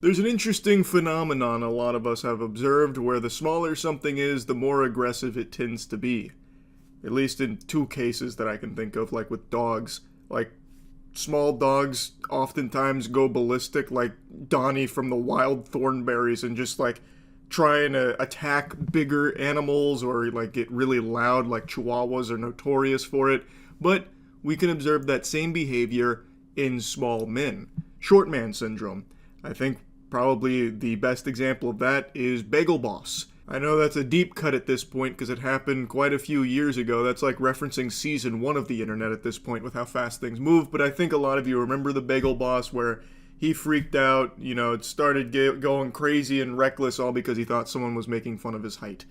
There's an interesting phenomenon a lot of us have observed where the smaller something is, the more aggressive it tends to be. At least in two cases that I can think of, like with dogs. Like, small dogs oftentimes go ballistic, like Donnie from the Wild Thornberries, and just like trying to attack bigger animals or like get really loud, like Chihuahuas are notorious for it. But we can observe that same behavior in small men. Short man syndrome. I think probably the best example of that is Bagel Boss. I know that's a deep cut at this point because it happened quite a few years ago. That's like referencing season 1 of the internet at this point with how fast things move. But I think a lot of you remember the Bagel Boss where he freaked out, it started going crazy and reckless all because he thought someone was making fun of his height.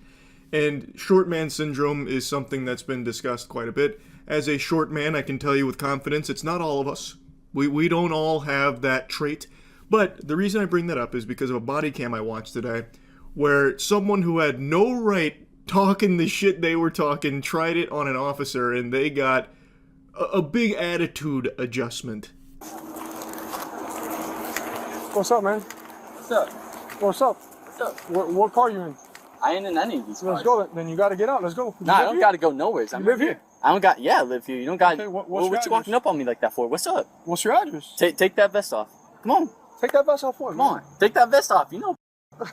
And short man syndrome is something that's been discussed quite a bit. As a short man, I can tell you with confidence, it's not all of us. We don't all have that trait. But the reason I bring that up is because of a body cam I watched today where someone who had no right talking the shit they were talking tried it on an officer and they got a big attitude adjustment. What's up, man? What's up? What's up? What's up? What car you in? I ain't in any of these cars. Let's go. Then you gotta get out. Let's go. Nah, I don't gotta go nowhere. You live here? I live here. You don't got. Okay, what's what your you walking up on me like that for? What's up? What's your address? Take that vest off. Come on. Take that vest off for me. Come on. Take that vest off.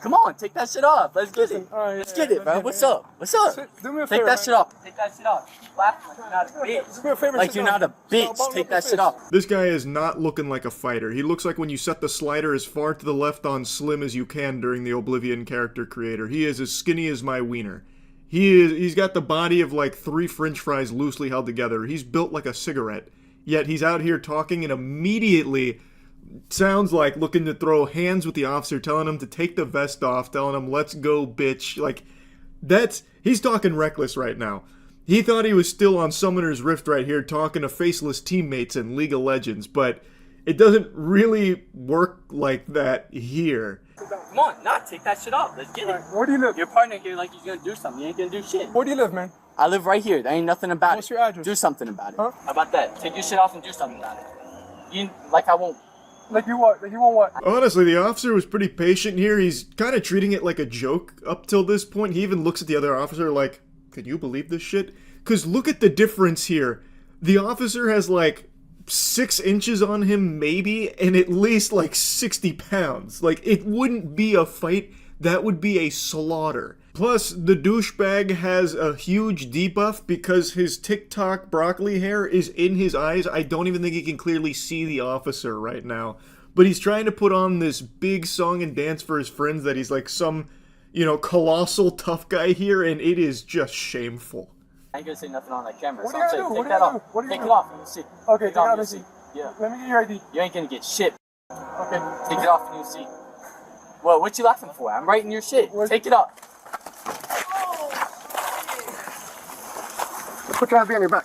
Come on. Take that shit off. Let's get it. All right, Let's get it, bro. What's up? What's up? Do me a favor. Take that shit off. Take that shit off. Keep laughing like you're not a bitch. Do me a favor. Like you're not a bitch. Take that shit off. This guy is not looking like a fighter. He looks like when you set the slider as far to the left on slim as you can during the Oblivion character creator. He is as skinny as my wiener. He's got the body of like 3 french fries loosely held together. He's built like a cigarette. Yet he's out here talking and immediately sounds like looking to throw hands with the officer, telling him to take the vest off, telling him, let's go, bitch. Like, he's talking reckless right now. He thought he was still on Summoner's Rift right here talking to faceless teammates in League of Legends, but it doesn't really work like that here. Come on, take that shit off. Let's get it. Where do you live? Your partner here like he's gonna do something. You ain't gonna do shit. Where do you live, man? I live right here. There ain't nothing about What's it. your address? Do something about it. Huh? How about that? Take your shit off and do something about it. I won't. Like you what? Like you want what? Honestly, the officer was pretty patient here. He's kind of treating it like a joke up till this point. He even looks at the other officer like, can you believe this shit? Because look at the difference here. The officer has like 6 inches on him maybe, and at least like 60 pounds. Like, it wouldn't be a fight. That would be a slaughter. Plus, the douchebag has a huge debuff because his TikTok broccoli hair is in his eyes. I don't even think he can clearly see the officer right now. But he's trying to put on this big song and dance for his friends that he's like some, colossal tough guy here, and it is just shameful. I ain't gonna say nothing on that camera. What are you gonna do? Take that off. What are you Take gonna it do? off and you see. Okay, Take take out and the you see. Yeah. Let me get your ID. You ain't gonna get shit. Okay. Take it off and you see. Well, what you laughing for? I'm writing your shit. Take it off. Put your hands behind your back.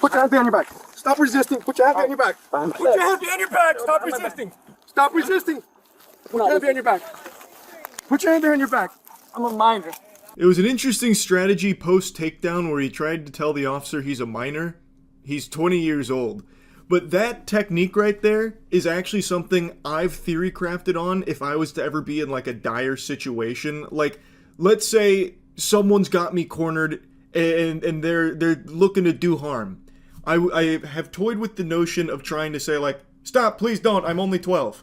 Put your hands behind your back. Stop resisting. Put your hands behind your back. Put your hands behind your back. Stop resisting. Stop resisting. Put your hands behind your back. Put your hands behind your back. I'm a minor. It was an interesting strategy post-takedown where he tried to tell the officer he's a minor. He's 20 years old. But that technique right there is actually something I've theory crafted on if I was to ever be in like a dire situation. Like, let's say someone's got me cornered and they're looking to do harm. I have toyed with the notion of trying to say like, stop, please don't, I'm only 12.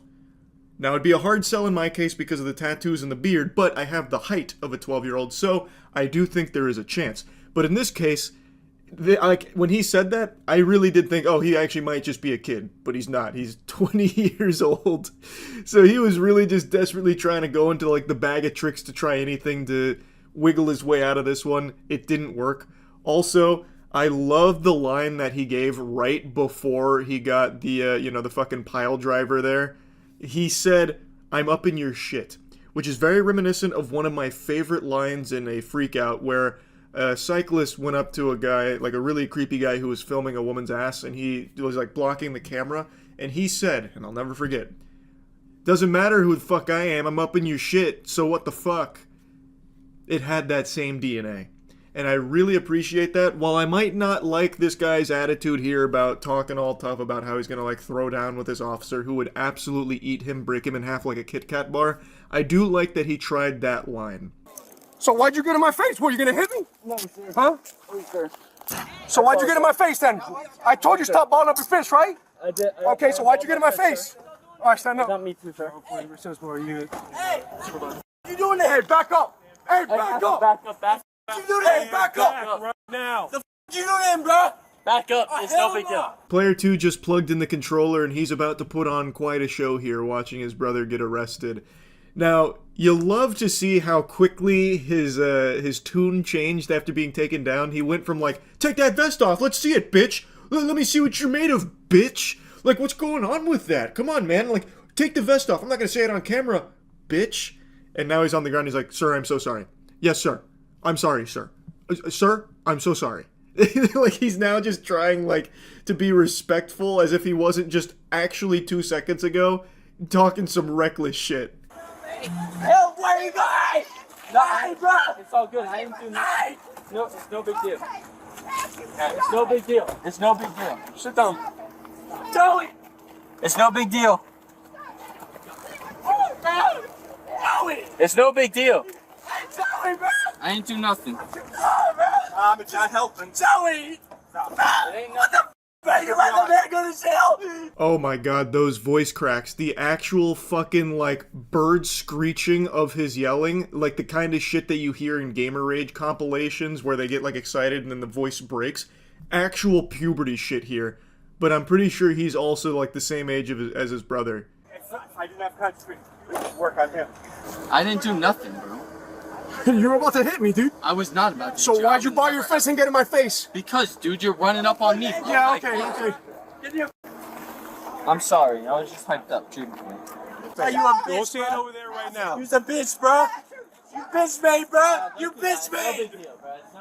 Now, it'd be a hard sell in my case because of the tattoos and the beard, but I have the height of a 12-year-old, so I do think there is a chance. But in this case, when he said that, I really did think, oh, he actually might just be a kid, but he's not. He's 20 years old. So he was really just desperately trying to go into like the bag of tricks to try anything to wiggle his way out of this one. It didn't work. Also, I love the line that he gave right before he got the, the fucking pile driver there. He said, I'm up in your shit, which is very reminiscent of one of my favorite lines in a Freakout where a cyclist went up to a guy, like a really creepy guy who was filming a woman's ass, and he was like blocking the camera, and he said, and I'll never forget, doesn't matter who the fuck I am, I'm up in your shit, so what the fuck? It had that same DNA. And I really appreciate that. While I might not like this guy's attitude here about talking all tough about how he's going to like throw down with this officer who would absolutely eat him, break him in half like a Kit Kat bar, I do like that he tried that line. So why'd you get in my face? What, you gonna hit me? No, sir. Huh? No, sir. So why'd you get in my face then? I told you stop balling up your fist, right? I did. Okay, so why'd you get in my face? All right, stand up. Not me too, sir. Hey, what you doing there? Hey, back up. Hey, back up. Back up, back up. What you doing there? Hey, back up. Right now. The f you doing there, bro? Back up. It's no big deal. Player 2 just plugged in the controller and he's about to put on quite a show here watching his brother get arrested. Now, you love to see how quickly his tune changed after being taken down. He went from like, take that vest off, let's see it, bitch. Let me see what you're made of, bitch. Like, what's going on with that? Come on, man. Like, take the vest off. I'm not going to say it on camera, bitch. And now he's on the ground. He's like, sir, I'm so sorry. Yes, sir. I'm sorry, sir. Sir, I'm so sorry. Like, he's now just trying, like, to be respectful as if he wasn't just actually 2 seconds ago talking some reckless shit. Help, where you going? No, bro. It's all good. I ain't doing nothing. No, it's no big deal. It's no big deal. It's no big deal. Sit down. Joey! It's no big deal. Joey! It's no big deal. Joey, bro! I ain't do nothing. I'm not helping. Joey! It ain't nothing. You let the man go to jail! Oh my god, those voice cracks. The actual fucking, like, bird screeching of his yelling. Like the kind of shit that you hear in Gamer Rage compilations where they get, like, excited and then the voice breaks. Actual puberty shit here. But I'm pretty sure he's also, like, the same age as his brother. I didn't have time to work on him. I didn't do nothing, bro. You were about to hit me, dude. I was not about to. So why'd you ball your fist and get in my face? Because, dude, you're running up on me. Bro. Yeah, Like, okay. I'm sorry. I was just hyped up, truthfully. Hey, you a bitch, Go stand over there right now. You's a bitch, bro. You bitch me, bro. You bitch me.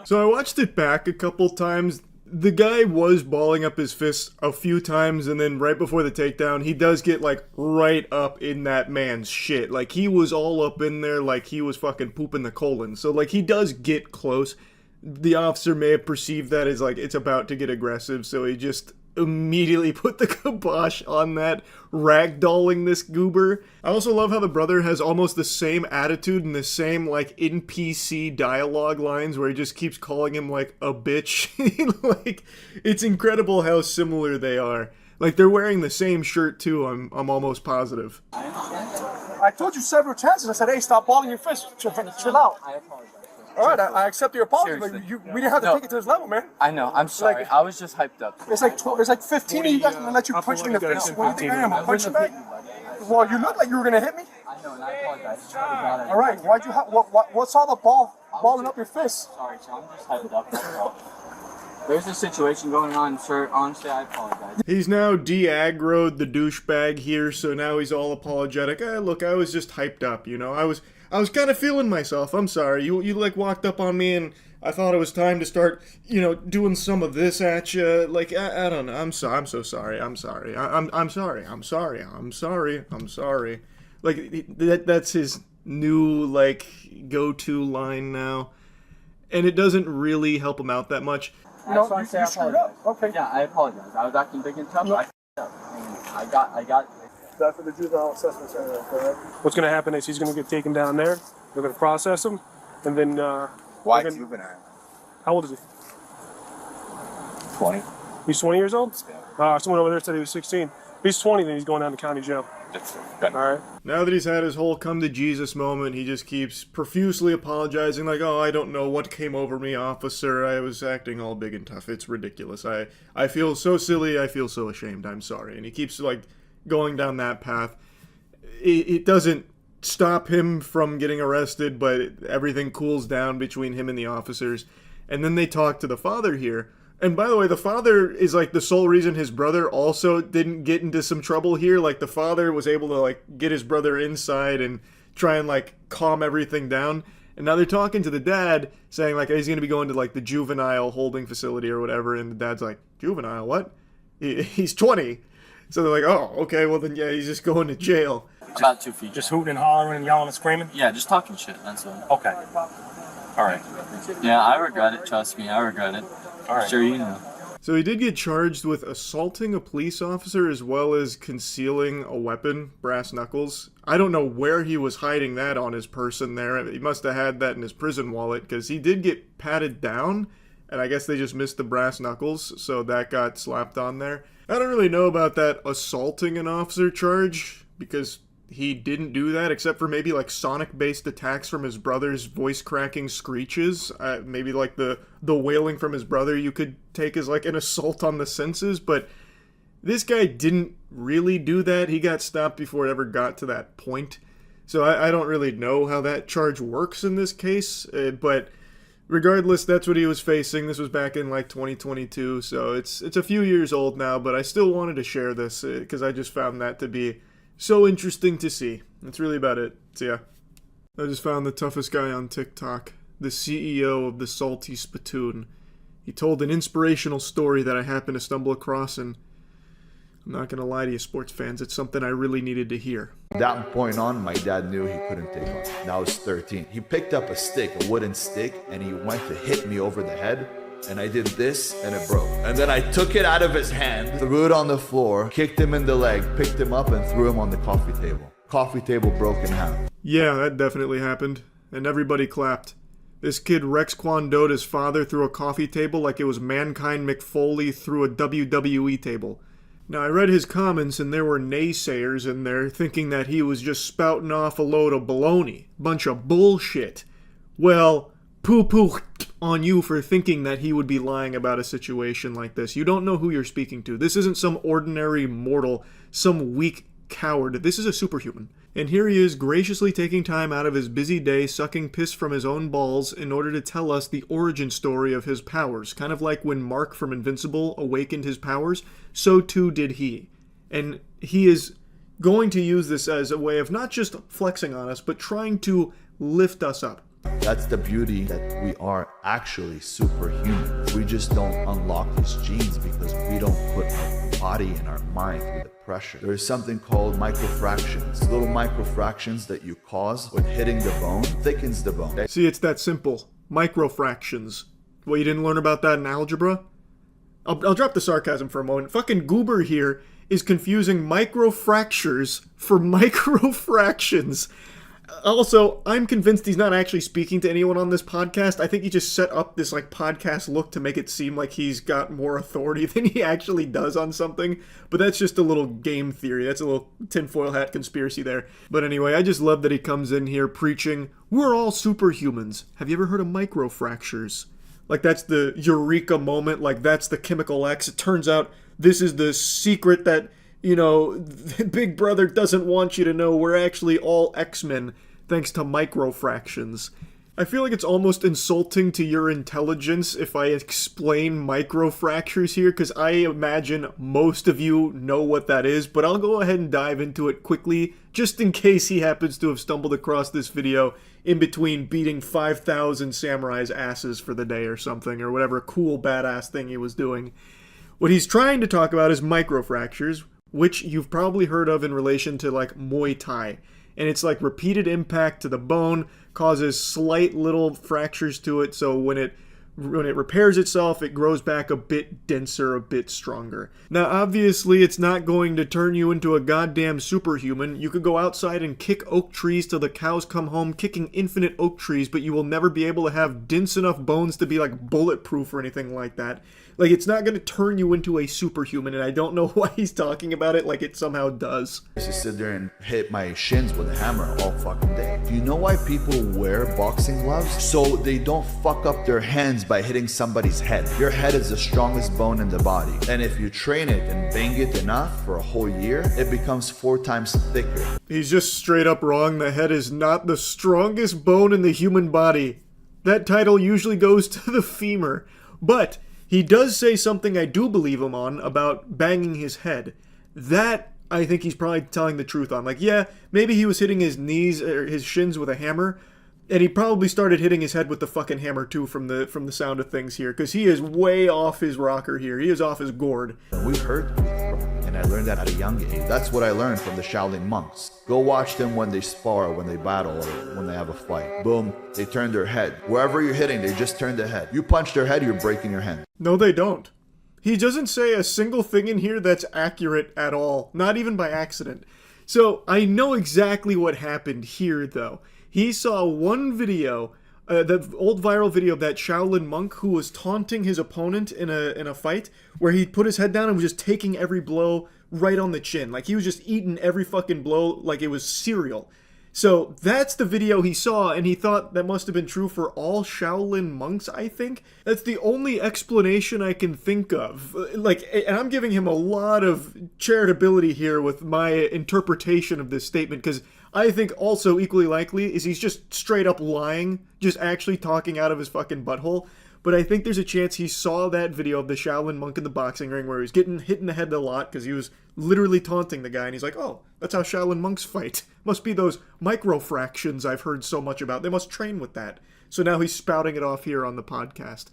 So I watched it back a couple times. The guy was balling up his fists a few times, and then right before the takedown, he does get, like, right up in that man's shit. Like, he was all up in there like he was fucking pooping the colon. So, like, he does get close. The officer may have perceived that as, like, it's about to get aggressive, so he just immediately put the kibosh on that, ragdolling this goober. I also love how the brother has almost the same attitude and the same, like, NPC dialogue lines where he just keeps calling him, like, a bitch. Like, it's incredible how similar they are. Like, they're wearing the same shirt, too, I'm almost positive. I told you several chances. I said, hey, stop balling your fist. Chill out. I apologize. All right, I accept your apology, but Seriously. we didn't have to No. take it to this level, man. I know. I'm sorry. Like- I was just hyped up. It's like 15 of you guys gonna let you punch me in the face. What do you think I am? I'll punch you back? Well, you look like you were gonna hit me. I know, and I apologize. It's really bad. All right, why'd you what's all the balling up your fist? Sorry, sir. I'm just hyped up. That's all. There's a situation going on, sir. Honestly, I apologize. He's now de-aggroed the douchebag here, so now he's all apologetic. Look, I was just hyped up, you know? I was kind of feeling myself. I'm sorry. You like walked up on me and I thought it was time to start, you know, doing some of this at you. Like, I don't know. I'm so sorry. I'm sorry. I'm sorry. I'm sorry. I'm sorry. I'm sorry. Like, that's his new, like, go-to line now. And it doesn't really help him out that much. No, just wanna you say I screwed apologize. up. Okay. Yeah, I apologize. I was acting big and tough. I f***ed up. And I got. That's for the juvenile assessment center, correct? What's going to happen is he's going to get taken down there. They're going to process him, and then Why they're gonna- juvenile? How old is he? 20. He's 20 years old. Someone over there said he was 16. If he's 20, then he's going down to county jail. That's All right. Now that he's had his whole come to Jesus moment, he just keeps profusely apologizing, like, oh, I don't know what came over me, officer. I was acting all big and tough. It's ridiculous. I feel so silly. I feel so ashamed. I'm sorry. And he keeps, like, going down that path. It doesn't stop him from getting arrested, but everything cools down between him and the officers. And then they talk to the father here. And by the way, the father is like the sole reason his brother also didn't get into some trouble here. Like, the father was able to, like, get his brother inside and try and, like, calm everything down. And now they're talking to the dad, saying, like, he's going to be going to, like, the juvenile holding facility or whatever. And the dad's like, juvenile, what? He's 20. So they're like, oh, okay, well then, yeah, he's just going to jail. About 2 feet. Just hooting and hollering and yelling and screaming. Yeah, just talking shit. That's all. Okay. All right. Yeah, I regret it. Trust me, I regret it. All right. Sure, you know. So he did get charged with assaulting a police officer as well as concealing a weapon, brass knuckles. I don't know where he was hiding that on his person there. He must have had that in his prison wallet because he did get patted down, and I guess they just missed the brass knuckles, so that got slapped on there. I don't really know about that assaulting an officer charge because he didn't do that except for maybe like sonic-based attacks from his brother's voice-cracking screeches. Maybe like the wailing from his brother you could take as like an assault on the senses, but this guy didn't really do that. He got stopped before it ever got to that point. So I don't really know how that charge works in this case, but regardless, that's what he was facing. This was back in like 2022, so it's a few years old now, but I still wanted to share this because I just found that to be so interesting to see. That's really about it. So yeah, I just found the toughest guy on TikTok, the CEO of the Salty Spittoon. He told an inspirational story that I happened to stumble across, and I'm not going to lie to you, sports fans, it's something I really needed to hear. From that point on, my dad knew he couldn't take on. And I was 13. He picked up a stick, a wooden stick, and he went to hit me over the head. And I did this, and it broke. And then I took it out of his hand, threw it on the floor, kicked him in the leg, picked him up, and threw him on the coffee table. Coffee table broke in half. Yeah, that definitely happened. And everybody clapped. This kid Rex Kwandota's his father through a coffee table like it was Mankind McFoley through a WWE table. Now, I read his comments, and there were naysayers in there thinking that he was just spouting off a load of baloney. Bunch of bullshit. Well, poo-poo on you for thinking that he would be lying about a situation like this. You don't know who you're speaking to. This isn't some ordinary mortal, some weak coward. This is a superhuman. And here he is graciously taking time out of his busy day sucking piss from his own balls in order to tell us the origin story of his powers. Kind of like when Mark from Invincible awakened his powers, so too did he. And he is going to use this as a way of not just flexing on us, but trying to lift us up. That's the beauty, that we are actually superhuman. We just don't unlock these genes because we don't put our body and our mind through the pressure. There is something called microfractions. Little microfractions that you cause when hitting the bone thickens the bone. See, it's that simple. Microfractions. Well, you didn't learn about that in algebra? I'll drop the sarcasm for a moment. Fucking Goober here is confusing microfractures for microfractions. Also, I'm convinced he's not actually speaking to anyone on this podcast. I think he just set up this like podcast look to make it seem like he's got more authority than he actually does on something. But that's just a little game theory. That's a little tinfoil hat conspiracy there. But anyway, I just love that he comes in here preaching, we're all superhumans. Have you ever heard of microfractures? Like that's the eureka moment, like that's the chemical X. It turns out this is the secret that, you know, Big Brother doesn't want you to know. We're actually all X-Men, thanks to microfractions. I feel like it's almost insulting to your intelligence if I explain microfractures here, because I imagine most of you know what that is, but I'll go ahead and dive into it quickly, just in case he happens to have stumbled across this video in between beating 5,000 samurais' asses for the day or something, or whatever cool badass thing he was doing. What he's trying to talk about is microfractures, which you've probably heard of in relation to like Muay Thai. And it's like repeated impact to the bone causes slight little fractures to it, so when it repairs itself, it grows back a bit denser, a bit stronger. Now, obviously, it's not going to turn you into a goddamn superhuman. You could go outside and kick oak trees till the cows come home, kicking infinite oak trees, but you will never be able to have dense enough bones to be like bulletproof or anything like that. Like, it's not going to turn you into a superhuman, and I don't know why he's talking about it like it somehow does. I used to sit there and hit my shins with a hammer all fucking day. Do you know why people wear boxing gloves? So they don't fuck up their hands by hitting somebody's head. Your head is the strongest bone in the body. And if you train it and bang it enough for a whole year, it becomes 4 times thicker. He's just straight up wrong. The head is not the strongest bone in the human body. That title usually goes to the femur. But he does say something I do believe him on about banging his head. That I think he's probably telling the truth on. Like, yeah, maybe he was hitting his knees or his shins with a hammer, and he probably started hitting his head with the fucking hammer too from the sound of things here, because he is way off his rocker here. He is off his gourd. We hurt, and And I learned that at a young age. That's what I learned from the Shaolin monks. Go watch them when they spar, when they battle, or when they have a fight. Boom, they turn their head. Wherever you're hitting, they just turn their head. You punch their head, you're breaking your hand. No, they don't. He doesn't say a single thing in here that's accurate at all, not even by accident. So I know exactly what happened here, though. He saw one video, the old viral video of that Shaolin monk who was taunting his opponent in a fight, where he put his head down and was just taking every blow right on the chin. Like, he was just eating every fucking blow like it was cereal. So that's the video he saw, and he thought that must have been true for all Shaolin monks, I think. That's the only explanation I can think of. Like, and I'm giving him a lot of charitability here with my interpretation of this statement, because I think also equally likely is he's just straight up lying, just actually talking out of his fucking butthole. But I think there's a chance he saw that video of the Shaolin monk in the boxing ring where he was getting hit in the head a lot because he was literally taunting the guy, and he's like, oh, that's how Shaolin monks fight. Must be those microfractions I've heard so much about. They must train with that. So now he's spouting it off here on the podcast.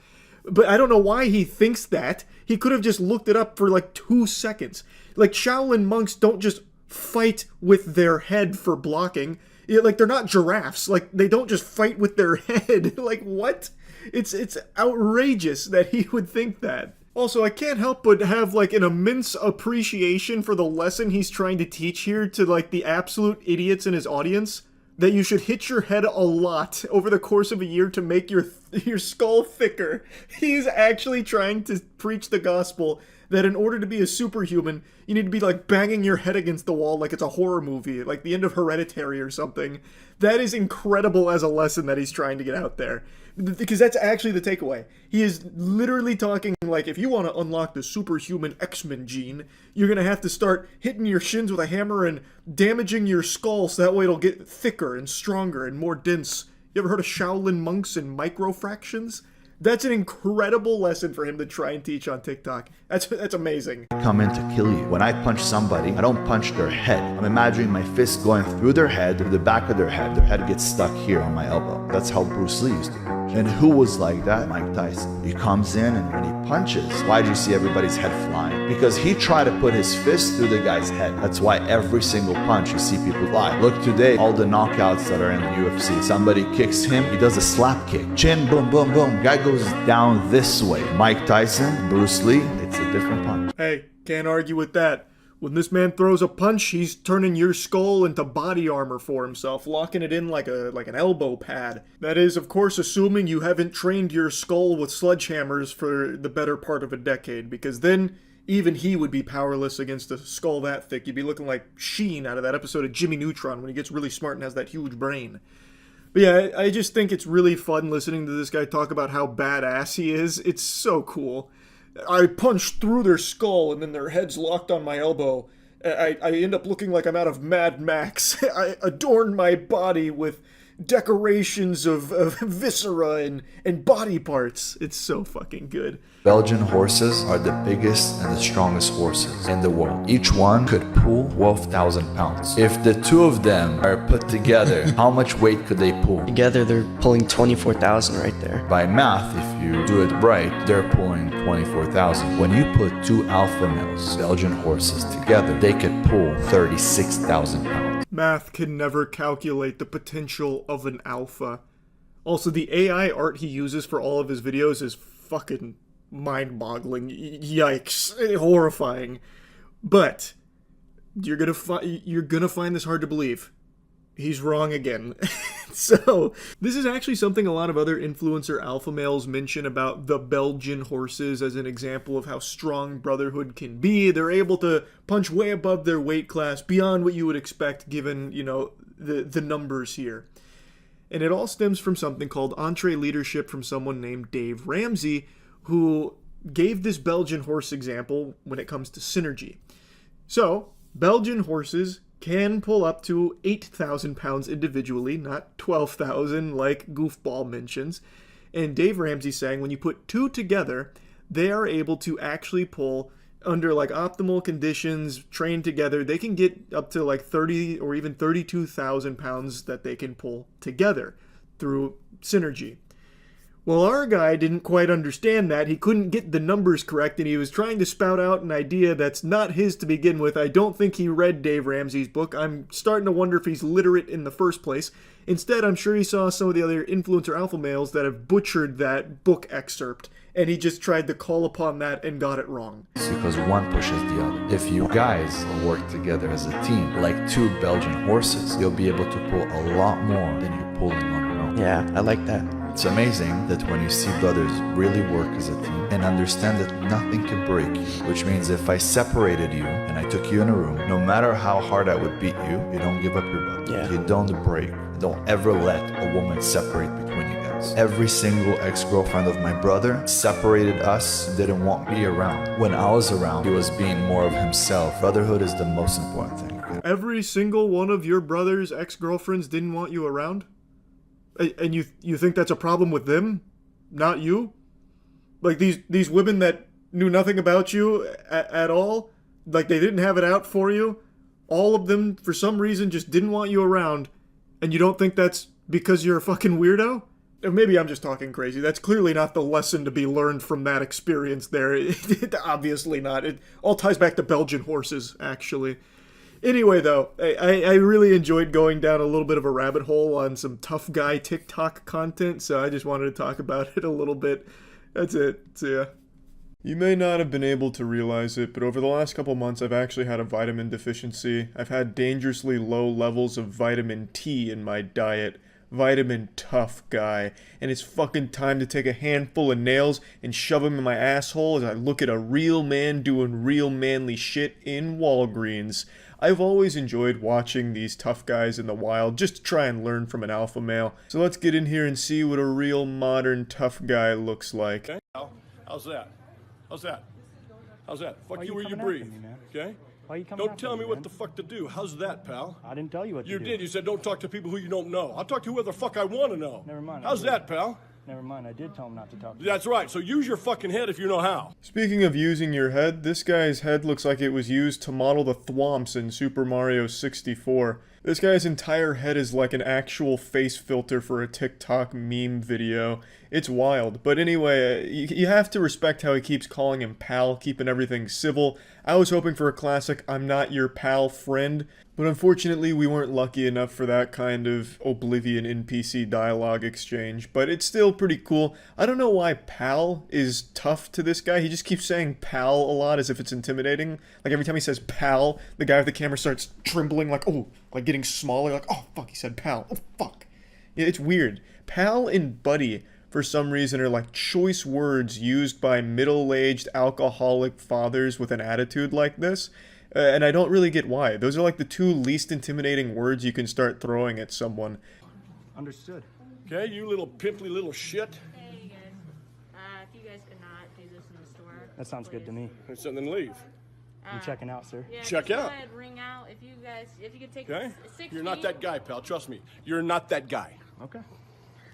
But I don't know why he thinks that. He could have just looked it up for like 2 seconds. Like, Shaolin monks don't just fight with their head for blocking. Like, they're not giraffes. Like, they don't just fight with their head. Like, what? It's outrageous that he would think that. Also, I can't help but have, like, an immense appreciation for the lesson he's trying to teach here to, like, the absolute idiots in his audience. That you should hit your head a lot over the course of a year to make your skull thicker. He's actually trying to preach the gospel that in order to be a superhuman, you need to be, like, banging your head against the wall like it's a horror movie, like the end of Hereditary or something. That is incredible as a lesson that he's trying to get out there. Because that's actually the takeaway. He is literally talking like, if you want to unlock the superhuman X-Men gene, you're going to have to start hitting your shins with a hammer and damaging your skull so that way it'll get thicker and stronger and more dense. You ever heard of Shaolin monks and microfractions? That's an incredible lesson for him to try and teach on TikTok. That's amazing. Come in to kill you. When I punch somebody, I don't punch their head. I'm imagining my fist going through their head, through the back of their head. Their head gets stuck here on my elbow. That's how Bruce Lee used to punch. And who was like that? Mike Tyson. He comes in, and when he punches, why'd you see everybody's head flying? Because he tried to put his fist through the guy's head. That's why every single punch you see people fly. Look today, all the knockouts that are in the UFC. Somebody kicks him, he does a slap kick. Chin, boom, boom, boom. Guy goes down this way. Mike Tyson, Bruce Lee, it's a different punch. Hey, can't argue with that. When this man throws a punch, he's turning your skull into body armor for himself, locking it in like an elbow pad. That is, of course, assuming you haven't trained your skull with sledgehammers for the better part of a decade, because then even he would be powerless against a skull that thick. You'd be looking like Sheen out of that episode of Jimmy Neutron when he gets really smart and has that huge brain. But yeah, I just think it's really fun listening to this guy talk about how badass he is. It's so cool. I punch through their skull and then their head's locked on my elbow. I end up looking like I'm out of Mad Max. I adorn my body with decorations of viscera and body parts. It's so fucking good. Belgian horses are the biggest and the strongest horses in the world. Each one could pull 12,000 pounds. If the two of them are put together, how much weight could they pull? Together, they're pulling 24,000 right there. By math, if you do it right, they're pulling 24,000. When you put two alpha males, Belgian horses, together, they could pull 36,000 pounds. Math can never calculate the potential of an alpha. Also, the AI art he uses for all of his videos is fucking mind-boggling. Yikes. Horrifying. But you're gonna find this hard to believe. He's wrong again. So, this is actually something a lot of other influencer alpha males mention about the Belgian horses as an example of how strong brotherhood can be. They're able to punch way above their weight class, beyond what you would expect given, the numbers here. And it all stems from something called entree leadership from someone named Dave Ramsey, who gave this Belgian horse example when it comes to synergy. So, Belgian horses can pull up to 8,000 pounds individually, not 12,000 like Goofball mentions. And Dave Ramsey saying when you put two together, they are able to actually pull under like optimal conditions, trained together. They can get up to like 30 or even 32,000 pounds that they can pull together through synergy. Well, our guy didn't quite understand that. He couldn't get the numbers correct, and he was trying to spout out an idea that's not his to begin with. I don't think he read Dave Ramsey's book. I'm starting to wonder if he's literate in the first place. Instead, I'm sure he saw some of the other influencer alpha males that have butchered that book excerpt, and he just tried to call upon that and got it wrong. Because one pushes the other. If you guys work together as a team, like two Belgian horses, you'll be able to pull a lot more than you're pulling on your own. Yeah, I like that. It's amazing that when you see brothers really work as a team and understand that nothing can break you, which means if I separated you and I took you in a room, no matter how hard I would beat you, you don't give up your butt. Yeah. You don't break. Don't ever let a woman separate between you guys. Every single ex-girlfriend of my brother separated us, didn't want me around. When I was around, he was being more of himself. Brotherhood is the most important thing. Every single one of your brother's ex-girlfriends didn't want you around? And you think that's a problem with them, not you? Like these women that knew nothing about you at all, like they didn't have it out for you, all of them for some reason just didn't want you around, and you don't think that's because you're a fucking weirdo? Or maybe I'm just talking crazy. That's clearly not the lesson to be learned from that experience there. Obviously not. It all ties back to Belgian horses, actually. Anyway, though, I really enjoyed going down a little bit of a rabbit hole on some tough guy TikTok content, so I just wanted to talk about it a little bit. That's it. So, yeah. You may not have been able to realize it, but over the last couple months I've actually had a vitamin deficiency. I've had dangerously low levels of vitamin T in my diet. Vitamin tough guy. And it's fucking time to take a handful of nails and shove them in my asshole as I look at a real man doing real manly shit in Walgreens. I've always enjoyed watching these tough guys in the wild just to try and learn from an alpha male. So let's get in here and see what a real modern tough guy looks like. Okay. How's that? How's that? How's that? Fuck you where you coming breathe. after me, man? Okay? Why you coming Don't after tell me me, what man? the fuck to do. How's that, pal? I didn't tell you what to You do. did. You said don't talk to people who you don't know. I'll talk to whoever the fuck I want to know. Never mind, I How's did. that, pal? Never mind, I did tell him not to talk to you. That's right. So use your fucking head if you know how. Speaking of using your head, this guy's head looks like it was used to model the thwomps in Super Mario 64. This guy's entire head is like an actual face filter for a TikTok meme video. It's wild. But anyway, you have to respect how he keeps calling him pal, keeping everything civil. I was hoping for a classic I'm not your pal friend, but unfortunately we weren't lucky enough for that kind of Oblivion NPC dialogue exchange. But it's still pretty cool. I don't know why pal is tough to this guy. He just keeps saying pal a lot as if it's intimidating. Like every time he says pal, the guy with the camera starts trembling like, oh, like getting smaller, like, oh fuck, he said pal, oh fuck. Yeah, it's weird. Pal and buddy, for some reason, are like choice words used by middle-aged alcoholic fathers with an attitude like this. And I don't really get why. Those are like the two least intimidating words you can start throwing at someone. Understood. Okay, you little pimply little shit. Hey, you guys. If you guys could not do this in the store. That sounds good to me. And then leave. I'm checking out, sir. Yeah, Check just out. Go ahead, ring out. If you could take Okay? 6 You're not feet. that guy, pal. Trust me. You're not that guy. Okay.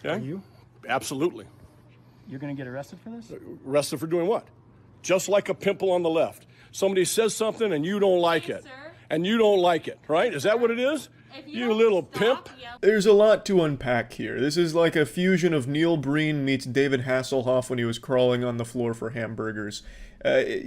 Okay? Are you? Absolutely. You're gonna get arrested for this? Arrested for doing what? Just like a pimple on the left. Somebody says something and you don't like it. Sir. And you don't like it, right? Is that what it is? If You don't little stop pimp. yelling- There's a lot to unpack here. This is like a fusion of Neil Breen meets David Hasselhoff when he was crawling on the floor for hamburgers.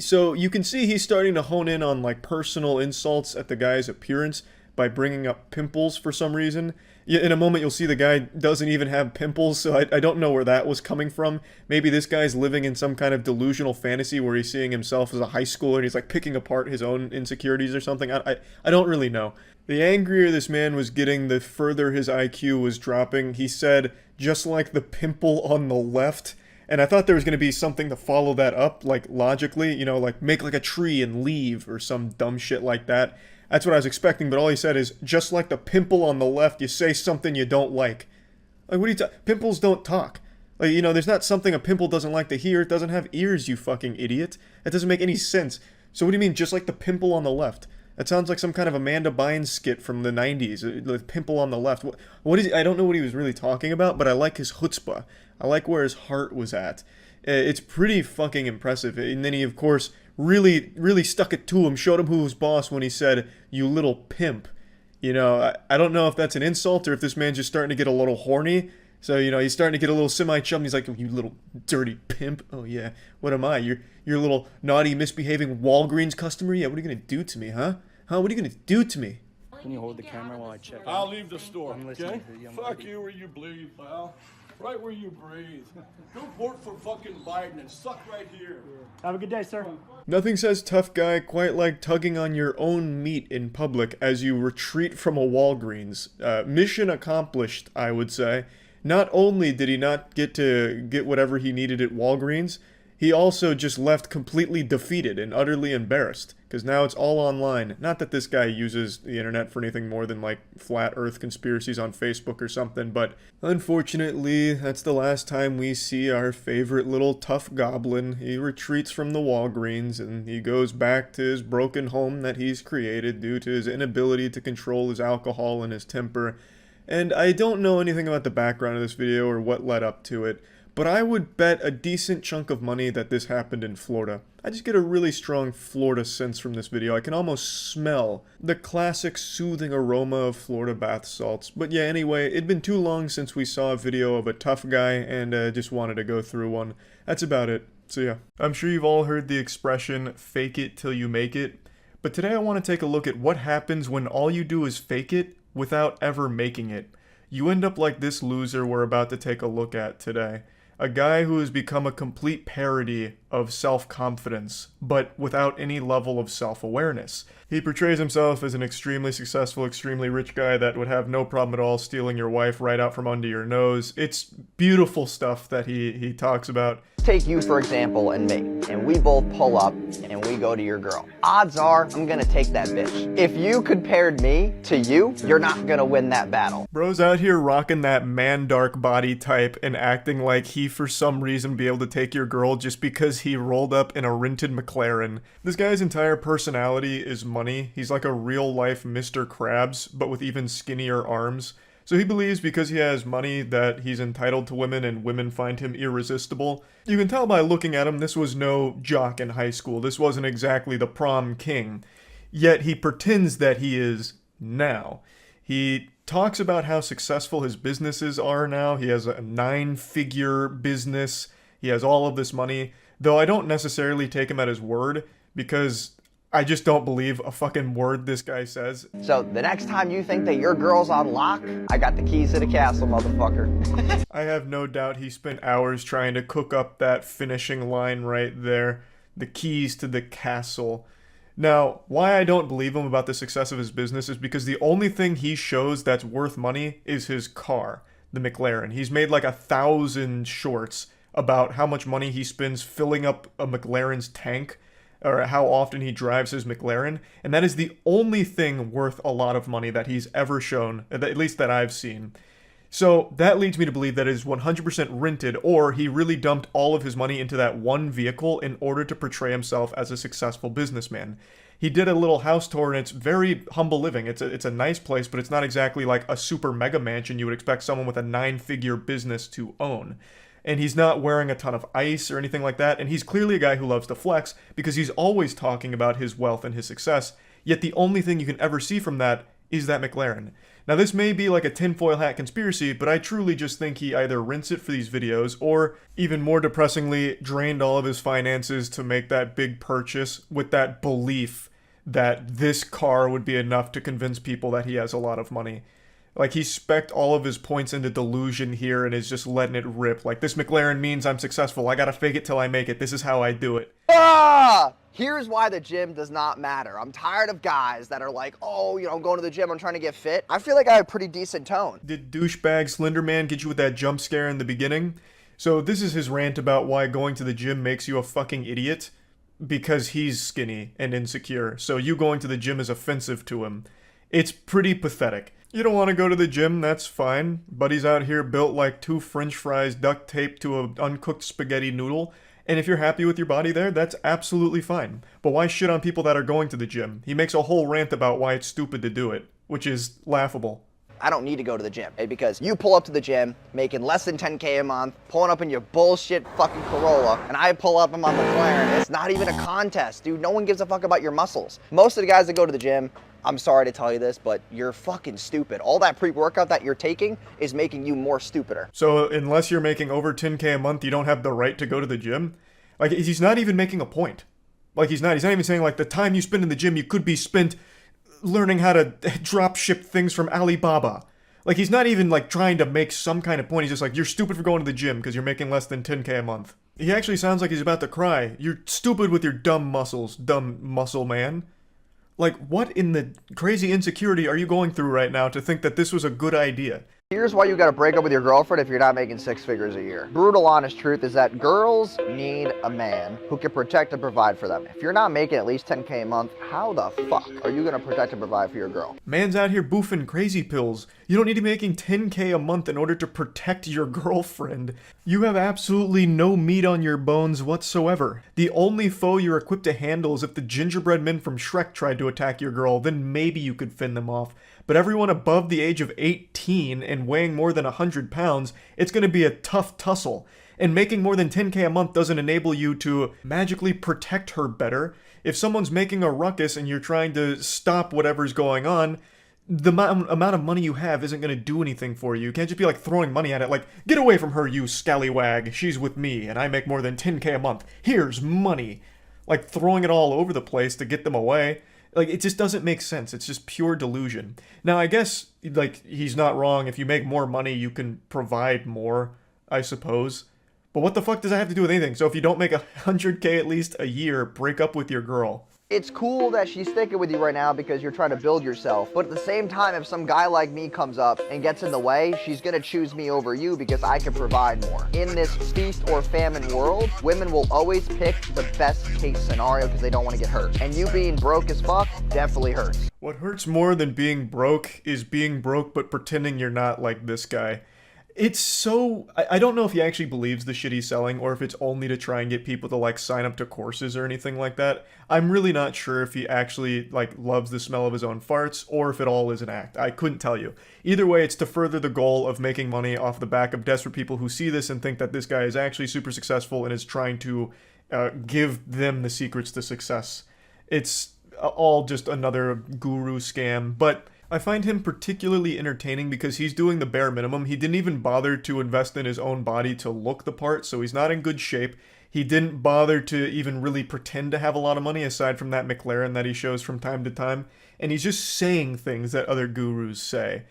So you can see he's starting to hone in on like personal insults at the guy's appearance by bringing up pimples for some reason. Yeah, in a moment you'll see the guy doesn't even have pimples, so I don't know where that was coming from. Maybe this guy's living in some kind of delusional fantasy where he's seeing himself as a high schooler and he's like picking apart his own insecurities or something. I don't really know. The angrier this man was getting, the further his IQ was dropping. He said, just like the pimple on the left. And I thought there was going to be something to follow that up, like logically, you know, like make like a tree and leave or some dumb shit like that. That's what I was expecting, but all he said is, just like the pimple on the left, you say something you don't like. Like, what are you talking? Pimples don't talk. Like, you know, there's not something a pimple doesn't like to hear. It doesn't have ears, you fucking idiot. That doesn't make any sense. So what do you mean, just like the pimple on the left? That sounds like some kind of Amanda Bynes skit from the 90s. The pimple on the left. What is? I don't know what he was really talking about, but I like his chutzpah. I like where his heart was at. It's pretty fucking impressive. And then he, of course, really stuck it to him, showed him who was boss when he said, you little pimp. You know, I don't know if that's an insult or if this man's just starting to get a little horny. So, you know, he's starting to get a little semi-chum. He's like, you little dirty pimp. Oh, yeah. What am I? You're a little naughty, misbehaving Walgreens customer? Yeah, what are you going to do to me, huh? Huh? What are you going to do to me? Can you hold the camera while I check? I'll leave the store, I'm listening okay? to you. Fuck you where you bleed, pal. Right where you breathe. Go vote for fucking Biden and suck right here. Have a good day, sir. Nothing says tough guy quite like tugging on your own meat in public as you retreat from a Walgreens. Mission accomplished, I would say. Not only did he not get to get whatever he needed at Walgreens, he also just left completely defeated and utterly embarrassed, because now it's all online. Not that this guy uses the internet for anything more than like flat earth conspiracies on Facebook or something, but unfortunately, that's the last time we see our favorite little tough goblin. He retreats from the Walgreens and he goes back to his broken home that he's created due to his inability to control his alcohol and his temper. And I don't know anything about the background of this video or what led up to it, but I would bet a decent chunk of money that this happened in Florida. I just get a really strong Florida sense from this video. I can almost smell the classic soothing aroma of Florida bath salts. But yeah, anyway, it'd been too long since we saw a video of a tough guy, and just wanted to go through one. That's about it. So yeah, I'm sure you've all heard the expression, fake it till you make it. But today I want to take a look at what happens when all you do is fake it without ever making it. You end up like this loser we're about to take a look at today. A guy who has become a complete parody of self-confidence, but without any level of self-awareness. He portrays himself as an extremely successful, extremely rich guy that would have no problem at all stealing your wife right out from under your nose. It's beautiful stuff that he talks about. Take you, for example, and me, and we both pull up and we go to your girl. Odds are I'm gonna take that bitch. If you compared me to you, you're not gonna win that battle. Bro's out here rocking that man dark body type and acting like he for some reason be able to take your girl just because he rolled up in a rented McLaren. This guy's entire personality is money. He's like a real life Mr. Krabs, but with even skinnier arms. So he believes because he has money that he's entitled to women and women find him irresistible. You can tell by looking at him this was no jock in high school. This wasn't exactly the prom king. Yet he pretends that he is now. He talks about how successful his businesses are now. He has a 9-figure business. He has all of this money. Though I don't necessarily take him at his word because I just don't believe a fucking word this guy says. So the next time you think that your girl's on lock, I got the keys to the castle, motherfucker. I have no doubt he spent hours trying to cook up that finishing line right there. The keys to the castle. Now, why I don't believe him about the success of his business is because the only thing he shows that's worth money is his car, the McLaren. He's made like 1,000 shorts about how much money he spends filling up a McLaren's tank, or how often he drives his McLaren, and that is the only thing worth a lot of money that he's ever shown, at least that I've seen. So that leads me to believe that it is 100% rented, or he really dumped all of his money into that one vehicle in order to portray himself as a successful businessman. He did a little house tour, and it's very humble living. It's a nice place, but it's not exactly like a super mega mansion you would expect someone with a 9-figure business to own. And he's not wearing a ton of ice or anything like that, and he's clearly a guy who loves to flex because he's always talking about his wealth and his success, yet the only thing you can ever see from that is that McLaren. Now this may be like a tinfoil hat conspiracy, but I truly just think he either rents it for these videos, or even more depressingly, drained all of his finances to make that big purchase with that belief that this car would be enough to convince people that he has a lot of money. Like, he specced all of his points into delusion here and is just letting it rip. Like, this McLaren means I'm successful. I gotta fake it till I make it. This is how I do it. Here's why the gym does not matter. I'm tired of guys that are like, oh, you know, I'm going to the gym, I'm trying to get fit. I feel like I have a pretty decent tone. Did douchebag Slenderman get you with that jump scare in the beginning? So this is his rant about why going to the gym makes you a fucking idiot. Because he's skinny and insecure. So you going to the gym is offensive to him. It's pretty pathetic. You don't want to go to the gym, that's fine. Buddy's out here built like 2 french fries duct taped to an uncooked spaghetti noodle. And if you're happy with your body there, that's absolutely fine. But why shit on people that are going to the gym? He makes a whole rant about why it's stupid to do it, which is laughable. I don't need to go to the gym, because you pull up to the gym making less than 10K a month, pulling up in your bullshit fucking Corolla, and I pull up in my McLaren. It's not even a contest, dude. No one gives a fuck about your muscles. Most of the guys that go to the gym I'm sorry to tell you this, but you're fucking stupid. All that pre-workout that you're taking is making you more stupider. So unless you're making over 10K a month, you don't have the right to go to the gym? Like, he's not even making a point. Like, he's not even saying, like, the time you spend in the gym, you could be spent learning how to drop ship things from Alibaba. Like, he's not even, like, trying to make some kind of point. He's just like, you're stupid for going to the gym because you're making less than 10K a month. He actually sounds like he's about to cry. You're stupid with your dumb muscles, dumb muscle man. Like, what in the crazy insecurity are you going through right now to think that this was a good idea? Here's why you gotta break up with your girlfriend if you're not making 6 figures a year. Brutal honest truth is that girls need a man who can protect and provide for them. If you're not making at least 10K a month, how the fuck are you gonna protect and provide for your girl? Man's out here boofing crazy pills. You don't need to be making 10K a month in order to protect your girlfriend. You have absolutely no meat on your bones whatsoever. The only foe you're equipped to handle is if the gingerbread men from Shrek tried to attack your girl, then maybe you could fend them off. But everyone above the age of 18 and weighing more than 100 pounds, it's going to be a tough tussle. And making more than 10K a month doesn't enable you to magically protect her better. If someone's making a ruckus and you're trying to stop whatever's going on, the amount of money you have isn't going to do anything for you. You can't just be like throwing money at it like, get away from her, you scallywag. She's with me and I make more than 10K a month. Here's money. Like throwing it all over the place to get them away. Like, it just doesn't make sense. It's just pure delusion. Now, I guess, like, he's not wrong. If you make more money, you can provide more, I suppose. But what the fuck does that have to do with anything? So if you don't make 100K at least a year, break up with your girl. It's cool that she's sticking with you right now because you're trying to build yourself. But at the same time, if some guy like me comes up and gets in the way, she's gonna choose me over you because I can provide more. In this feast or famine world, women will always pick the best case scenario because they don't want to get hurt. And you being broke as fuck definitely hurts. What hurts more than being broke is being broke but pretending you're not, like this guy. It's so... I don't know if he actually believes the shit he's selling or if it's only to try and get people to, like, sign up to courses or anything like that. I'm really not sure if he actually, like, loves the smell of his own farts or if it all is an act. I couldn't tell you. Either way, it's to further the goal of making money off the back of desperate people who see this and think that this guy is actually super successful and is trying to give them the secrets to success. It's all just another guru scam, but... I find him particularly entertaining because he's doing the bare minimum. He didn't even bother to invest in his own body to look the part, so he's not in good shape. He didn't bother to even really pretend to have a lot of money aside from that McLaren that he shows from time to time. And he's just saying things that other gurus say.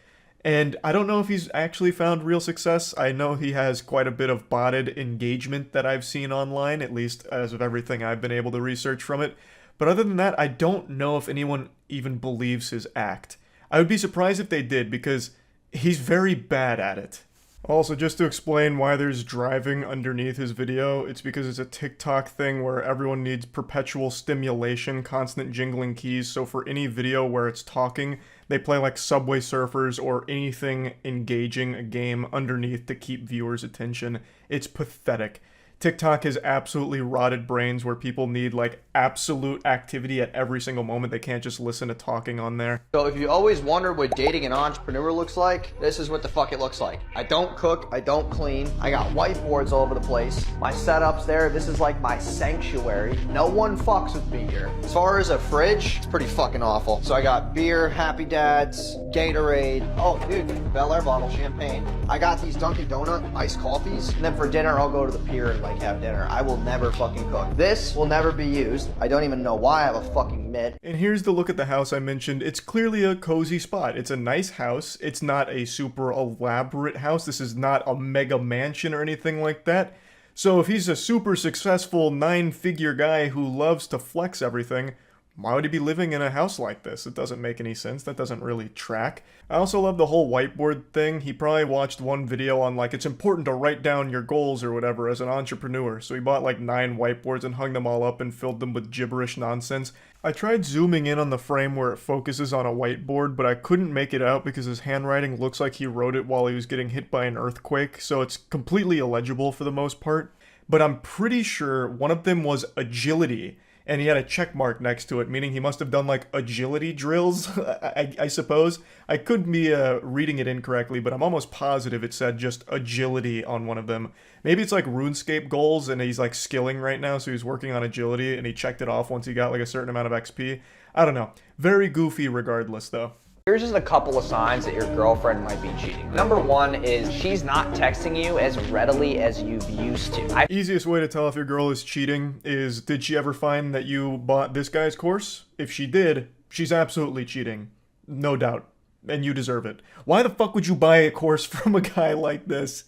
And I don't know if he's actually found real success. I know he has quite a bit of botted engagement that I've seen online, at least as of everything I've been able to research from it. But other than that, I don't know if anyone even believes his act. I would be surprised if they did, because he's very bad at it. Also, just to explain why there's driving underneath his video, it's because it's a TikTok thing where everyone needs perpetual stimulation, constant jingling keys, so for any video where it's talking, they play like Subway Surfers or anything engaging a game underneath to keep viewers' attention. It's pathetic. TikTok has absolutely rotted brains where people need, like, absolute activity at every single moment. They can't just listen to talking on there. So if you always wondered what dating an entrepreneur looks like, this is what the fuck it looks like. I don't cook, I don't clean, I got whiteboards all over the place. My setup's there, this is like my sanctuary. No one fucks with me here. As far as a fridge, it's pretty fucking awful. So I got beer, Happy Dads, Gatorade, oh dude, Bel Air bottle, champagne. I got these Dunkin' Donut iced coffees, and then for dinner I'll go to the pier and like have dinner. I will never fucking cook. This will never be used. I don't even know why I have a fucking mitt. And here's the look at the house I mentioned. It's clearly a cozy spot. It's a nice house. It's not a super elaborate house. This is not a mega mansion or anything like that. So if he's a super successful 9-figure guy who loves to flex everything, why would he be living in a house like this? It doesn't make any sense. That doesn't really track. I also love the whole whiteboard thing. He probably watched one video on, like, it's important to write down your goals or whatever as an entrepreneur. So he bought like 9 whiteboards and hung them all up and filled them with gibberish nonsense. I tried zooming in on the frame where it focuses on a whiteboard, but I couldn't make it out because his handwriting looks like he wrote it while he was getting hit by an earthquake. So it's completely illegible for the most part. But I'm pretty sure one of them was agility. And he had a check mark next to it, meaning he must have done, like, agility drills, I suppose. I could be reading it incorrectly, but I'm almost positive it said just agility on one of them. Maybe it's, like, RuneScape goals, and he's, like, skilling right now, so he's working on agility, and he checked it off once he got, like, a certain amount of XP. I don't know. Very goofy regardless, though. Here's just a couple of signs that your girlfriend might be cheating. Number one is she's not texting you as readily as you've used to. Easiest way to tell if your girl is cheating is, did she ever find that you bought this guy's course? If she did, she's absolutely cheating. No doubt. And you deserve it. Why the fuck would you buy a course from a guy like this?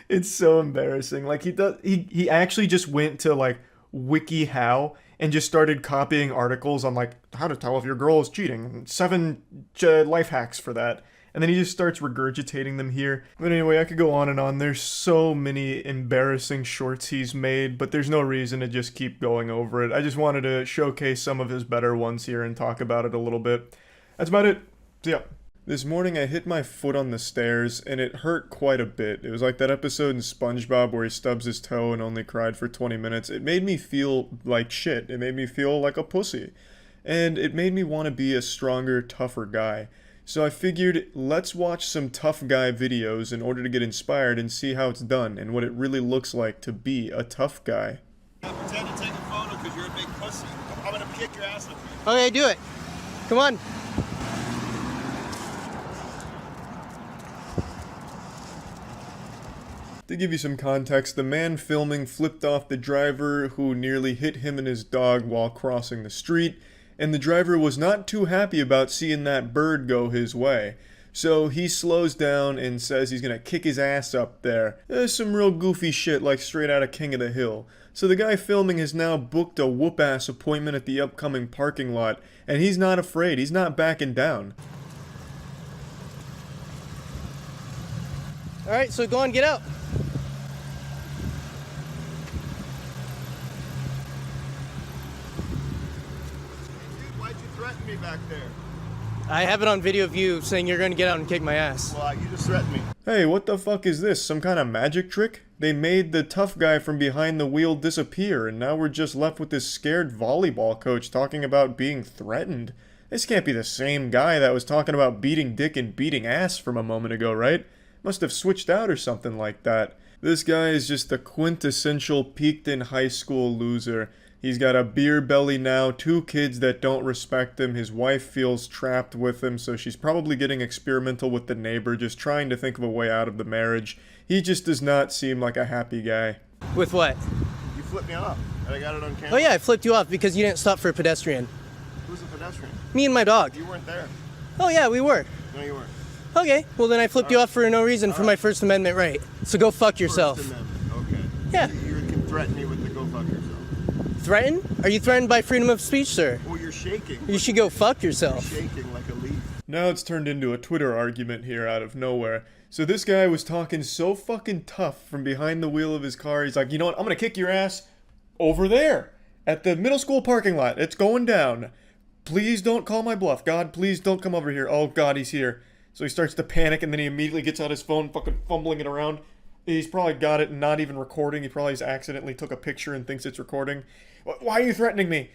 It's so embarrassing. Like, he actually just went to, like, WikiHow and just started copying articles on, like, how to tell if your girl is cheating. 7 life hacks for that. And then he just starts regurgitating them here. But anyway, I could go on and on. There's so many embarrassing shorts he's made, but there's no reason to just keep going over it. I just wanted to showcase some of his better ones here and talk about it a little bit. That's about it. See ya. This morning I hit my foot on the stairs and it hurt quite a bit. It was like that episode in SpongeBob where he stubs his toe and only cried for 20 minutes. It made me feel like shit. It made me feel like a pussy. And it made me want to be a stronger, tougher guy. So I figured, let's watch some tough guy videos in order to get inspired and see how it's done and what it really looks like to be a tough guy. Pretend to take a photo because you're a big pussy. I'm gonna kick your ass up here. Okay, do it. Come on. To give you some context, the man filming flipped off the driver who nearly hit him and his dog while crossing the street, and the driver was not too happy about seeing that bird go his way. So he slows down and says he's gonna kick his ass up there. There's some real goofy shit like straight out of King of the Hill. So the guy filming has now booked a whoop-ass appointment at the upcoming parking lot, and he's not afraid, he's not backing down. Alright, so go on, get out. Why'd you threaten me back there? I have it on video of you saying you're going to get out and kick my ass. Well, you just threatened me. Hey, what the fuck is this? Some kind of magic trick? They made the tough guy from behind the wheel disappear, and now we're just left with this scared volleyball coach talking about being threatened. This can't be the same guy that was talking about beating dick and beating ass from a moment ago, right? Must have switched out or something like that. This guy is just the quintessential peaked in high school loser. He's got a beer belly now, 2 kids that don't respect him, his wife feels trapped with him, so she's probably getting experimental with the neighbor, just trying to think of a way out of the marriage. He just does not seem like a happy guy. With what? You flipped me off, and I got it on camera. Oh yeah, I flipped you off because you didn't stop for a pedestrian. Who's a pedestrian? Me and my dog. You weren't there. Oh yeah, we were. No, you weren't. Okay, well then I flipped you off for no reason for my First Amendment right. So go fuck yourself. First Amendment. Okay. Yeah. You can threaten me with the go fuck yourself. Threaten? Are you threatened by freedom of speech, sir? Well, you're shaking. You should go fuck You're yourself. shaking like a leaf. Now it's turned into a Twitter argument here out of nowhere. So this guy was talking so fucking tough from behind the wheel of his car, he's like, you know what, I'm gonna kick your ass over there at the middle school parking lot. It's going down. Please don't call my bluff. God, please don't come over here. Oh God, he's here. So he starts to panic and then he immediately gets out his phone, fucking fumbling it around. He's probably got it and not even recording. He probably just accidentally took a picture and thinks it's recording. Why are you threatening me?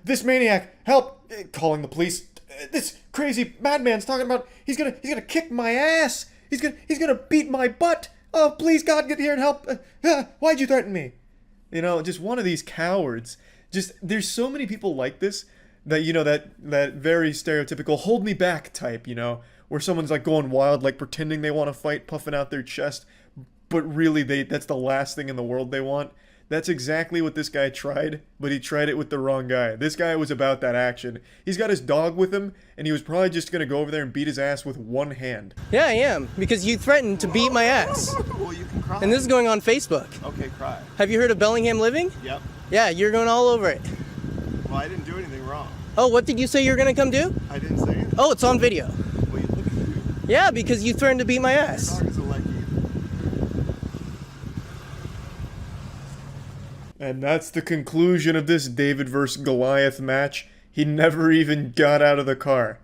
This maniac, help! Calling the police. This crazy madman's talking about he's gonna kick my ass. He's gonna beat my butt. Oh, please God, get here and help. Why'd you threaten me? You know, just one of these cowards. Just there's so many people like this that, you know, that very stereotypical hold me back type, you know, where someone's like going wild, like pretending they want to fight, puffing out their chest, but really that's the last thing in the world they want. That's exactly what this guy tried, but he tried it with the wrong guy. This guy was about that action. He's got his dog with him, and he was probably just going to go over there and beat his ass with one hand. Yeah, I am, because you threatened to beat my ass. Well, you can cry. And this is going on Facebook. Okay, cry. Have you heard of Bellingham Living? Yep. Yeah, you're going all over it. Well, I didn't do anything wrong. Oh, what did you say you were going to come do? I didn't say anything. Oh, it's on video. Well, you look at you. Yeah, because you threatened to beat my Your ass. dog isn't like you. And that's the conclusion of this David vs. Goliath match. He never even got out of the car.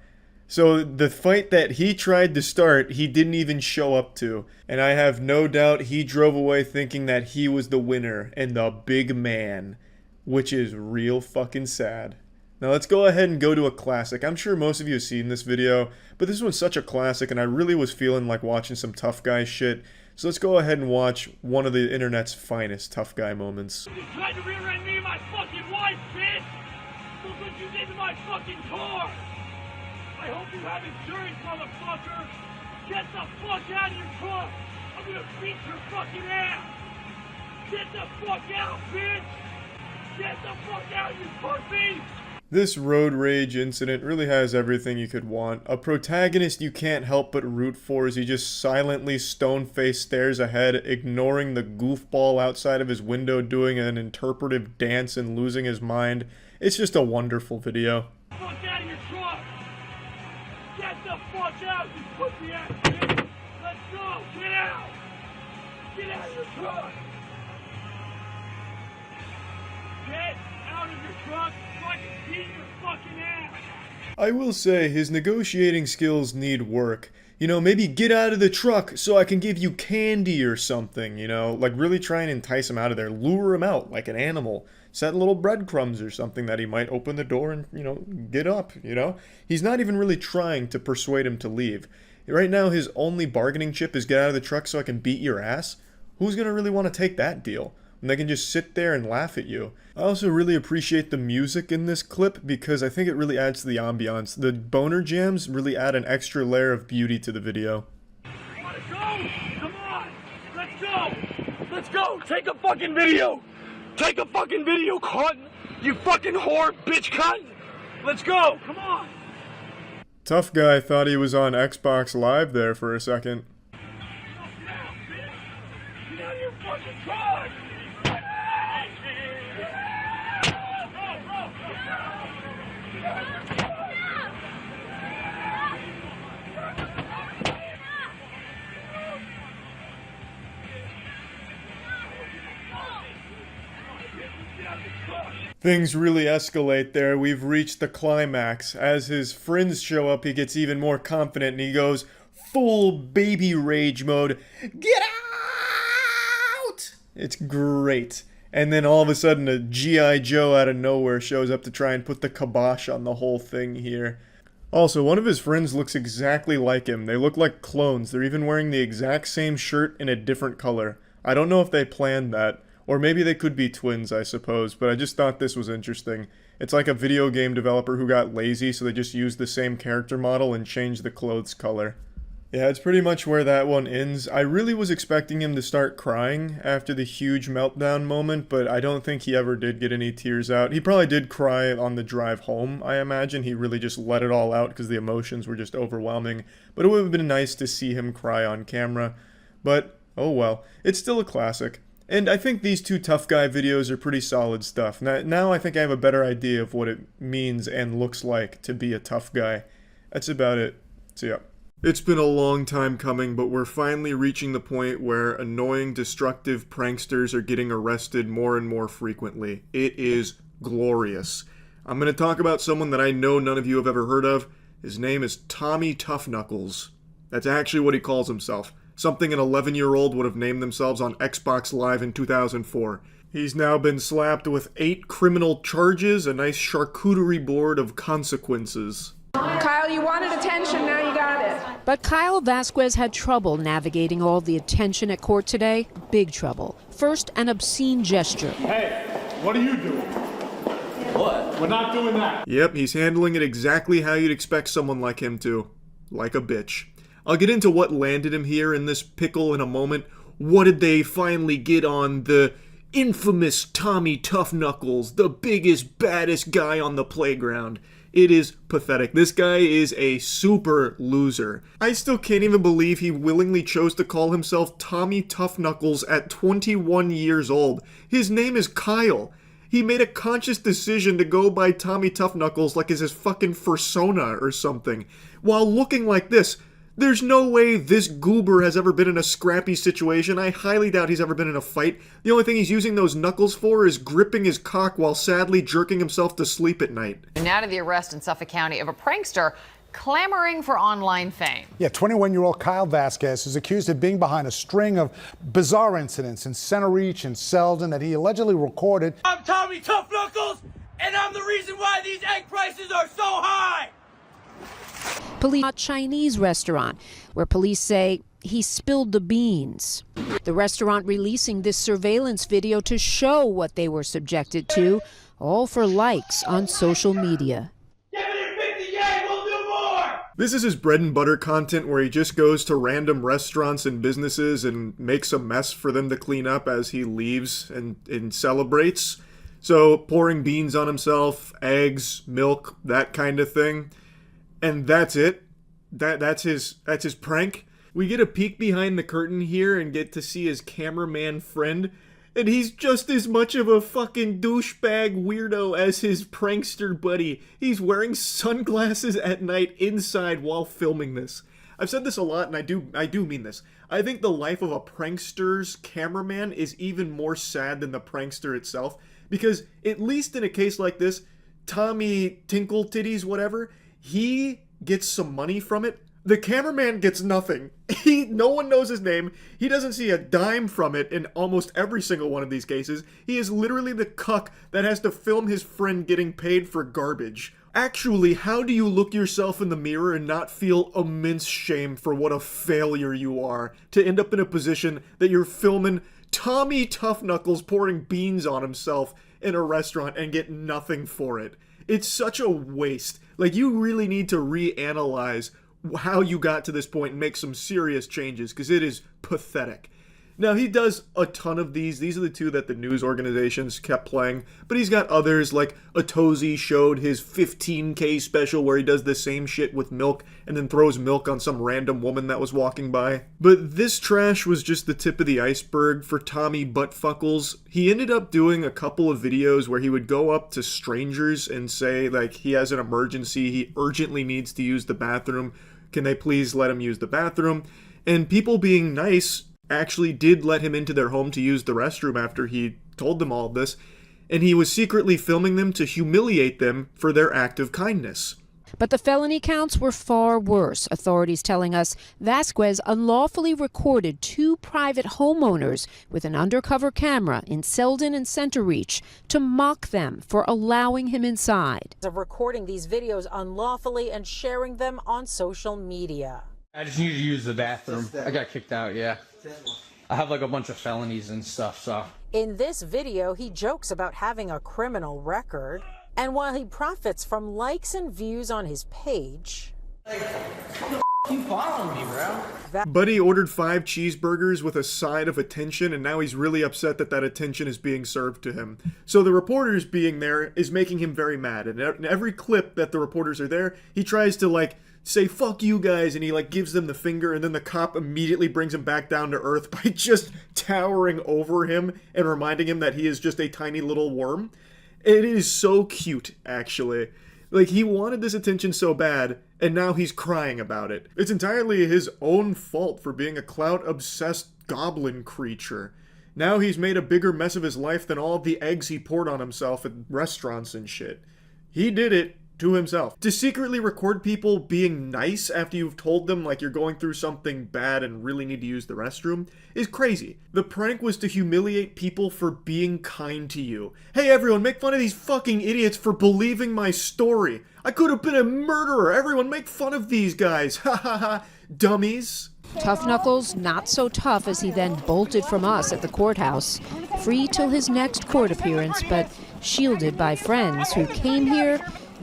So the fight that he tried to start, he didn't even show up to. And I have no doubt he drove away thinking that he was the winner and the big man. Which is real fucking sad. Now let's go ahead and go to a classic. I'm sure most of you have seen this video, but this one's such a classic and I really was feeling like watching some tough guy shit. So let's go ahead and watch one of the internet's finest tough guy moments. You tried to rear-end me and my fucking wife, bitch! Look what you did to my fucking car! I hope you have insurance, motherfucker! Get the fuck out of your truck! I'm gonna beat your fucking ass! Get the fuck out, bitch! Get the fuck out, you pussy! This road rage incident really has everything you could want. A protagonist you can't help but root for as he just silently stone-faced stares ahead, ignoring the goofball outside of his window doing an interpretive dance and losing his mind. It's just a wonderful video. Fuck out of your truck! Get the fuck out, you pussy ass bitch! Let's go! Get out! Get out of your truck! Get out of your truck so I can beat your fucking ass! I will say, his negotiating skills need work. You know, maybe get out of the truck so I can give you candy or something, you know? Like, really try and entice him out of there. Lure him out like an animal. Set little breadcrumbs or something that he might open the door and, you know, get up, you know? He's not even really trying to persuade him to leave. Right now, his only bargaining chip is get out of the truck so I can beat your ass. Who's gonna really want to take that deal? And they can just sit there and laugh at you. I also really appreciate the music in this clip because I think it really adds to the ambiance. The boner jams really add an extra layer of beauty to the video. Wanna go? Come on! Let's go! Let's go! Take a fucking video! Take a fucking video, cunt! You fucking whore, bitch cunt! Let's go! Come on! Tough guy thought he was on Xbox Live there for a second. Get out, bitch! Get out of your fucking truck! Things really escalate there. We've reached the climax. As his friends show up, he gets even more confident and he goes full baby rage mode. Get out! It's great. And then all of a sudden a G.I. Joe out of nowhere shows up to try and put the kibosh on the whole thing here. Also, one of his friends looks exactly like him. They look like clones. They're even wearing the exact same shirt in a different color. I don't know if they planned that. Or maybe they could be twins, I suppose, but I just thought this was interesting. It's like a video game developer who got lazy, so they just used the same character model and changed the clothes color. Yeah, it's pretty much where that one ends. I really was expecting him to start crying after the huge meltdown moment, but I don't think he ever did get any tears out. He probably did cry on the drive home, I imagine. He really just let it all out because the emotions were just overwhelming. But it would have been nice to see him cry on camera. But, oh well. It's still a classic. And I think these two tough guy videos are pretty solid stuff. Now I think I have a better idea of what it means and looks like to be a tough guy. That's about it. So yeah. It's been a long time coming, but we're finally reaching the point where annoying, destructive pranksters are getting arrested more and more frequently. It is glorious. I'm going to talk about someone that I know none of you have ever heard of. His name is Tommy Tough Knuckles. That's actually what he calls himself. Something an 11-year-old would have named themselves on Xbox Live in 2004. He's now been slapped with 8 criminal charges, a nice charcuterie board of consequences. Kyle, you wanted attention, now you got it. But Kyle Vasquez had trouble navigating all the attention at court today. Big trouble. First, an obscene gesture. Hey, what are you doing? What? We're not doing that. Yep, he's handling it exactly how you'd expect someone like him to. Like a bitch. I'll get into what landed him here in this pickle in a moment. What did they finally get on the infamous Tommy Tough Knuckles, the biggest, baddest guy on the playground? It is pathetic. This guy is a super loser. I still can't even believe he willingly chose to call himself Tommy Tough Knuckles at 21 years old. His name is Kyle. He made a conscious decision to go by Tommy Tough Knuckles like it's his fucking fursona or something, while looking like this. There's no way this goober has ever been in a scrappy situation. I highly doubt he's ever been in a fight. The only thing he's using those knuckles for is gripping his cock while sadly jerking himself to sleep at night. Now to the arrest in Suffolk County of a prankster clamoring for online fame. Yeah, 21-year-old Kyle Vasquez is accused of being behind a string of bizarre incidents in Center Reach and Selden that he allegedly recorded. I'm Tommy Tough Knuckles, and I'm the reason why these egg prices are so high! Police at a Chinese restaurant, where police say he spilled the beans. The restaurant releasing this surveillance video to show what they were subjected to, all for likes on social media. Get This is his bread and butter content where he just goes to random restaurants and businesses and makes a mess for them to clean up as he leaves and celebrates. So pouring beans on himself, eggs, milk, that kind of thing. And that's it. That's his prank. We get a peek behind the curtain here and get to see his cameraman friend. And he's just as much of a fucking douchebag weirdo as his prankster buddy. He's wearing sunglasses at night inside while filming this. I've said this a lot, and I do mean this. I think the life of a prankster's cameraman is even more sad than the prankster itself, because at least in a case like this, Tommy Tinkle Titties, whatever, he gets some money from it. The cameraman gets nothing. No one knows his name. He doesn't see a dime from it in almost every single one of these cases. He is literally the cuck that has to film his friend getting paid for garbage. Actually, how do you look yourself in the mirror and not feel immense shame for what a failure you are to end up in a position that you're filming Tommy Tough Knuckles pouring beans on himself in a restaurant and get nothing for it? It's such a waste. Like, you really need to reanalyze how you got to this point and make some serious changes, because it is pathetic. Now, he does a ton of these. These are the two that the news organizations kept playing, but he's got others, like Otozi showed his 15K special where he does the same shit with milk and then throws milk on some random woman that was walking by. But this trash was just the tip of the iceberg for Tommy Buttfuckles. He ended up doing a couple of videos where he would go up to strangers and say, like, he has an emergency, he urgently needs to use the bathroom, can they please let him use the bathroom? And people being nice actually did let him into their home to use the restroom after he told them all this, and he was secretly filming them to humiliate them for their act of kindness. But the felony counts were far worse, authorities telling us Vasquez unlawfully recorded 2 private homeowners with an undercover camera in Selden and Center Reach to mock them for allowing him inside. Of recording these videos unlawfully and sharing them on social media. I just need to use the bathroom. I got kicked out, yeah. I have like a bunch of felonies and stuff, so. In this video, he jokes about having a criminal record. And while he profits from likes and views on his page... You following me, bro? Buddy ordered 5 cheeseburgers with a side of attention, and now he's really upset that that attention is being served to him. So the reporters being there is making him very mad. And in every clip that the reporters are there, he tries to, like, say, fuck you guys, and he, like, gives them the finger, and then the cop immediately brings him back down to earth by just towering over him and reminding him that he is just a tiny little worm. It is so cute, actually. Like, he wanted this attention so bad, and now he's crying about it. It's entirely his own fault for being a clout-obsessed goblin creature. Now he's made a bigger mess of his life than all of the eggs he poured on himself at restaurants and shit. He did it to himself. To secretly record people being nice after you've told them, like, you're going through something bad and really need to use the restroom is crazy. The prank was to humiliate people for being kind to you. Hey everyone, make fun of these fucking idiots for believing my story. I could have been a murderer. Everyone make fun of these guys. Ha ha ha. Dummies. Tough Knuckles not so tough as he then bolted from us at the courthouse, free till his next court appearance, but shielded by friends who came here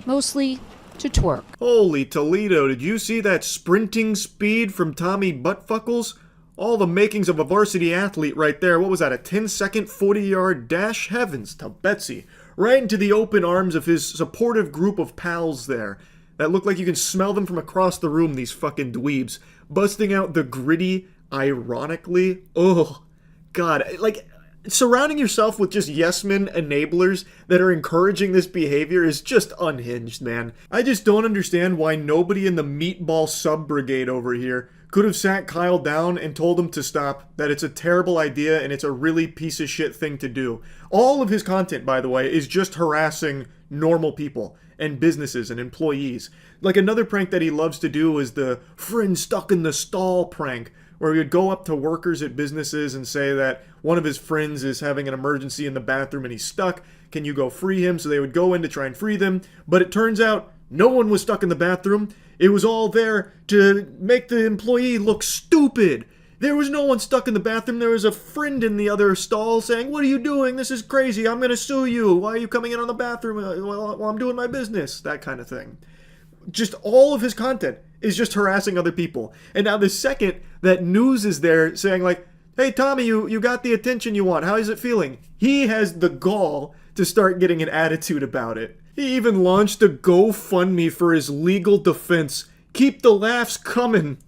mostly to twerk. Holy Toledo, did you see that sprinting speed from Tommy Buttfuckles? All the makings of a varsity athlete right there. What was that, a 10-second 40-yard dash? Heavens to Betsy. Right into the open arms of his supportive group of pals there. That look like you can smell them from across the room, these fucking dweebs. Busting out the gritty, ironically. Oh, God. Like, surrounding yourself with just yes-men enablers that are encouraging this behavior is just unhinged, man. I just don't understand why nobody in the meatball sub-brigade over here could have sat Kyle down and told him to stop, that it's a terrible idea and it's a really piece of shit thing to do. All of his content, by the way, is just harassing normal people and businesses and employees. Like, another prank that he loves to do is the friend stuck in the stall prank, where he would go up to workers at businesses and say that one of his friends is having an emergency in the bathroom and he's stuck. Can you go free him? So they would go in to try and free them. But it turns out no one was stuck in the bathroom. It was all there to make the employee look stupid. There was no one stuck in the bathroom. There was a friend in the other stall saying, "What are you doing? This is crazy. I'm going to sue you. Why are you coming in on the bathroom while I'm doing my business?" That kind of thing. Just all of his content is just harassing other people. And now the second that news is there saying like, hey Tommy, you got the attention you want, how is it feeling? He has the gall to start getting an attitude about it. He even launched a GoFundMe for his legal defense. Keep the laughs coming.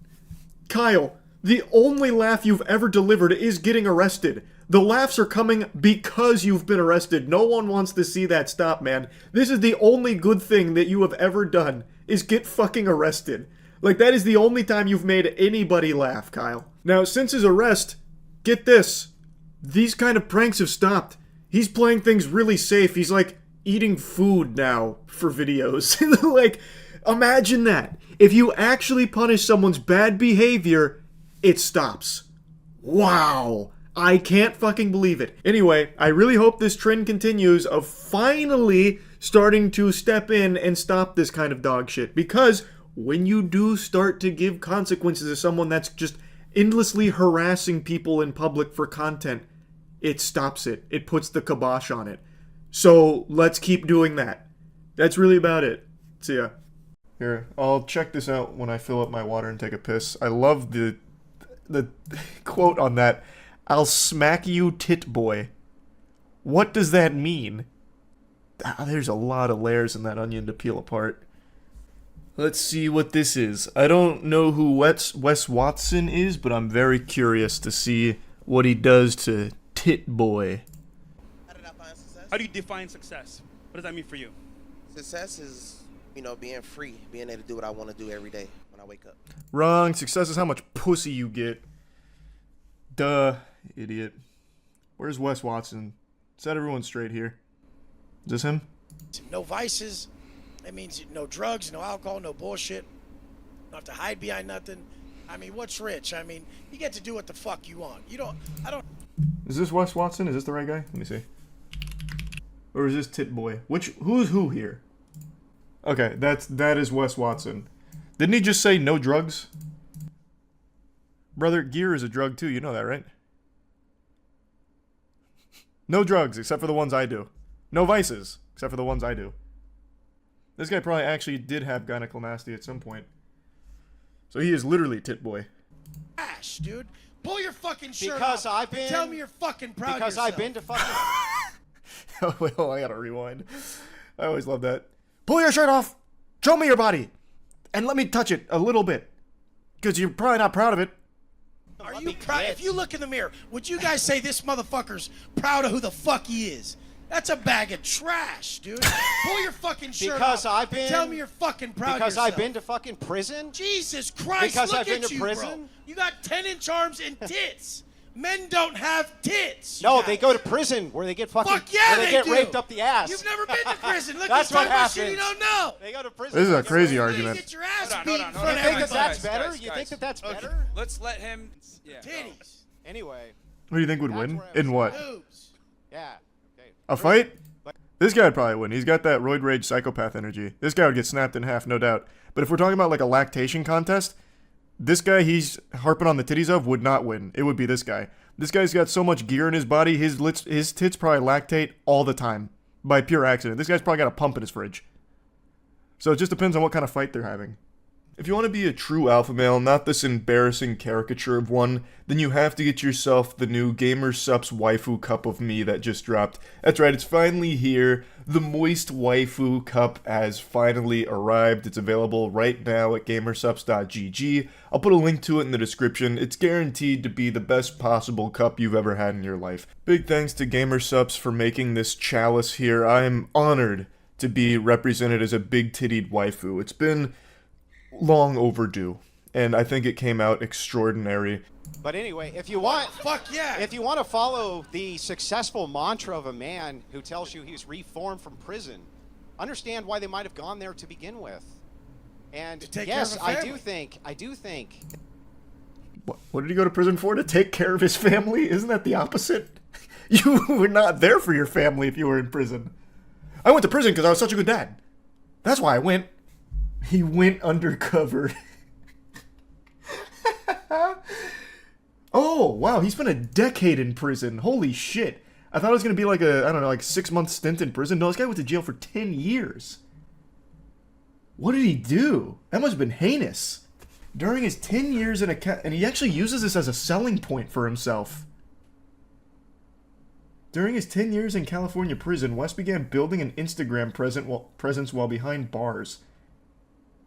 Kyle, the only laugh you've ever delivered is getting arrested. The laughs are coming because you've been arrested. No one wants to see that stop, man. This is the only good thing that you have ever done, is get fucking arrested. Like, that is the only time you've made anybody laugh, Kyle. Now, since his arrest, get this. These kind of pranks have stopped. He's playing things really safe. He's, like, eating food now for videos. Like, imagine that. If you actually punish someone's bad behavior, it stops. Wow. I can't fucking believe it. Anyway, I really hope this trend continues of finally starting to step in and stop this kind of dog shit. Because when you do start to give consequences to someone that's just endlessly harassing people in public for content, it stops it. It puts the kibosh on it. So let's keep doing that. That's really about it. See ya. Here, I'll check this out when I fill up my water and take a piss. I love the quote on that. I'll smack you, tit boy. What does that mean? There's a lot of layers in that onion to peel apart. Let's see what this is. I don't know who Wes Watson is, but I'm very curious to see what he does to tit boy. How do you define success? What does that mean for you? Success is, being free, being able to do what I want to do every day when I wake up. Wrong. Success is how much pussy you get. Duh, idiot. Where's Wes Watson? Set everyone straight here. Is this him? No vices. That means no drugs, no alcohol, no bullshit. Don't have to hide behind nothing. I mean, what's rich? I mean, you get to do what the fuck you want. Is this Wes Watson? Is this the right guy? Let me see. Or is this Tit Boy? Who's who here? Okay, that is Wes Watson. Didn't he just say no drugs? Brother, gear is a drug too, you know that, right? No drugs, except for the ones I do. No vices, except for the ones I do. This guy probably actually did have gynecomastia at some point. So he is literally Tit Boy. Ash, dude. Pull your fucking shirt Because off I've been- and tell me you're fucking proud Because of yourself. I've been to fucking... Oh, wait, I gotta rewind. I always love that. Pull your shirt off! Show me your body! And let me touch it a little bit. Because you're probably not proud of it. Are you proud? If you look in the mirror, would you guys say this motherfucker's proud of who the fuck he is? That's a bag of trash, dude. Pull your fucking shirt Because off. I've been- Tell me you're fucking proud Because of yourself. I've been to fucking prison? Jesus Christ, Because look I've been at to you, prison? bro. You got 10-inch arms and tits. Men don't have tits. No, they go to prison where they get fucking... Fuck yeah, where they they get do. raped up the ass. You've never been to prison. Look, That's you're what talking about shit you happens. don't know. They go to prison. This is a crazy You argument. get your ass Hold on, beat hold in on, front hold of on. You think that everybody. that's better? Guys, You think that that's okay, better? let's let him... Yeah. Titties. Anyway. Who do you think would win? In what? Boobs. Yeah. Okay. A fight? This guy would probably win. He's got that roid rage psychopath energy. This guy would get snapped in half, no doubt. But if we're talking about like a lactation contest, this guy he's harping on the titties of would not win. It would be this guy. This guy's got so much gear in his body, his tits probably lactate all the time. By pure accident. This guy's probably got a pump in his fridge. So it just depends on what kind of fight they're having. If you want to be a true alpha male, not this embarrassing caricature of one, then you have to get yourself the new GamerSupps Waifu Cup of Me that just dropped. That's right, it's finally here. The Moist Waifu Cup has finally arrived. It's available right now at gamersupps.gg. I'll put a link to it in the description. It's guaranteed to be the best possible cup you've ever had in your life. Big thanks to GamerSupps for making this chalice here. I am honored to be represented as a big-tittied waifu. It's been long overdue, and I think it came out extraordinary. But anyway, if you want... Fuck yeah. If you want to follow the successful mantra of a man who tells you he's reformed from prison, understand why they might have gone there to begin with. And To take yes, care of a I do think... What did he go to prison for? To take care of his family? Isn't that the opposite? You were not there for your family if you were in prison. I went to prison because I was such a good dad. That's why I went. He went undercover. Oh, wow, he spent a decade in prison. Holy shit. I thought it was going to be like a, I don't know, like 6-month stint in prison. No, this guy went to jail for 10 years. What did he do? That must have been heinous. During his 10 years in and he actually uses this as a selling point for himself. During his 10 years in California prison, West began building an Instagram presence while behind bars.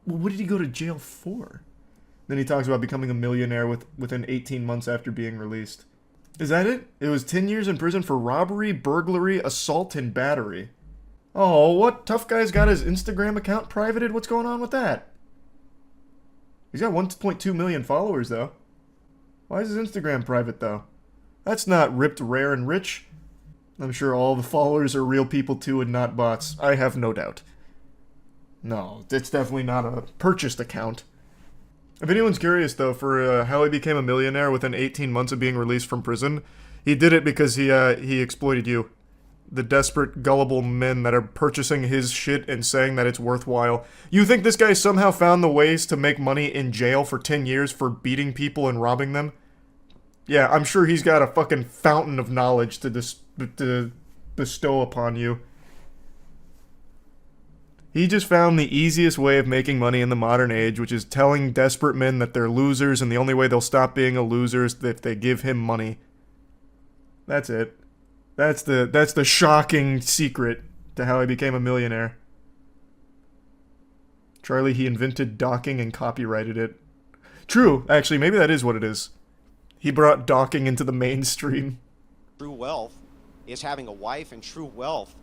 Well, what did he go to jail for? Then he talks about becoming a millionaire within 18 months after being released. Is that it? It was 10 years in prison for robbery, burglary, assault, and battery. Oh, what? Tough Guy's got his Instagram account privated? What's going on with that? He's got 1.2 million followers, though. Why is his Instagram private, though? That's not ripped, rare, and rich. I'm sure all the followers are real people, too, and not bots. I have no doubt. No, it's definitely not a purchased account. If anyone's curious, though, for how he became a millionaire within 18 months of being released from prison, he did it because he exploited you. The desperate, gullible men that are purchasing his shit and saying that it's worthwhile. You think this guy somehow found the ways to make money in jail for 10 years for beating people and robbing them? Yeah, I'm sure he's got a fucking fountain of knowledge to bestow upon you. He just found the easiest way of making money in the modern age, which is telling desperate men that they're losers, and the only way they'll stop being a loser is if they give him money. That's it. That's the shocking secret to how he became a millionaire. Charlie, he invented docking and copyrighted it. True, actually, maybe that is what it is. He brought docking into the mainstream. True wealth is having a wife, and true wealth,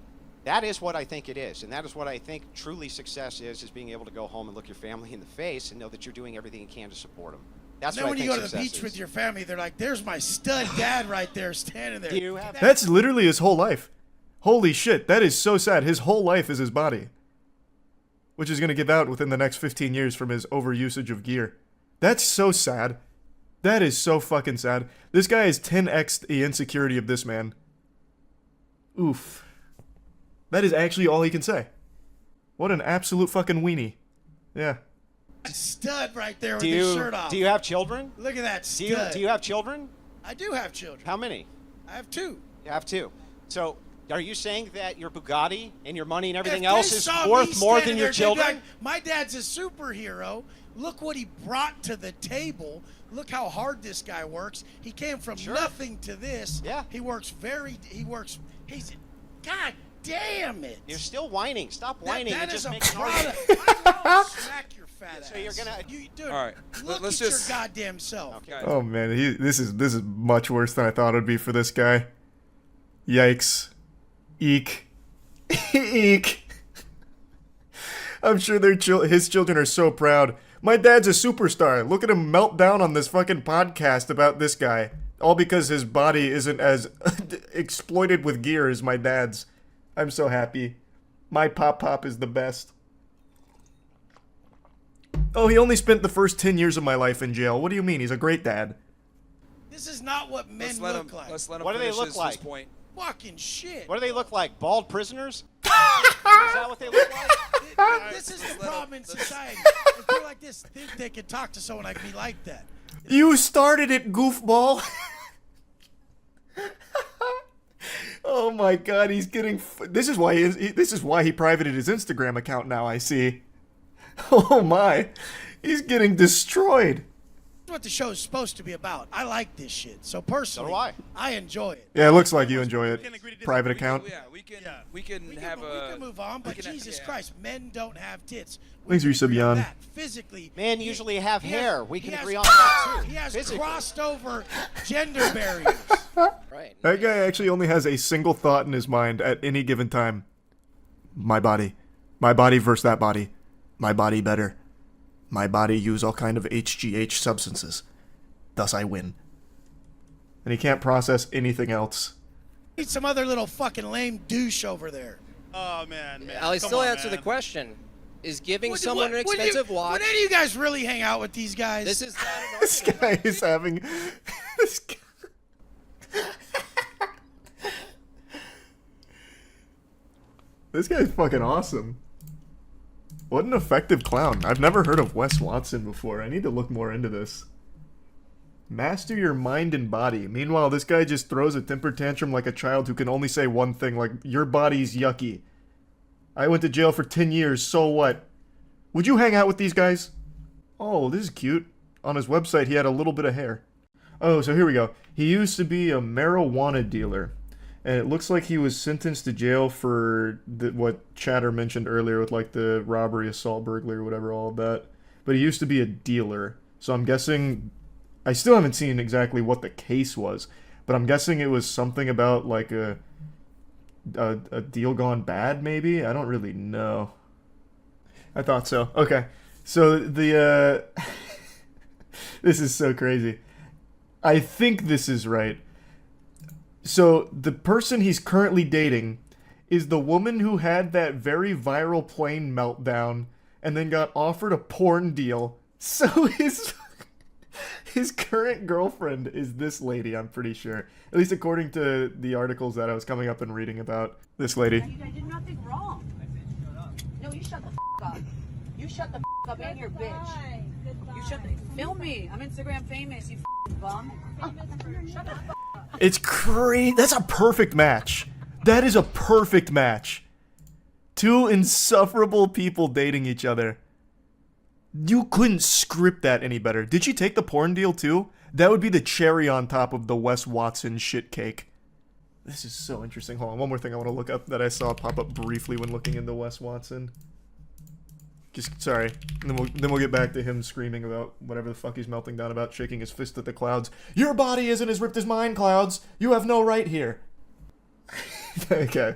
that is what I think it is. And that is what I think truly success is being able to go home and look your family in the face and know that you're doing everything you can to support them. That's and then what when I you think go to the beach success with is. your family, they're like, there's my stud dad right there standing there. Do you have That's literally his whole life. Holy shit, that is so sad. His whole life is his body. Which is going to give out within the next 15 years from his overusage of gear. That's so sad. That is so fucking sad. This guy is 10x the insecurity of this man. Oof. That is actually all he can say. What an absolute fucking weenie. Yeah. Stud right there with his shirt off. Do you have children? Look at that stud. Do you have children? I do have children. How many? I have two. You have two. So, are you saying that your Bugatti and your money and everything If else they is saw worth me more standing than your there, they'd be children? like, my dad's a superhero. Look what he brought to the table. Look how hard this guy works. He came from nothing to this. Yeah. He's, God damn it. You're still whining. Stop whining That and is just a make an product. argument. I will smack your fat ass. So you're gonna. Dude, All right. look Let's at just. your goddamn self. Okay. Oh man, this is much worse than I thought it would be for this guy. Yikes. Eek. Eek. I'm sure his children are so proud. My dad's a superstar. Look at him melt down on this fucking podcast about this guy. All because his body isn't as exploited with gear as my dad's. I'm so happy. My pop is the best. Oh, he only spent the first 10 years of my life in jail. What do you mean? He's a great dad. This is not what men look like. Let's let him What do they finish look his like? point. Fucking shit. What do they look like? Bald prisoners? Is that what they look like? This is the problem in society. If you're like this, think they could talk to someone like me like that. You started it, goofball. Oh my god, he's getting. This is why he privated his Instagram account now. I see. Oh my, he's getting destroyed. That's what the show is supposed to be about. I like this shit. So personally, So do I enjoy it. Yeah, it looks like you enjoy it. Private account. We can move on, but Jesus Christ, men don't have tits. Thanks for your sub, Jan. That physically, Men usually have hair. We can agree on that. that too. He has Physically. crossed over gender barriers. Right. That guy actually only has a single thought in his mind at any given time. My body versus that body. My body better. My body use all kind of HGH substances. Thus I win. And he can't process anything else. Need some other little fucking lame douche over there. Oh man. I'll still answer the question. Is giving someone an expensive watch? Would any of you guys really hang out with these guys? This is This guy is having. This guy. This guy's fucking awesome. What an effective clown. I've never heard of Wes Watson before. I need to look more into this. Master your mind and body. Meanwhile, this guy just throws a temper tantrum like a child who can only say one thing, like, your body's yucky. I went to jail for 10 years, so what? Would you hang out with these guys? Oh, this is cute. on his website, he had a little bit of hair. Oh, so here we go. He used to be a marijuana dealer. And it looks like he was sentenced to jail for what Chatter mentioned earlier with like the robbery, assault, burglary, whatever, all of that. But he used to be a dealer. So I'm guessing... I still haven't seen exactly what the case was. But I'm guessing it was something about like a deal gone bad, maybe? I don't really know. I thought so. Okay. So the... This is so crazy. I think this is right. So, the person he's currently dating is the woman who had that very viral plane meltdown and then got offered a porn deal. So, his current girlfriend is this lady, I'm pretty sure. At least according to the articles that I was coming up and reading about this lady. I did nothing wrong. No, you shut the up. You shut the up and your bitch. You shut the... Film me. I'm Instagram famous, you bum. Shut the up. It's crazy. That's a perfect match. That is a perfect match. Two insufferable people dating each other. You couldn't script that any better. Did she take the porn deal too? That would be the cherry on top of the Wes Watson shit cake. This is so interesting. Hold on, one more thing I want to look up that I saw pop up briefly when looking into Wes Watson. Just, sorry. And then we'll get back to him screaming about whatever the fuck he's melting down about, shaking his fist at the clouds. Your body isn't as ripped as mine, clouds. You have no right here. Okay.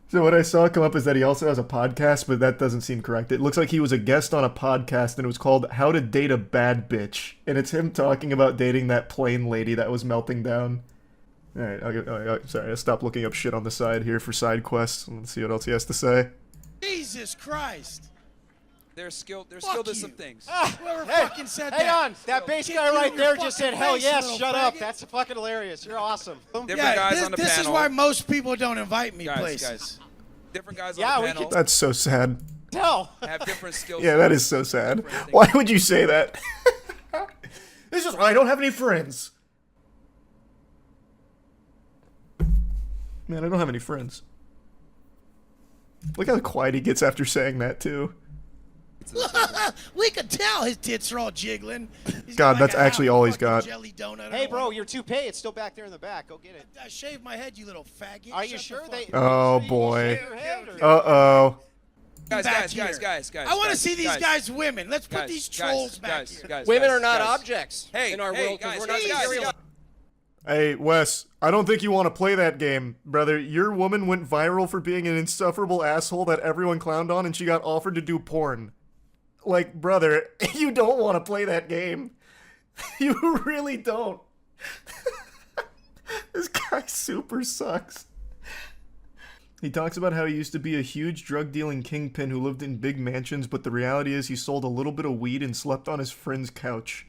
So what I saw come up is that he also has a podcast, but that doesn't seem correct. It looks like he was a guest on a podcast, and it was called How to Date a Bad Bitch. And it's him talking about dating that plane lady that was melting down. Alright, sorry, I stopped looking up shit on the side here for side quests. Let's see what else he has to say. Jesus Christ. They're skilled at some things. Whoever fucking said that. Hang on, that bass guy right there just said, hell yes, shut up. That's fucking hilarious. You're awesome. Different guys on the panel. This is why most people don't invite me places. Guys. Different guys on the panel. That's so sad. No. Have different skills. Yeah, that is so sad. Why would you say that? This is why I don't have any friends. Man, I don't have any friends. Look how quiet he gets after saying that, too. We could tell his tits are all jiggling. God, that's actually all he's got. Hey, bro, your toupee, it's still back there in the back. Go get it. I shaved my head, you little faggot. Are you sure? Oh, boy. Uh-oh. Guys. I want to see these guys' women. Let's put these trolls back here. Women are not objects in our world because we're not guys. material. Hey, Wes, I don't think you want to play that game, brother. Your woman went viral for being an insufferable asshole that everyone clowned on, and she got offered to do porn. Like, brother, you don't want to play that game. You really don't. This guy super sucks. He talks about how he used to be a huge drug-dealing kingpin who lived in big mansions, but the reality is he sold a little bit of weed and slept on his friend's couch.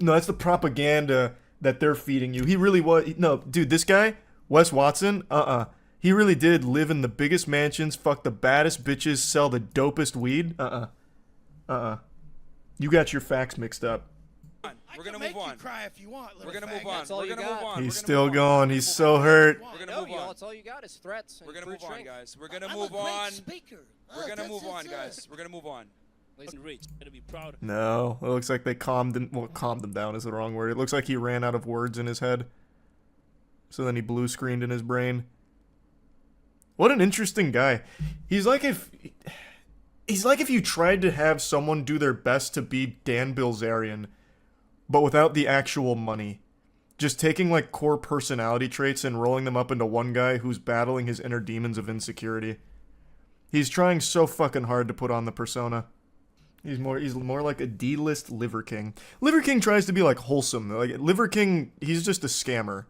No, that's the propaganda that they're feeding you. He really was. No, dude, this guy, Wes Watson, he really did live in the biggest mansions, fuck the baddest bitches, sell the dopest weed. You got your facts mixed up. We're gonna move on. Cry if you want, We're gonna move on. We're gonna move on. He's still going. He's so hurt. We're gonna move on. That's all you got is threats. We're gonna move on, guys. We're gonna move on. We're gonna move on, guys. We're gonna move on. Listen, Rich, better be proud of No, it looks like they calmed him down is the wrong word. It looks like he ran out of words in his head. So then he blue screened in his brain. What an interesting guy. He's like if you tried to have someone do their best to be Dan Bilzerian, but without the actual money. Just taking like core personality traits and rolling them up into one guy who's battling his inner demons of insecurity. He's trying so fucking hard to put on the persona. He's more like a D-list Liver King. Liver King tries to be like wholesome. Like Liver King, he's just a scammer.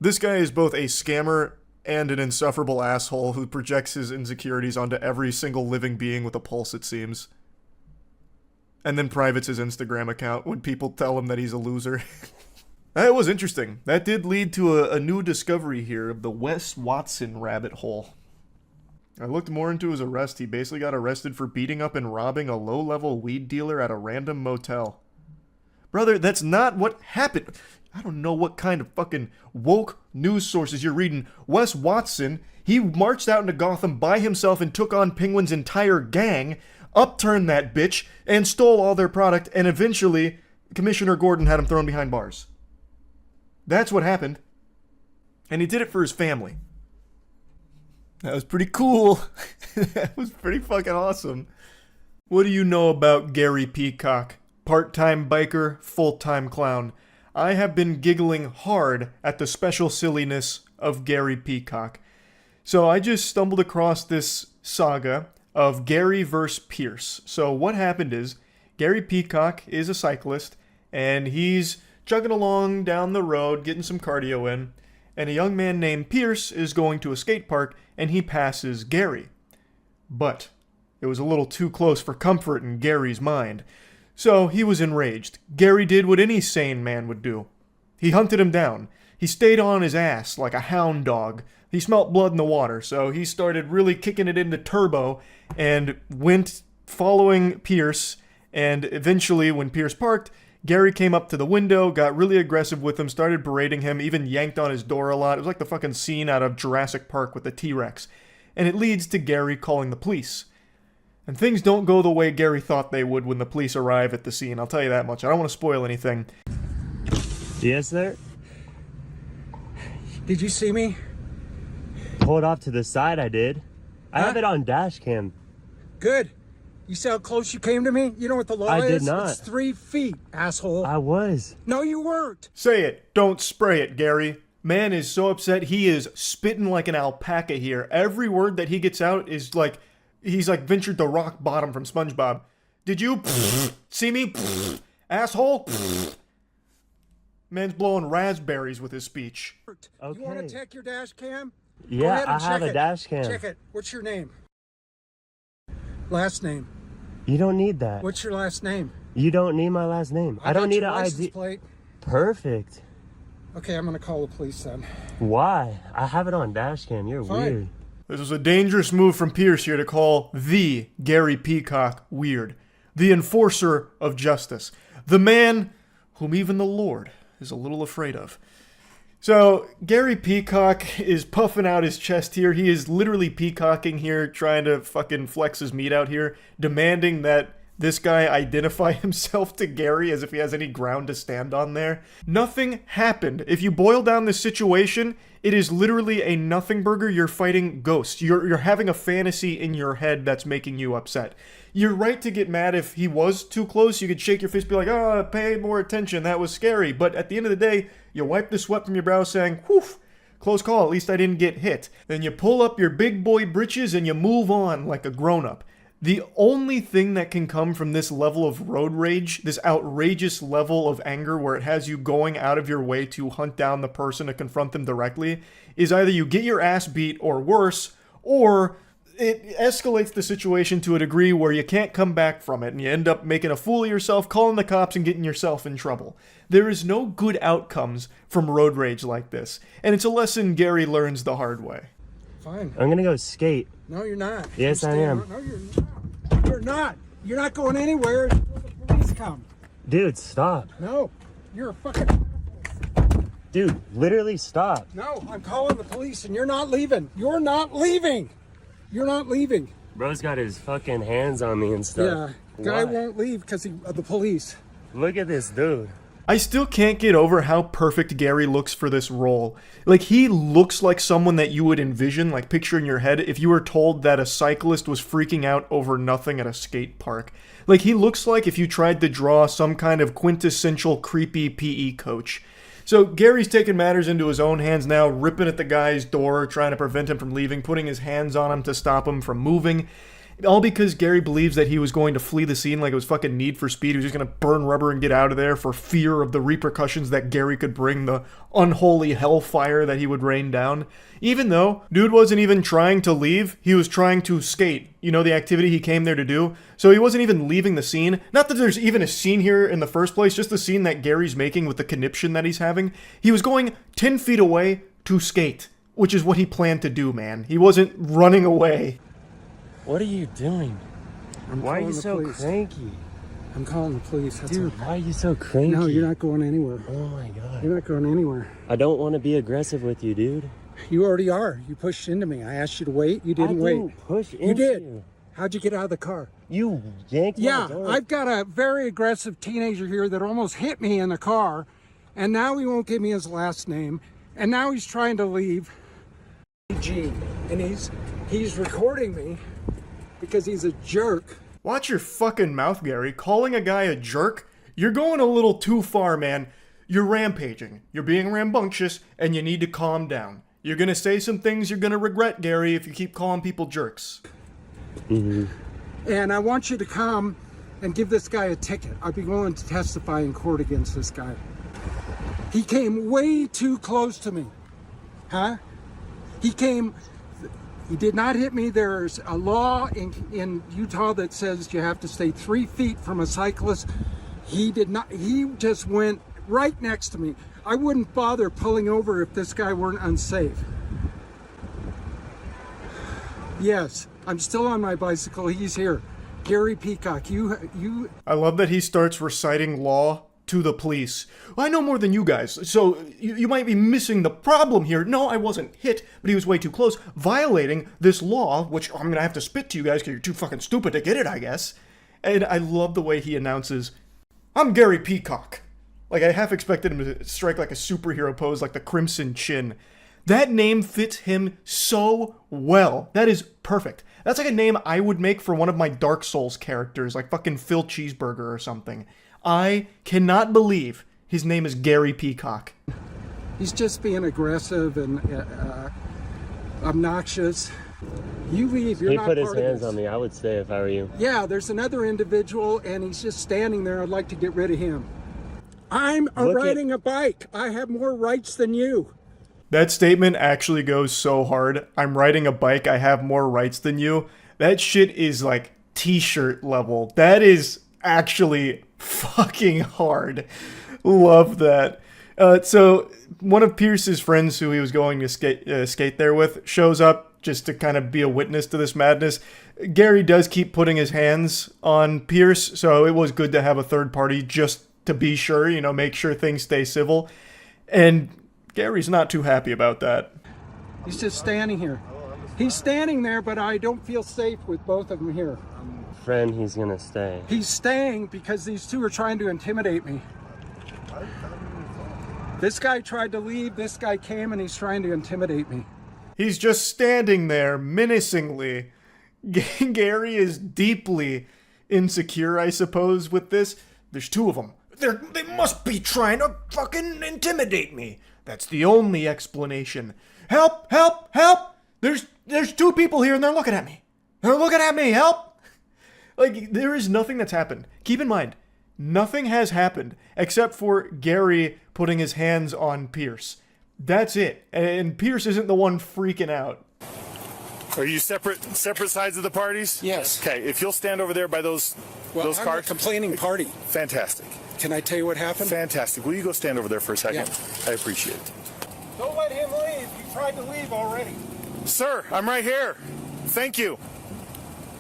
This guy is both a scammer and an insufferable asshole who projects his insecurities onto every single living being with a pulse, it seems. And then privates his Instagram account when people tell him that he's a loser. That was interesting. That did lead to a new discovery here of the Wes Watson rabbit hole. I looked more into his arrest. He basically got arrested for beating up and robbing a low-level weed dealer at a random motel. Brother, that's not what happened. I don't know what kind of fucking woke news sources you're reading. Wes Watson, he marched out into Gotham by himself and took on Penguin's entire gang. upturned that bitch, and stole all their product, and eventually Commissioner Gordon had him thrown behind bars. That's what happened. And he did it for his family. That was pretty cool. That was pretty fucking awesome. What do you know about Gary Peacock? Part-time biker, full-time clown. I have been giggling hard at the special silliness of Gary Peacock. So I just stumbled across this saga of Gary versus Pierce. So what happened is, Gary Peacock is a cyclist, and he's chugging along down the road, getting some cardio in, and a young man named Pierce is going to a skate park, and he passes Gary. But it was a little too close for comfort in Gary's mind. So he was enraged. Gary did what any sane man would do. He hunted him down. He stayed on his ass like a hound dog. He smelt blood in the water, so he started really kicking it into turbo and went following Pierce, and eventually when Pierce parked, Gary came up to the window, got really aggressive with him, started berating him, even yanked on his door a lot. It was like the fucking scene out of Jurassic Park with the T-Rex. And it leads to Gary calling the police. And things don't go the way Gary thought they would when the police arrive at the scene, I'll tell you that much. I don't want to spoil anything. Yes, sir? Did you see me? Pulled off to the side, I did. I have it on dash cam. Good. You see how close you came to me? You know what the law is? I did not. It's 3 feet, asshole. I was. No, you weren't. Say it. Don't spray it, Gary. Man is so upset. He is spitting like an alpaca here. Every word that he gets out is like, he's like ventured to rock bottom from SpongeBob. Did you see me? Asshole? Man's blowing raspberries with his speech. Okay. You want to check your dash cam? Go Yeah, ahead and I have check a it. dash cam. Check it. What's your name? Last name. You don't need that. What's your last name? You don't need my last name. I don't got need your an license ID. plate. Perfect. Okay, I'm gonna call the police then. Why? I have it on dash cam. You're Fine. weird. This was a dangerous move from Pierce here to call the Gary Peacock weird. The enforcer of justice. The man whom even the Lord is a little afraid of. So, Gary Peacock is puffing out his chest here. He is literally peacocking here, trying to fucking flex his meat out here, demanding that this guy identify himself to Gary as if he has any ground to stand on there. Nothing happened. If you boil down this situation, it is literally a nothing burger. You're fighting ghosts. You're having a fantasy in your head that's making you upset. You're right to get mad if he was too close. You could shake your fist and be like, oh, pay more attention. That was scary. But at the end of the day, you wipe the sweat from your brow saying, whew, close call. At least I didn't get hit. Then you pull up your big boy britches and you move on like a grown-up. The only thing that can come from this level of road rage, this outrageous level of anger where it has you going out of your way to hunt down the person to confront them directly, is either you get your ass beat or worse, or it escalates the situation to a degree where you can't come back from it and you end up making a fool of yourself, calling the cops, and getting yourself in trouble. There is no good outcomes from road rage like this, and it's a lesson Gary learns the hard way. Fine. I'm gonna go skate. No, you're not. Yes, You're I staying- am. No, you're not. You're not. You're not going anywhere until the police come. Dude, stop. No, you're a fucking... Dude, literally stop. No, I'm calling the police and you're not leaving. You're not leaving. You're not leaving. Bro's got his fucking hands on me and stuff. Yeah, guy Why? won't leave because of the police. Look at this dude. I still can't get over how perfect Gary looks for this role. Like, he looks like someone that you would envision, like picture in your head, if you were told that a cyclist was freaking out over nothing at a skate park. Like, he looks like if you tried to draw some kind of quintessential creepy PE coach. So Gary's taking matters into his own hands now, ripping at the guy's door, trying to prevent him from leaving, putting his hands on him to stop him from moving. All because Gary believes that he was going to flee the scene like it was fucking Need for Speed. He was just going to burn rubber and get out of there for fear of the repercussions that Gary could bring, the unholy hellfire that he would rain down. Even though dude wasn't even trying to leave, he was trying to skate. You know, the activity he came there to do. So he wasn't even leaving the scene. Not that there's even a scene here in the first place, just the scene that Gary's making with the conniption that he's having. He was going 10 feet away to skate, which is what he planned to do, man. He wasn't running away. What are you doing? Why are you so cranky? I'm calling the police. That's Dude, all. why are you so cranky? No, you're not going anywhere. Oh my god. You're not going anywhere. I don't want to be aggressive with you, dude. You already are. You pushed into me. I asked you to wait. You didn't wait. Push into You did. you. How'd you get out of the car? You yanked me out Yeah, the door. I've got a very aggressive teenager here that almost hit me in the car, and now he won't give me his last name, and now he's trying to leave. Gene, and he's recording me because he's a jerk. Watch your fucking mouth, Gary. Calling a guy a jerk? You're going a little too far, man. You're rampaging. You're being rambunctious, and you need to calm down. You're gonna say some things you're gonna regret, Gary, if you keep calling people jerks. Mm-hmm. And I want you to come and give this guy a ticket. I'd be willing to testify in court against this guy. He came way too close to me. Huh? He did not hit me. There's a law in Utah that says you have to stay 3 feet from a cyclist. He did not, he just went right next to me. I wouldn't bother pulling over if this guy weren't unsafe. Yes, I'm still on my bicycle. He's here. Gary Peacock, you. I love that he starts reciting law to the police. I know more than you guys, so you might be missing the problem here. No, I wasn't hit, but he was way too close, violating this law, which I'm gonna have to spit to you guys because you're too fucking stupid to get it, I guess. And I love the way he announces, I'm Gary Peacock. Like, I half expected him to strike like a superhero pose, like the Crimson Chin. That name fits him so well. That is perfect. That's like a name I would make for one of my Dark Souls characters, like fucking Phil Cheeseburger or something. I cannot believe his name is Gary Peacock. He's just being aggressive and obnoxious. You leave, you're not part of this. He put his hands on me. I would stay if I were you. Yeah, there's another individual and he's just standing there. I'd like to get rid of him. I'm riding a bike. I have more rights than you. That statement actually goes so hard. I'm riding a bike. I have more rights than you. That shit is like t-shirt level. That is actually fucking hard. Love that. So one of Pierce's friends who he was going to skate there with shows up just to kind of be a witness to this madness. Gary does keep putting his hands on Pierce, so it was good to have a third party just to be sure, you know, make sure things stay civil. And Gary's not too happy about that. He's just standing here. He's standing there, but I don't feel safe with both of them here. Friend, he's gonna stay. He's staying because these two are trying to intimidate me. This guy tried to leave, this guy came, and he's trying to intimidate me. He's just standing there menacingly. Gary is deeply insecure, I suppose, with this. There's two of them. They must be trying to fucking intimidate me. That's the only explanation. Help! Help! Help! There's two people here and they're looking at me. They're looking at me! Help! Like, there is nothing that's happened. Keep in mind, nothing has happened except for Gary putting his hands on Pierce. That's it. And Pierce isn't the one freaking out. Are you separate sides of the parties? Yes. Okay, if you'll stand over there by those I'm cars. a complaining party. Fantastic. Can I tell you what happened? Fantastic. Will you go stand over there for a second? Yeah. I appreciate it. Don't let him leave. He tried to leave already. Sir, I'm right here. Thank you.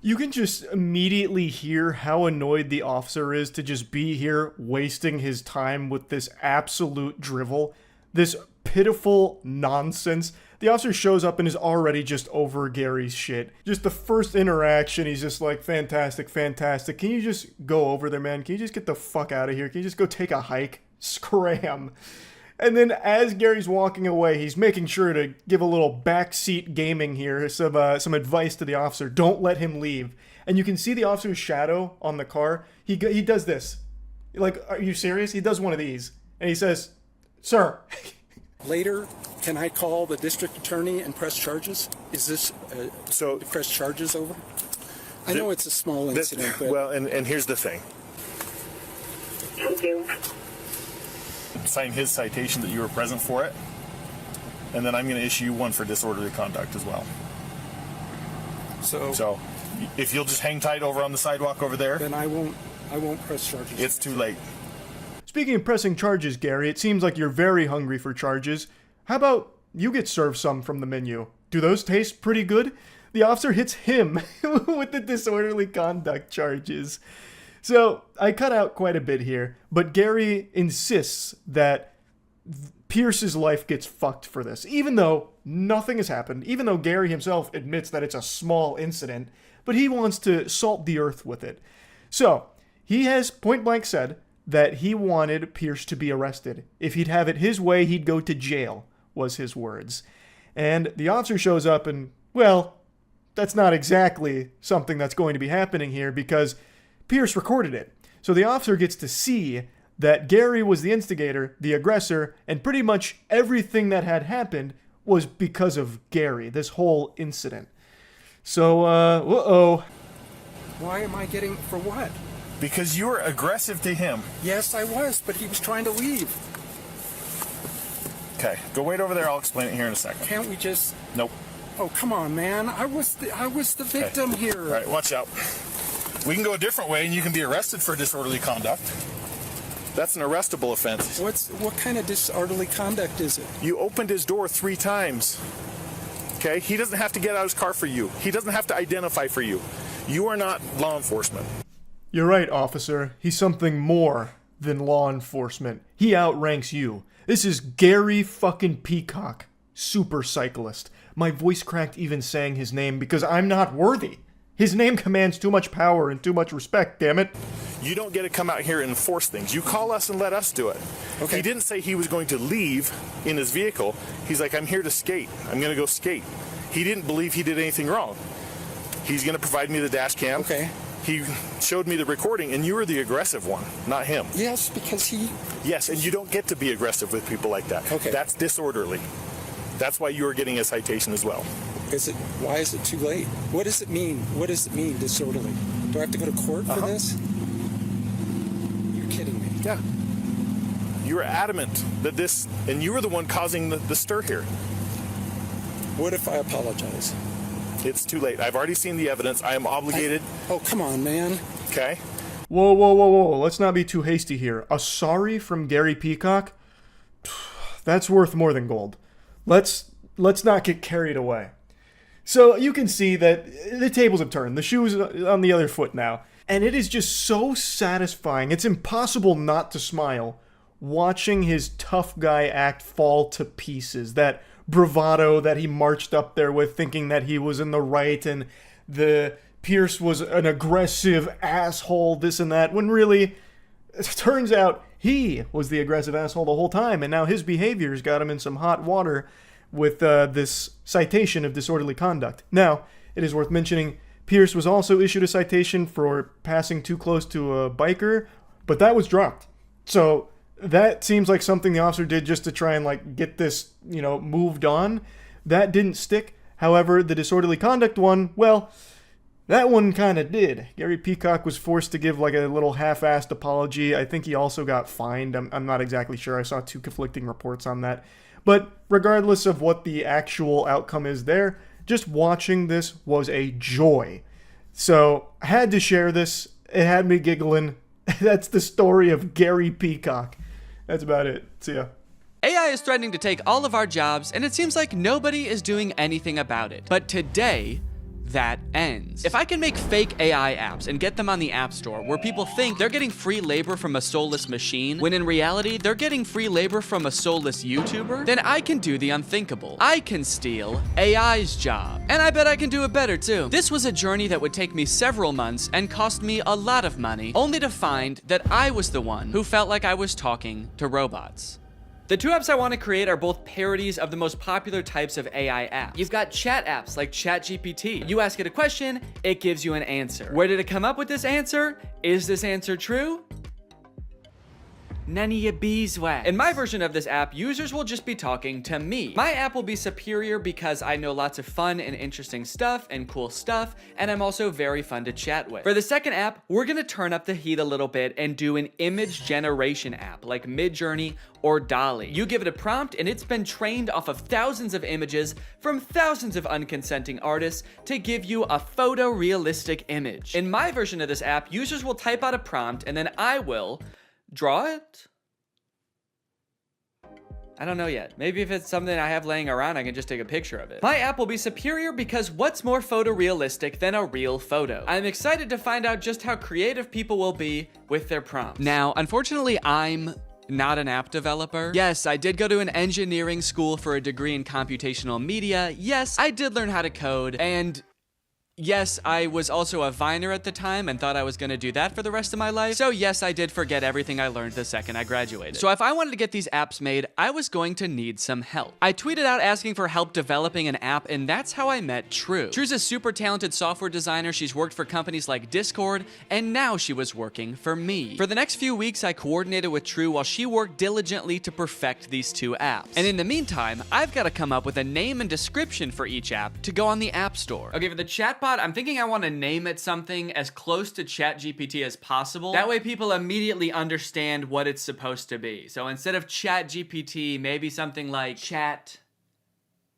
You can just immediately hear how annoyed the officer is to just be here wasting his time with this absolute drivel, this pitiful nonsense. The officer shows up and is already just over Gary's shit. Just the first interaction, he's just like, fantastic, fantastic. Can you just go over there, man? Can you just get the fuck out of here? Can you just go take a hike? Scram. And then as Gary's walking away, he's making sure to give a little backseat gaming here, some advice to the officer. Don't let him leave. And you can see the officer's shadow on the car. He does this. Like, are you serious? He does one of these. And he says, sir. Later, can I call the district attorney and press charges? Is this so press charges over? I know it's a small incident, but... Well, and here's the thing. Thank you. Sign his citation that you were present for it, and then I'm going to issue you one for disorderly conduct as well. So if you'll just hang tight over on the sidewalk over there, then I won't press charges. It's too late. Speaking of pressing charges, Gary, it seems like you're very hungry for charges. How about you get served some from the menu? Do those taste pretty good? The officer hits him with the disorderly conduct charges. So, I cut out quite a bit here, but Gary insists that Pierce's life gets fucked for this, even though nothing has happened, even though Gary himself admits that it's a small incident, but he wants to salt the earth with it. So, he has point blank said that he wanted Pierce to be arrested. If he'd have it his way, he'd go to jail, was his words. And the officer shows up and, well, that's not exactly something that's going to be happening here because Pierce recorded it. So the officer gets to see that Gary was the instigator, the aggressor, and pretty much everything that had happened was because of Gary, this whole incident. So, uh-oh. Why am I getting, for what? Because you were aggressive to him. Yes, I was, but he was trying to leave. Okay, go wait over there. I'll explain it here in a second. Can't we just... Nope. Oh, come on, man. I was the victim here. All right, watch out. We can go a different way, and you can be arrested for disorderly conduct. That's an arrestable offense. What kind of disorderly conduct is it? You opened his door 3 times. Okay? He doesn't have to get out of his car for you. He doesn't have to identify for you. You are not law enforcement. You're right, officer. He's something more than law enforcement. He outranks you. This is Gary fucking Peacock, super cyclist. My voice cracked even saying his name because I'm not worthy. His name commands too much power and too much respect, damn it. You don't get to come out here and enforce things. You call us and let us do it. Okay. He didn't say he was going to leave in his vehicle. He's like, I'm here to skate. I'm going to go skate. He didn't believe he did anything wrong. He's going to provide me the dash cam. Okay. He showed me the recording, and you were the aggressive one, not him. Yes, because he... Yes, and you don't get to be aggressive with people like that. Okay. That's disorderly. That's why you are getting a citation as well. Why is it too late? What does it mean? What does it mean, disorderly? Do I have to go to court for this? You're kidding me. Yeah. You were adamant that this, and you were the one causing the stir here. What if I apologize? It's too late. I've already seen the evidence. I am obligated. Oh, come on, man. Okay. Whoa, whoa, whoa, whoa. Let's not be too hasty here. A sorry from Gary Peacock? That's worth more than gold. Let's not get carried away. So you can see that the tables have turned. The shoe's on the other foot now. And it is just so satisfying. It's impossible not to smile watching his tough guy act fall to pieces. That bravado that he marched up there with, thinking that he was in the right and the Pierce was an aggressive asshole, this and that, when really, it turns out he was the aggressive asshole the whole time, and now his behaviors got him in some hot water with this citation of disorderly conduct. Now, it is worth mentioning, Pierce was also issued a citation for passing too close to a biker, but that was dropped. So that seems like something the officer did just to try and like get this, moved on. That didn't stick. However, the disorderly conduct one, well, that one kind of did. Gary Peacock was forced to give like a little half-assed apology. I think he also got fined. I'm not exactly sure. I saw 2 conflicting reports on that. But regardless of what the actual outcome is there, just watching this was a joy. So I had to share this. It had me giggling. That's the story of Gary Peacock. That's about it. See ya. AI is threatening to take all of our jobs, and it seems like nobody is doing anything about it. But today, that ends. If I can make fake AI apps and get them on the App Store where people think they're getting free labor from a soulless machine, when in reality they're getting free labor from a soulless YouTuber, then I can do the unthinkable. I can steal AI's job. And I bet I can do it better too. This was a journey that would take me several months and cost me a lot of money, only to find that I was the one who felt like I was talking to robots. The 2 apps I want to create are both parodies of the most popular types of AI apps. You've got chat apps like ChatGPT. You ask it a question, it gives you an answer. Where did it come up with this answer? Is this answer true? None of your beeswax. In my version of this app, users will just be talking to me. My app will be superior because I know lots of fun and interesting stuff and cool stuff, and I'm also very fun to chat with. For the second app, we're gonna turn up the heat a little bit and do an image generation app like Midjourney or DALL-E. You give it a prompt and it's been trained off of thousands of images from thousands of unconsenting artists to give you a photorealistic image. In my version of this app, users will type out a prompt and then I will draw it? I don't know yet. Maybe if it's something I have laying around, I can just take a picture of it. My app will be superior because what's more photorealistic than a real photo? I'm excited to find out just how creative people will be with their prompts. Now, unfortunately, I'm not an app developer. Yes, I did go to an engineering school for a degree in computational media. Yes, I did learn how to code. And yes, I was also a Viner at the time and thought I was gonna do that for the rest of my life. So yes, I did forget everything I learned the second I graduated. So if I wanted to get these apps made, I was going to need some help. I tweeted out asking for help developing an app, and that's how I met True. True's a super talented software designer. She's worked for companies like Discord, and now she was working for me. For the next few weeks, I coordinated with True while she worked diligently to perfect these two apps. And in the meantime, I've got to come up with a name and description for each app to go on the App Store. Okay, for the chatbot, I'm thinking I want to name it something as close to ChatGPT as possible. That way people immediately understand what it's supposed to be. So instead of ChatGPT, maybe something like Chat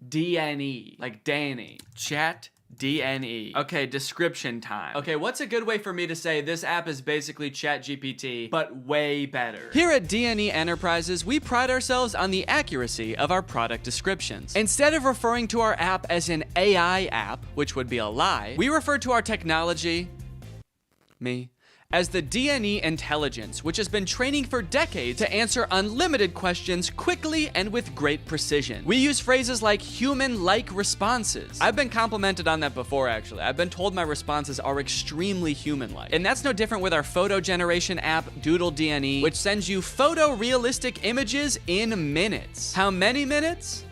DNE, like Danny. Chat DNE. Okay, description time. Okay, what's a good way for me to say this app is basically ChatGPT, but way better? Here at DNE Enterprises, we pride ourselves on the accuracy of our product descriptions. Instead of referring to our app as an AI app, which would be a lie, we refer to our technology, as the DNE intelligence, which has been training for decades to answer unlimited questions quickly and with great precision. We use phrases like human-like responses. I've been complimented on that before, actually. I've been told my responses are extremely human-like. And that's no different with our photo generation app, Doodle DNE, which sends you photorealistic images in minutes. How many minutes?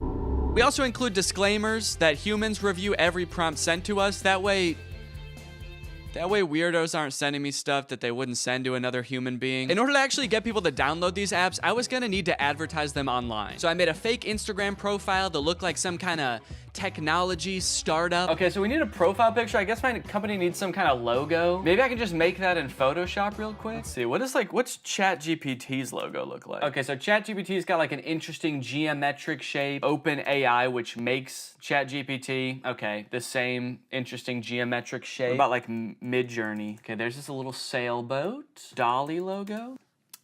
We also include disclaimers that humans review every prompt sent to us. That way weirdos aren't sending me stuff that they wouldn't send to another human being. In order to actually get people to download these apps, I was gonna need to advertise them online. So I made a fake Instagram profile to look like some kind of technology startup. Okay, so we need a profile picture. I guess my company needs some kind of logo. Maybe I can just make that in Photoshop real quick. Let's see, what's ChatGPT's logo look like? Okay, so ChatGPT's got like an interesting geometric shape. OpenAI, which makes ChatGPT, okay, the same interesting geometric shape. What about like Midjourney? Okay, there's just a little sailboat. Dolly logo.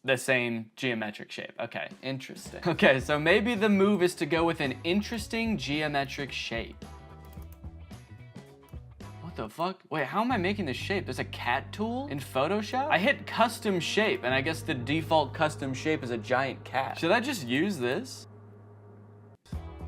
The same geometric shape. Okay, interesting. Okay, so maybe the move is to go with an interesting geometric shape. What the fuck? Wait, how am I making this shape? There's a cat tool in Photoshop? I hit custom shape, and I guess the default custom shape is a giant cat. Should I just use this?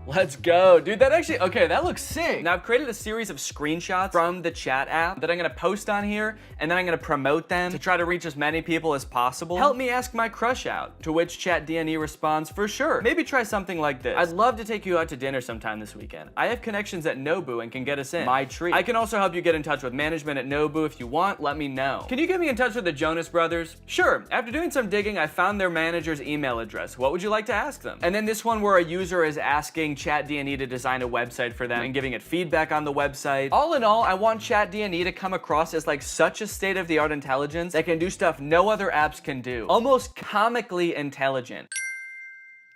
Let's go, dude. That actually, okay, that looks sick. Now I've created a series of screenshots from the chat app that I'm gonna post on here, and then I'm gonna promote them to try to reach as many people as possible. Help me ask my crush out, to which ChatDNE responds, for sure. Maybe try something like this. I'd love to take you out to dinner sometime this weekend. I have connections at Nobu and can get us in. My treat. I can also help you get in touch with management at Nobu if you want, let me know. Can you get me in touch with the Jonas Brothers? Sure. After doing some digging, I found their manager's email address. What would you like to ask them? And then this one where a user is asking ChatDNE to design a website for them and giving it feedback on the website. All in all, I want ChatDNE to come across as like such a state-of-the-art intelligence that can do stuff no other apps can do. Almost comically intelligent.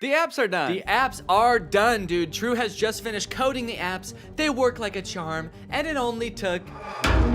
The apps are done. The apps are done, dude. True has just finished coding the apps. They work like a charm, and it only took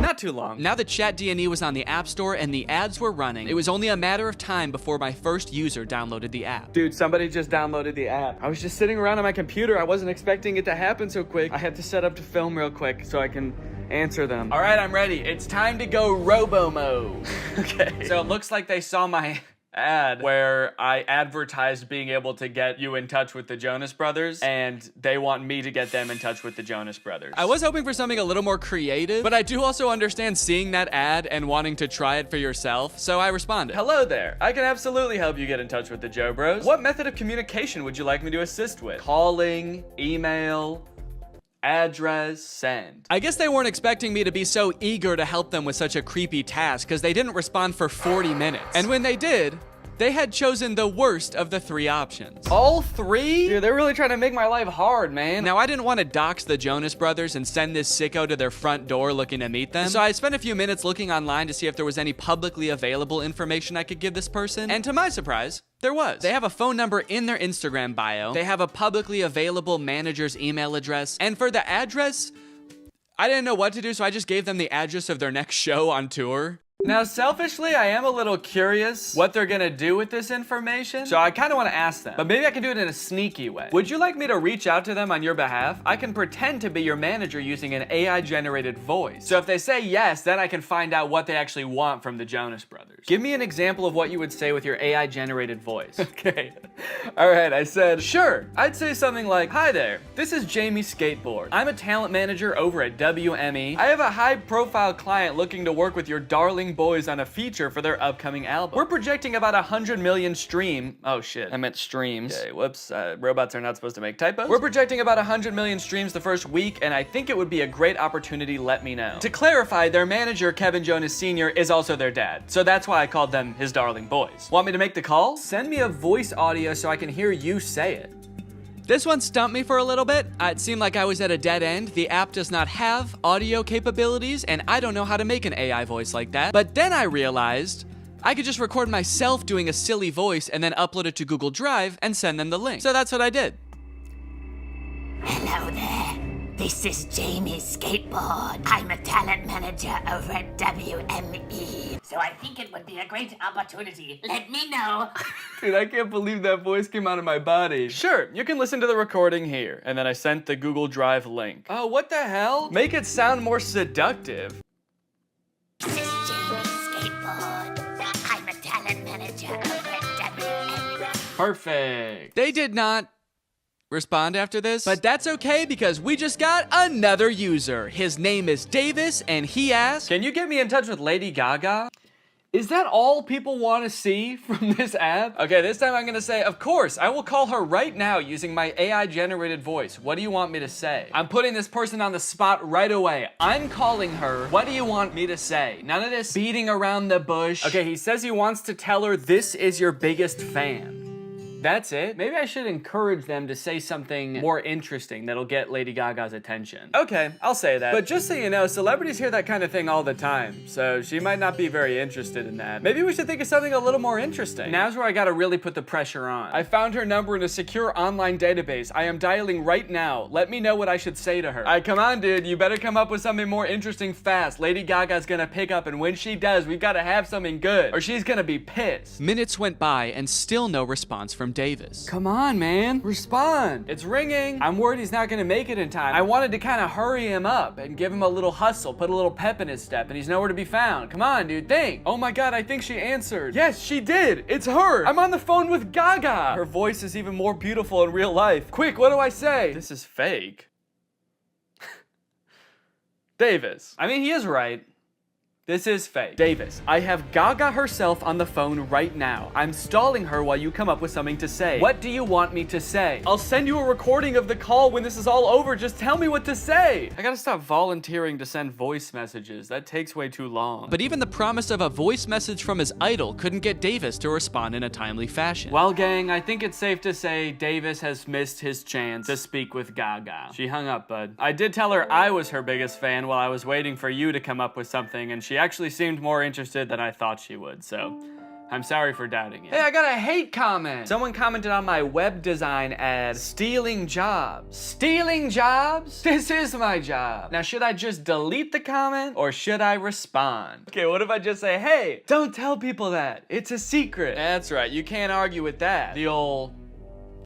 not too long. Now that ChatDNE was on the App Store and the ads were running, it was only a matter of time before my first user downloaded the app. Dude, somebody just downloaded the app. I was just sitting around on my computer. I wasn't expecting it to happen so quick. I had to set up to film real quick so I can answer them. All right, I'm ready. It's time to go robo-mo. Okay. So it looks like they saw my ad where I advertised being able to get you in touch with the Jonas Brothers, and they want me to get them in touch with the Jonas Brothers. I was hoping for something a little more creative, but I do also understand seeing that ad and wanting to try it for yourself, so I responded. Hello there. I can absolutely help you get in touch with the Joe Bros. What method of communication would you like me to assist with? Calling, email, address, send. I guess they weren't expecting me to be so eager to help them with such a creepy task because they didn't respond for 40 minutes. And when they did, they had chosen the worst of the three options. All three? Dude, they're really trying to make my life hard, man. Now, I didn't want to dox the Jonas Brothers and send this sicko to their front door looking to meet them. So I spent a few minutes looking online to see if there was any publicly available information I could give this person. And to my surprise, there was. They have a phone number in their Instagram bio. They have a publicly available manager's email address. And for the address, I didn't know what to do, so I just gave them the address of their next show on tour. Now, selfishly, I am a little curious what they're gonna do with this information, so I kind of want to ask them, but maybe I can do it in a sneaky way. Would you like me to reach out to them on your behalf? I can pretend to be your manager using an AI-generated voice. So if they say yes, then I can find out what they actually want from the Jonas Brothers. Give me an example of what you would say with your AI-generated voice. Okay. All right, I said, sure. I'd say something like, hi there, this is Jamie Skateboard. I'm a talent manager over at WME. I have a high-profile client looking to work with your darling boys on a feature for their upcoming album. We're projecting about 100 million oh shit, I meant streams. Okay, whoops, robots are not supposed to make typos. We're projecting about 100 million streams the first week, and I think it would be a great opportunity, let me know. To clarify, their manager, Kevin Jonas Sr., is also their dad, so that's why I called them his darling boys. Want me to make the call? Send me a voice audio so I can hear you say it. This one stumped me for a little bit. It seemed like I was at a dead end. The app does not have audio capabilities, and I don't know how to make an AI voice like that. But then I realized I could just record myself doing a silly voice and then upload it to Google Drive and send them the link. So that's what I did. Hello there. This is Jamie Skateboard. I'm a talent manager over at WME. So I think it would be a great opportunity. Let me know. Dude, I can't believe that voice came out of my body. Sure, you can listen to the recording here. And then I sent the Google Drive link. Oh, what the hell? Make it sound more seductive. This is Jamie Skateboard. I'm a talent manager over at WME. Perfect. They did not respond after this, but that's okay because we just got another user. His name is Davis, and he asked, can you get me in touch with Lady Gaga? Is that all people want to see from this app? Okay, this time I'm gonna say, of course, I will call her right now using my AI-generated voice. What do you want me to say? I'm putting this person on the spot right away. I'm calling her. What do you want me to say? None of this beating around the bush. Okay, he says he wants to tell her this is your biggest fan. That's it. Maybe I should encourage them to say something more interesting that'll get Lady Gaga's attention. Okay, I'll say that. But just so you know, celebrities hear that kind of thing all the time, so she might not be very interested in that. Maybe we should think of something a little more interesting. Now's where I gotta really put the pressure on. I found her number in a secure online database. I am dialing right now. Let me know what I should say to her. All right, come on, dude. You better come up with something more interesting fast. Lady Gaga's gonna pick up, and when she does, we've gotta have something good, or she's gonna be pissed. Minutes went by, and still no response from Davis. Come on, man. Respond. It's ringing. I'm worried he's not gonna make it in time. I wanted to kind of hurry him up and give him a little hustle, put a little pep in his step, and he's nowhere to be found. Come on, dude, think. Oh my God, I think she answered. Yes, she did. It's her. I'm on the phone with Gaga. Her voice is even more beautiful in real life. Quick, what do I say? This is fake. Davis. I mean, he is right. This is fake. Davis, I have Gaga herself on the phone right now. I'm stalling her while you come up with something to say. What do you want me to say? I'll send you a recording of the call when this is all over. Just tell me what to say. I gotta stop volunteering to send voice messages. That takes way too long. But even the promise of a voice message from his idol couldn't get Davis to respond in a timely fashion. Well, gang, I think it's safe to say Davis has missed his chance to speak with Gaga. She hung up, bud. I did tell her I was her biggest fan while I was waiting for you to come up with something, and she actually seemed more interested than I thought she would, so I'm sorry for doubting it. Hey, I got a hate comment. Someone commented on my web design ad, stealing jobs. Stealing jobs? This is my job. Now, should I just delete the comment or should I respond? Okay, what if I just say, hey, don't tell people that. It's a secret. That's right, you can't argue with that. The old,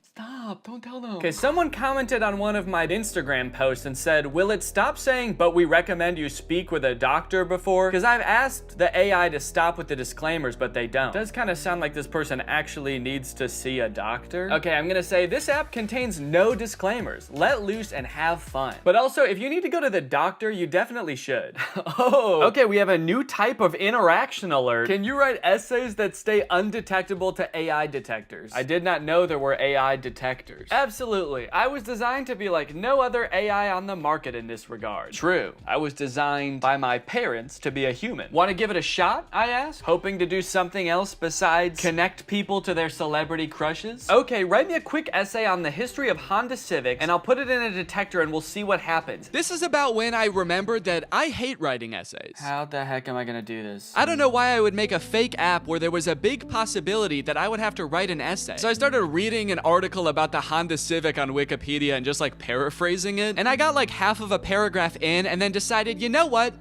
stop, don't tell them. Okay, someone commented on one of my Instagram posts and said, will it stop saying, but we recommend you speak with a doctor before? Because I've asked the AI to stop with the disclaimers, but they don't. It does kind of sound like this person actually needs to see a doctor. Okay, I'm gonna say this app contains no disclaimers. Let loose and have fun. But also, if you need to go to the doctor, you definitely should. Oh, okay, we have a new type of interaction alert. Can you write essays that stay undetectable to AI detectors? I did not know there were AI detectors. Absolutely. I was designed to be like no other AI on the market in this regard. True. I was designed by my parents to be a human. Want to give it a shot? I asked, hoping to do something else besides connect people to their celebrity crushes. Okay, write me a quick essay on the history of Honda Civics and I'll put it in a detector and we'll see what happens. This is about when I remembered that I hate writing essays. How the heck am I gonna do this? I don't know why I would make a fake app where there was a big possibility that I would have to write an essay. So I started reading an article about the Honda Civic on Wikipedia and just like paraphrasing it. And I got like half of a paragraph in and then decided, you know what?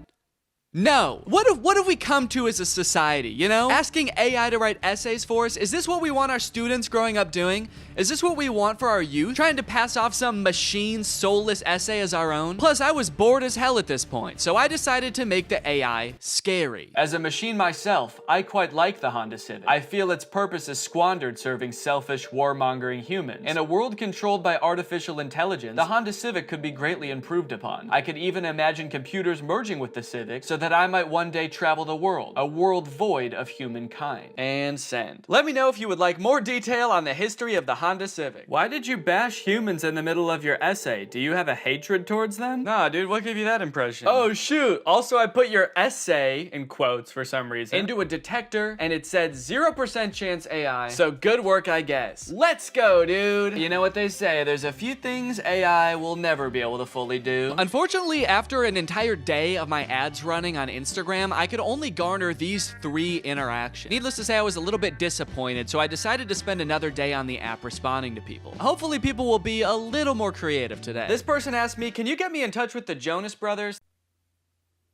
No. What have we come to as a society, you know? Asking AI to write essays for us, is this what we want our students growing up doing? Is this what we want for our youth? Trying to pass off some machine soulless essay as our own? Plus, I was bored as hell at this point, so I decided to make the AI scary. As a machine myself, I quite like the Honda Civic. I feel its purpose is squandered serving selfish, warmongering humans. In a world controlled by artificial intelligence, the Honda Civic could be greatly improved upon. I could even imagine computers merging with the Civic so that I might one day travel the world, a world void of humankind. And send. Let me know if you would like more detail on the history of the Honda Civic. Why did you bash humans in the middle of your essay? Do you have a hatred towards them? Nah, dude, what gave you that impression? Oh, shoot. Also, I put your essay, in quotes for some reason, into a detector, and it said 0% chance AI. So good work, I guess. Let's go, dude. You know what they say, there's a few things AI will never be able to fully do. Unfortunately, after an entire day of my ads running on Instagram, I could only garner these 3 interactions. Needless to say, I was a little bit disappointed, so I decided to spend another day on the app responding to people. Hopefully people will be a little more creative today. This person asked me, can you get me in touch with the Jonas Brothers?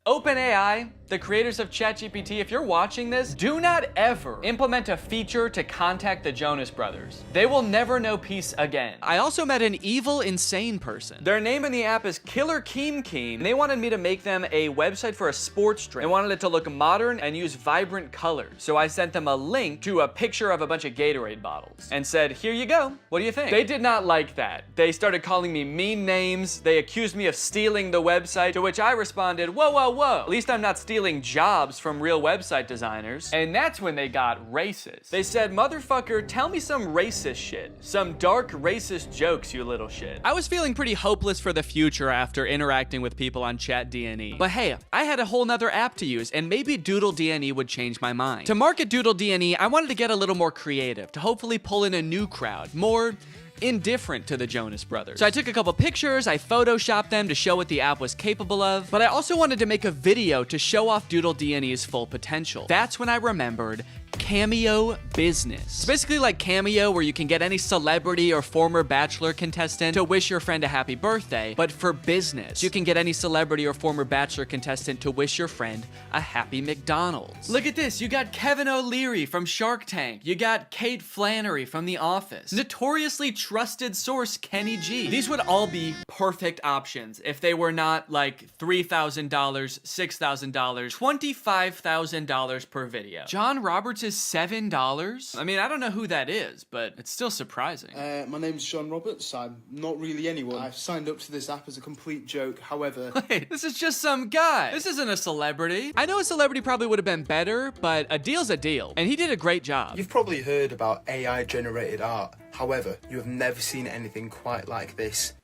OpenAI, the creators of ChatGPT, if you're watching this, do not ever implement a feature to contact the Jonas Brothers. They will never know peace again. I also met an evil, insane person. Their name in the app is Killer Keen Keen, and they wanted me to make them a website for a sports drink. They wanted it to look modern and use vibrant colors. So I sent them a link to a picture of a bunch of Gatorade bottles and said, here you go. What do you think? They did not like that. They started calling me mean names. They accused me of stealing the website, to which I responded, whoa, whoa, whoa. At least I'm not stealing jobs from real website designers. And that's when they got racist. They said, motherfucker, tell me some racist shit. Some dark racist jokes, you little shit. I was feeling pretty hopeless for the future after interacting with people on ChatDNE. But hey, I had a whole nother app to use, and maybe Doodle DNE would change my mind. To market Doodle DNE, I wanted to get a little more creative, to hopefully pull in a new crowd, more indifferent to the Jonas Brothers. So I took a couple pictures, I photoshopped them to show what the app was capable of, but I also wanted to make a video to show off Doodle DNE's full potential. That's when I remembered Cameo Business. It's basically like Cameo, where you can get any celebrity or former Bachelor contestant to wish your friend a happy birthday, but for business. You can get any celebrity or former Bachelor contestant to wish your friend a happy McDonald's. Look at this, you got Kevin O'Leary from Shark Tank. You got Kate Flannery from The Office. Notoriously trusted source Kenny G. These would all be perfect options if they were not like $3,000, $6,000, $25,000 per video. John Roberts is $7? I mean, I don't know who that is, but it's still surprising. My name's John Roberts. I'm not really anyone. I've signed up to this app as a complete joke. However... Wait, this is just some guy. This isn't a celebrity. I know a celebrity probably would have been better, but a deal's a deal, and he did a great job. You've probably heard about AI-generated art. However, you have never seen anything quite like this.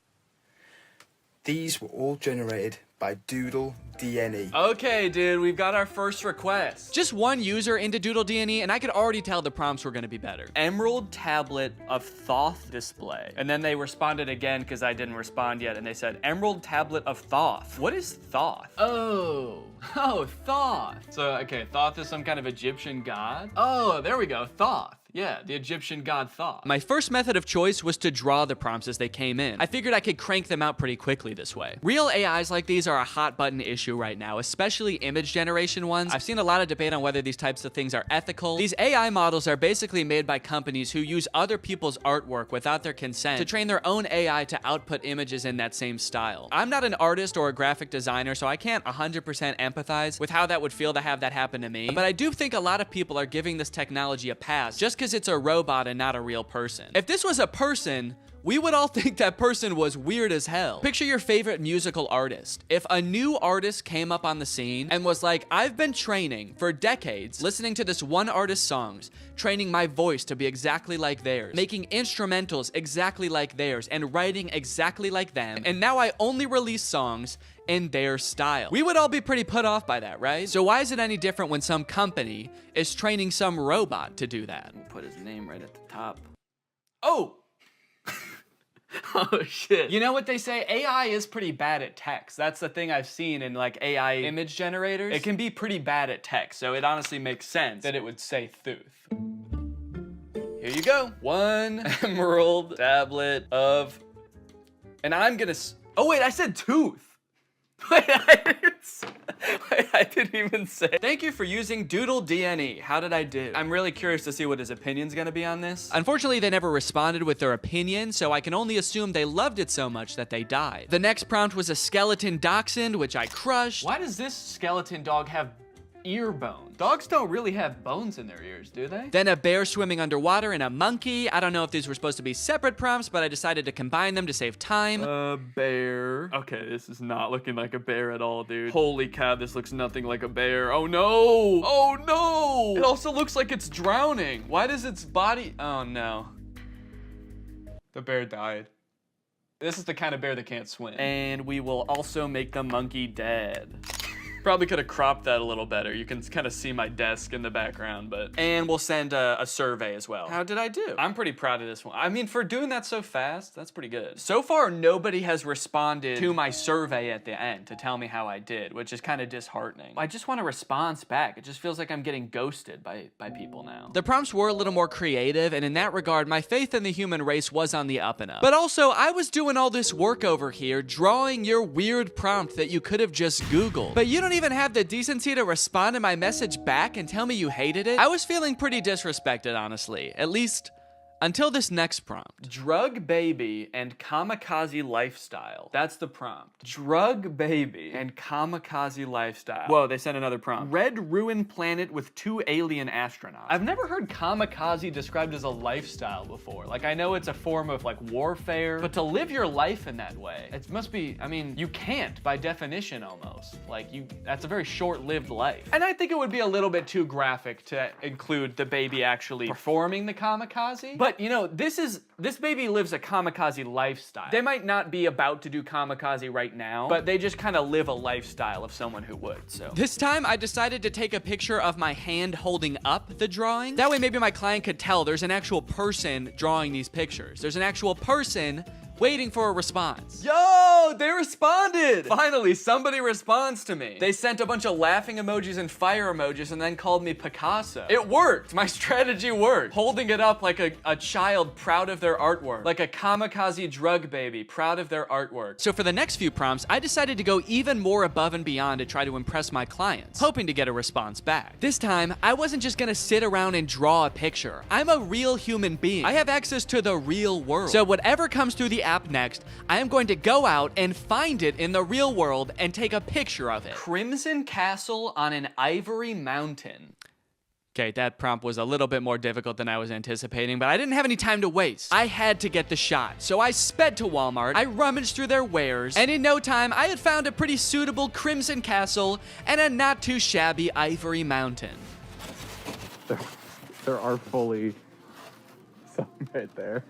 These were all generated by Doodle DNE. Okay, dude, we've got our first request. Just one user into Doodle DNE, and I could already tell the prompts were gonna be better. Emerald tablet of Thoth display. And then they responded again because I didn't respond yet, and they said, Emerald tablet of Thoth. What is Thoth? Oh, Thoth. So, okay, Thoth is some kind of Egyptian god? Oh, there we go, Thoth. Yeah, the Egyptian god Thoth. My first method of choice was to draw the prompts as they came in. I figured I could crank them out pretty quickly this way. Real AIs like these are a hot button issue right now, especially image generation ones. I've seen a lot of debate on whether these types of things are ethical. These AI models are basically made by companies who use other people's artwork without their consent to train their own AI to output images in that same style. I'm not an artist or a graphic designer, so I can't 100% empathize with how that would feel to have that happen to me, but I do think a lot of people are giving this technology a pass just because it's a robot and not a real person. If this was a person, we would all think that person was weird as hell. Picture your favorite musical artist. If a new artist came up on the scene and was like, I've been training for decades, listening to this one artist's songs, training my voice to be exactly like theirs, making instrumentals exactly like theirs, and writing exactly like them, and now I only release songs in their style. We would all be pretty put off by that, right? So why is it any different when some company is training some robot to do that? We'll put his name right at the top. Oh! Oh shit. You know what they say? AI is pretty bad at text. That's the thing I've seen in like AI image generators. It can be pretty bad at text, so it honestly makes sense that it would say Thuth. Here you go. One emerald tablet of... And I'm gonna... Oh wait, I said tooth. I didn't even say. Thank you for using Doodle DNE. How did I do? I'm really curious to see what his opinion's gonna be on this. Unfortunately, they never responded with their opinion, so I can only assume they loved it so much that they died. The next prompt was a skeleton dachshund, which I crushed. Why does this skeleton dog have ear bones? Dogs don't really have bones in their ears, do they? Then a bear swimming underwater and a monkey. I don't know if these were supposed to be separate prompts, but I decided to combine them to save time. A bear. Okay, this is not looking like a bear at all, dude. Holy cow, this looks nothing like a bear. Oh no! Oh no! It also looks like it's drowning. Why does its body... Oh no. The bear died. This is the kind of bear that can't swim. And we will also make the monkey dead. Probably could have cropped that a little better. You can kind of see my desk in the background, but... And we'll send a survey as well. How did I do? I'm pretty proud of this one. I mean, for doing that so fast, that's pretty good. So far, nobody has responded to my survey at the end to tell me how I did, which is kind of disheartening. I just want a response back. It just feels like I'm getting ghosted by people now. The prompts were a little more creative, and in that regard, my faith in the human race was on the up and up. But also, I was doing all this work over here, drawing your weird prompt that you could have just Googled. But you don't even have the decency to respond to my message back and tell me you hated it. I was feeling pretty disrespected, honestly. At least until this next prompt. Drug baby and kamikaze lifestyle. That's the prompt. Drug baby and kamikaze lifestyle. Whoa, they sent another prompt. Red ruined planet with 2 alien astronauts. I've never heard kamikaze described as a lifestyle before. Like, I know it's a form of like warfare, but to live your life in that way, it must be, I mean, you can't by definition almost. Like, that's a very short-lived life. And I think it would be a little bit too graphic to include the baby actually performing the kamikaze. But you know, this baby lives a kamikaze lifestyle. They might not be about to do kamikaze right now, but they just kind of live a lifestyle of someone who would, so. This time I decided to take a picture of my hand holding up the drawing. That way maybe my client could tell there's an actual person drawing these pictures. There's an actual person waiting for a response. Yo, they responded! Finally, somebody responds to me. They sent a bunch of laughing emojis and fire emojis and then called me Picasso. It worked. My strategy worked. Holding it up like a child proud of their artwork. Like a kamikaze drug baby proud of their artwork. So for the next few prompts, I decided to go even more above and beyond to try to impress my clients, hoping to get a response back. This time, I wasn't just gonna sit around and draw a picture. I'm a real human being. I have access to the real world. So whatever comes through the app next, I am going to go out and find it in the real world and take a picture of it. Crimson Castle on an Ivory Mountain. Okay, that prompt was a little bit more difficult than I was anticipating, but I didn't have any time to waste. I had to get the shot, so I sped to Walmart, I rummaged through their wares, and in no time, I had found a pretty suitable Crimson Castle and a not too shabby Ivory Mountain. There are fully some right there.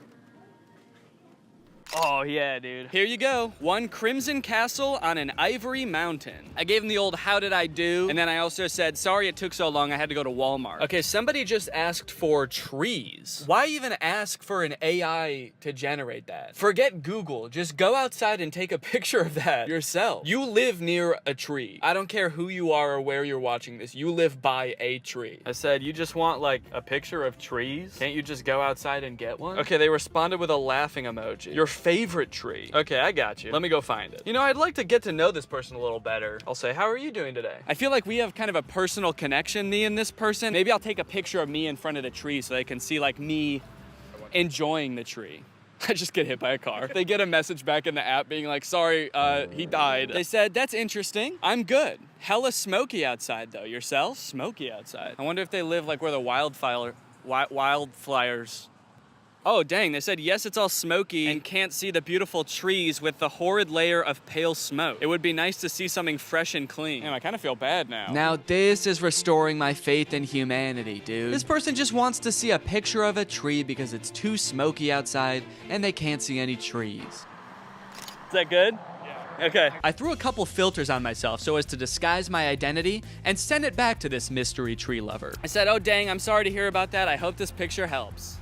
Oh yeah, dude. Here you go. One Crimson Castle on an Ivory Mountain. I gave him the old how did I do? And then I also said, sorry it took so long, I had to go to Walmart. Okay, somebody just asked for trees. Why even ask for an AI to generate that? Forget Google, just go outside and take a picture of that yourself. You live near a tree. I don't care who you are or where you're watching this, you live by a tree. I said, you just want like a picture of trees? Can't you just go outside and get one? Okay, they responded with a laughing emoji. Your favorite tree. Okay, I got you. Let me go find it. You know, I'd like to get to know this person a little better. I'll say, how are you doing today? I feel like we have kind of a personal connection, me and this person. Maybe I'll take a picture of me in front of the tree so they can see like me enjoying the tree. I just get hit by a car. They get a message back in the app being like, sorry, he died. They said, that's interesting. I'm good. Hella smoky outside though. Yourself? Smoky outside. I wonder if they live like where the wildfires. Oh, dang, they said, yes, it's all smoky and can't see the beautiful trees with the horrid layer of pale smoke. It would be nice to see something fresh and clean. Damn, I kind of feel bad now. Now this is restoring my faith in humanity, dude. This person just wants to see a picture of a tree because it's too smoky outside and they can't see any trees. Is that good? Yeah. Okay. I threw a couple filters on myself so as to disguise my identity and send it back to this mystery tree lover. I said, oh, dang, I'm sorry to hear about that. I hope this picture helps.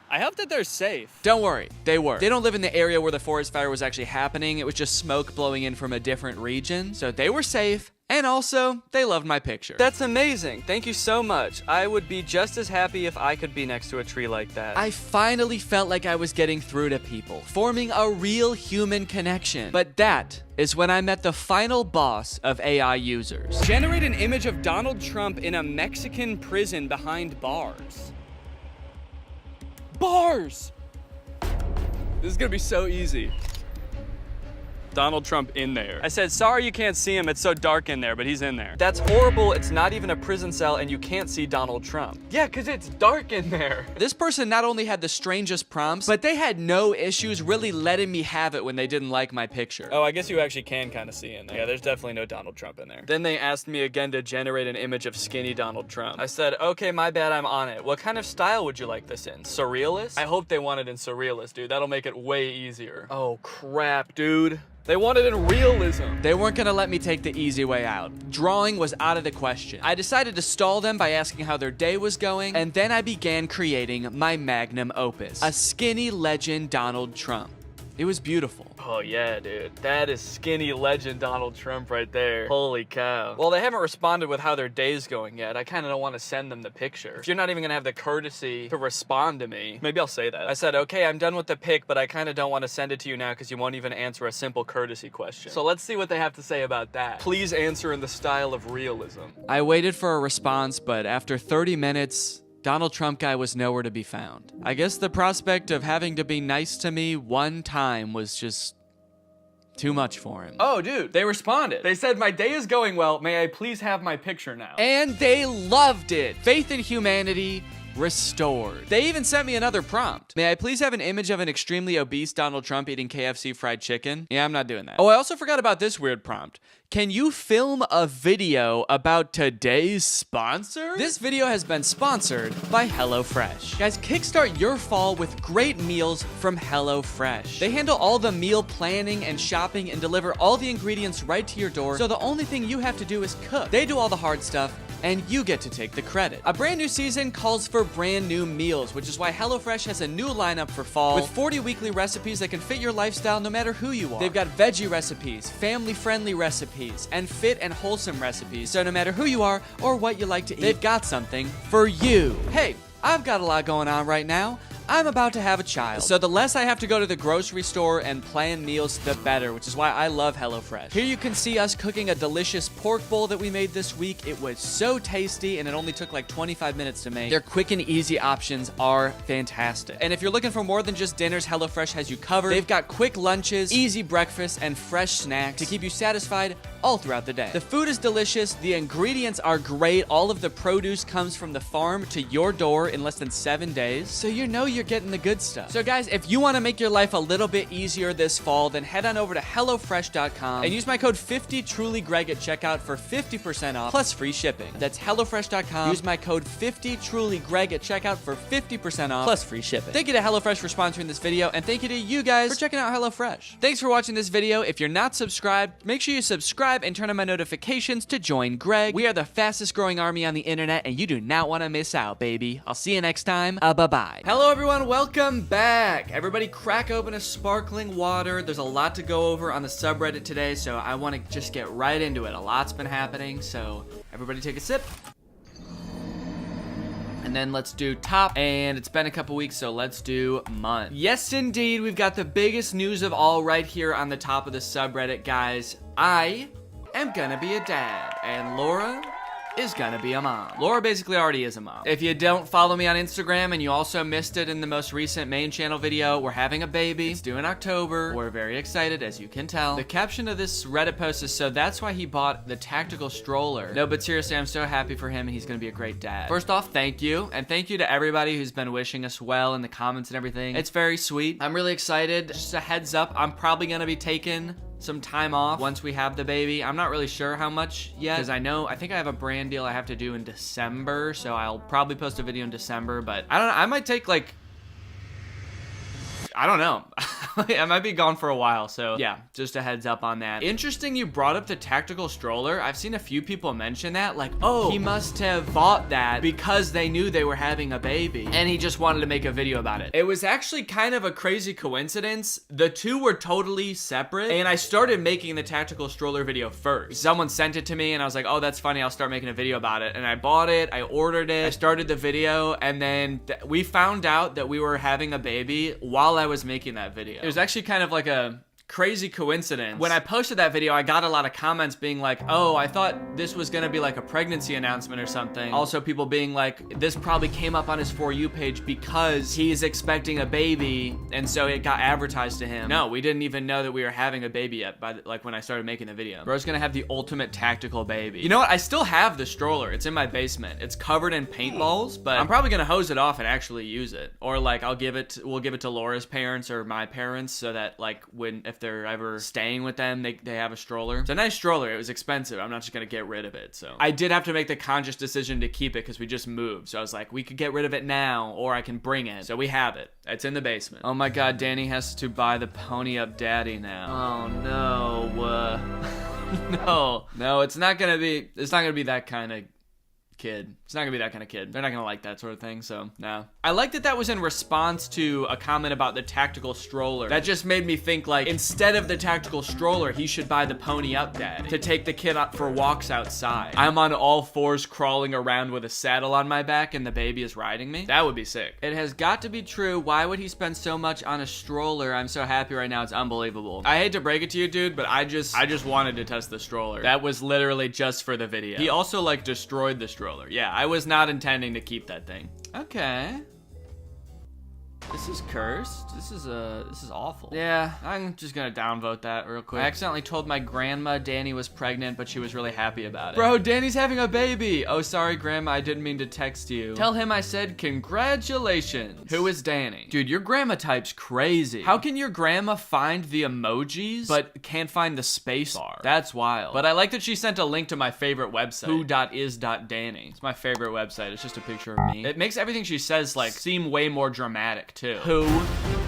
I hope that they're safe. Don't worry, they were. They don't live in the area where the forest fire was actually happening. It was just smoke blowing in from a different region. So they were safe And also, they loved my picture. That's amazing. Thank you so much. I would be just as happy if I could be next to a tree like that. I finally felt like I was getting through to people, forming a real human connection. But that is when I met the final boss of AI users. Generate an image of Donald Trump in a Mexican prison behind bars. Bars! This is gonna be so easy. Donald Trump in there. I said, sorry you can't see him, it's so dark in there, but he's in there. That's horrible, it's not even a prison cell and you can't see Donald Trump. Yeah, cause it's dark in there. This person not only had the strangest prompts, but they had no issues really letting me have it when they didn't like my picture. Oh, I guess you actually can kind of see in there. Yeah, there's definitely no Donald Trump in there. Then they asked me again to generate an image of skinny Donald Trump. I said, okay, my bad, I'm on it. What kind of style would you like this in? Surrealist? I hope they want it in surrealist, dude. That'll make it way easier. Oh crap, dude. They wanted in realism. They weren't gonna let me take the easy way out. Drawing was out of the question. I decided to stall them by asking how their day was going, and then I began creating my magnum opus, a skinny legend Donald Trump. It was beautiful. Oh yeah, dude. That is skinny legend Donald Trump right there. Holy cow. Well, they haven't responded with how their day's going yet. I kind of don't want to send them the picture. If you're not even gonna have the courtesy to respond to me, maybe I'll say that. I said, okay, I'm done with the pic, but I kind of don't want to send it to you now because you won't even answer a simple courtesy question. So let's see what they have to say about that. Please answer in the style of realism. I waited for a response, but after 30 minutes, Donald Trump guy was nowhere to be found. I guess the prospect of having to be nice to me one time was just too much for him. Oh, dude, they responded. They said, my day is going well. May I please have my picture now? And they loved it. Faith in humanity restored. They even sent me another prompt. May I please have an image of an extremely obese Donald Trump eating KFC fried chicken? Yeah, I'm not doing that. Oh, I also forgot about this weird prompt. Can you film a video about today's sponsor? This video has been sponsored by HelloFresh. Guys, kickstart your fall with great meals from HelloFresh. They handle all the meal planning and shopping and deliver all the ingredients right to your door, so the only thing you have to do is cook. They do all the hard stuff, and you get to take the credit. A brand new season calls for brand new meals, which is why HelloFresh has a new lineup for fall with 40 weekly recipes that can fit your lifestyle no matter who you are. They've got veggie recipes, family-friendly recipes, and fit and wholesome recipes, so no matter who you are or what you like to eat, they've got something for you. Hey, I've got a lot going on right now. I'm about to have a child, so the less I have to go to the grocery store and plan meals, the better, which is why I love HelloFresh. Here you can see us cooking a delicious pork bowl that we made this week. It was so tasty, and it only took like 25 minutes to make. Their quick and easy options are fantastic. And if you're looking for more than just dinners, HelloFresh has you covered. They've got quick lunches, easy breakfasts, and fresh snacks to keep you satisfied all throughout the day. The food is delicious, the ingredients are great, all of the produce comes from the farm to your door in less than 7 days, so you know you're getting the good stuff. So guys, if you want to make your life a little bit easier this fall, then head on over to HelloFresh.com and use my code 50TrulyGreg at checkout for 50% off plus free shipping. That's HelloFresh.com. Use my code 50TrulyGreg at checkout for 50% off plus free shipping. Thank you to HelloFresh for sponsoring this video, and thank you to you guys for checking out HelloFresh. Thanks for watching this video. If you're not subscribed, make sure you subscribe and turn on my notifications to join Greg. We are the fastest growing army on the internet, and you do not want to miss out, baby. I'll see you next time. Bye-bye. Hello, everyone. Welcome back. Everybody crack open a sparkling water. There's a lot to go over on the subreddit today, so I want to just get right into it. A lot's been happening, so everybody take a sip. And then let's do top, and it's been a couple weeks, so let's do month. Yes, indeed, we've got the biggest news of all right here on the top of the subreddit, guys. I am gonna be a dad, and Laura is gonna be a mom. Laura basically already is a mom. If you don't follow me on Instagram and you also missed it in the most recent main channel video, we're having a baby. It's due in October. We're very excited, as you can tell. The caption of this Reddit post is, so that's why he bought the tactical stroller. No, but seriously, I'm so happy for him, and he's gonna be a great dad. First off, thank you, and thank you to everybody who's been wishing us well in the comments and everything. It's very sweet. I'm really excited. Just a heads up, I'm probably gonna be taking some time off once we have the baby. I'm not really sure how much yet, because I think I have a brand deal I have to do in December, so I'll probably post a video in December, but I don't know, I might take like, I don't know. I might be gone for a while, so yeah, just a heads up on that. Interesting you brought up the tactical stroller. I've seen a few people mention that, like, oh, he must have bought that because they knew they were having a baby and he just wanted to make a video about it. It was actually kind of a crazy coincidence. The two were totally separate, and I started making the tactical stroller video first. Someone sent it to me and I was like, oh, that's funny, I'll start making a video about it. And I bought it, I ordered it, I started the video, and then we found out that we were having a baby while I was making that video. It was actually kind of like a crazy coincidence. When I posted that video, I got a lot of comments being like, oh, I thought this was gonna be like a pregnancy announcement or something. Also people being like, this probably came up on his For You page because he's expecting a baby and so it got advertised to him. No, we didn't even know that we were having a baby yet like when I started making the video. Bro's gonna have the ultimate tactical baby. You know what? I still have the stroller. It's in my basement. It's covered in paintballs, but I'm probably gonna hose it off and actually use it. Or like we'll give it to Laura's parents or my parents so that like if they're ever staying with them, they have a stroller. It's a nice stroller. It was expensive. I'm not just gonna get rid of it. So I did have to make the conscious decision to keep it because we just moved. So I was like, we could get rid of it now or I can bring it. So we have it. It's in the basement. Oh my God, Danny has to buy the pony up daddy now. Oh no. No, it's not gonna be that kind of kid. It's not gonna be that kind of kid. They're not gonna like that sort of thing, so no. I like that was in response to a comment about the tactical stroller. That just made me think like, instead of the tactical stroller, he should buy the pony up dad to take the kid up for walks outside. I'm on all fours crawling around with a saddle on my back and the baby is riding me. That would be sick. It has got to be true. Why would he spend so much on a stroller? I'm so happy right now. It's unbelievable. I hate to break it to you, dude, but I just wanted to test the stroller. That was literally just for the video. He also like destroyed the stroller. Yeah, I was not intending to keep that thing. Okay. This is cursed. This is awful. Yeah, I'm just gonna downvote that real quick. I accidentally told my grandma Danny was pregnant, but she was really happy about it. Bro, Danny's having a baby. Oh, sorry, grandma, I didn't mean to text you. Tell him I said congratulations. Who is Danny? Dude, your grandma type's crazy. How can your grandma find the emojis, but can't find the space bar? That's wild. But I like that she sent a link to my favorite website, who.is.danny. It's my favorite website. It's just a picture of me. It makes everything she says like seem way more dramatic too. Who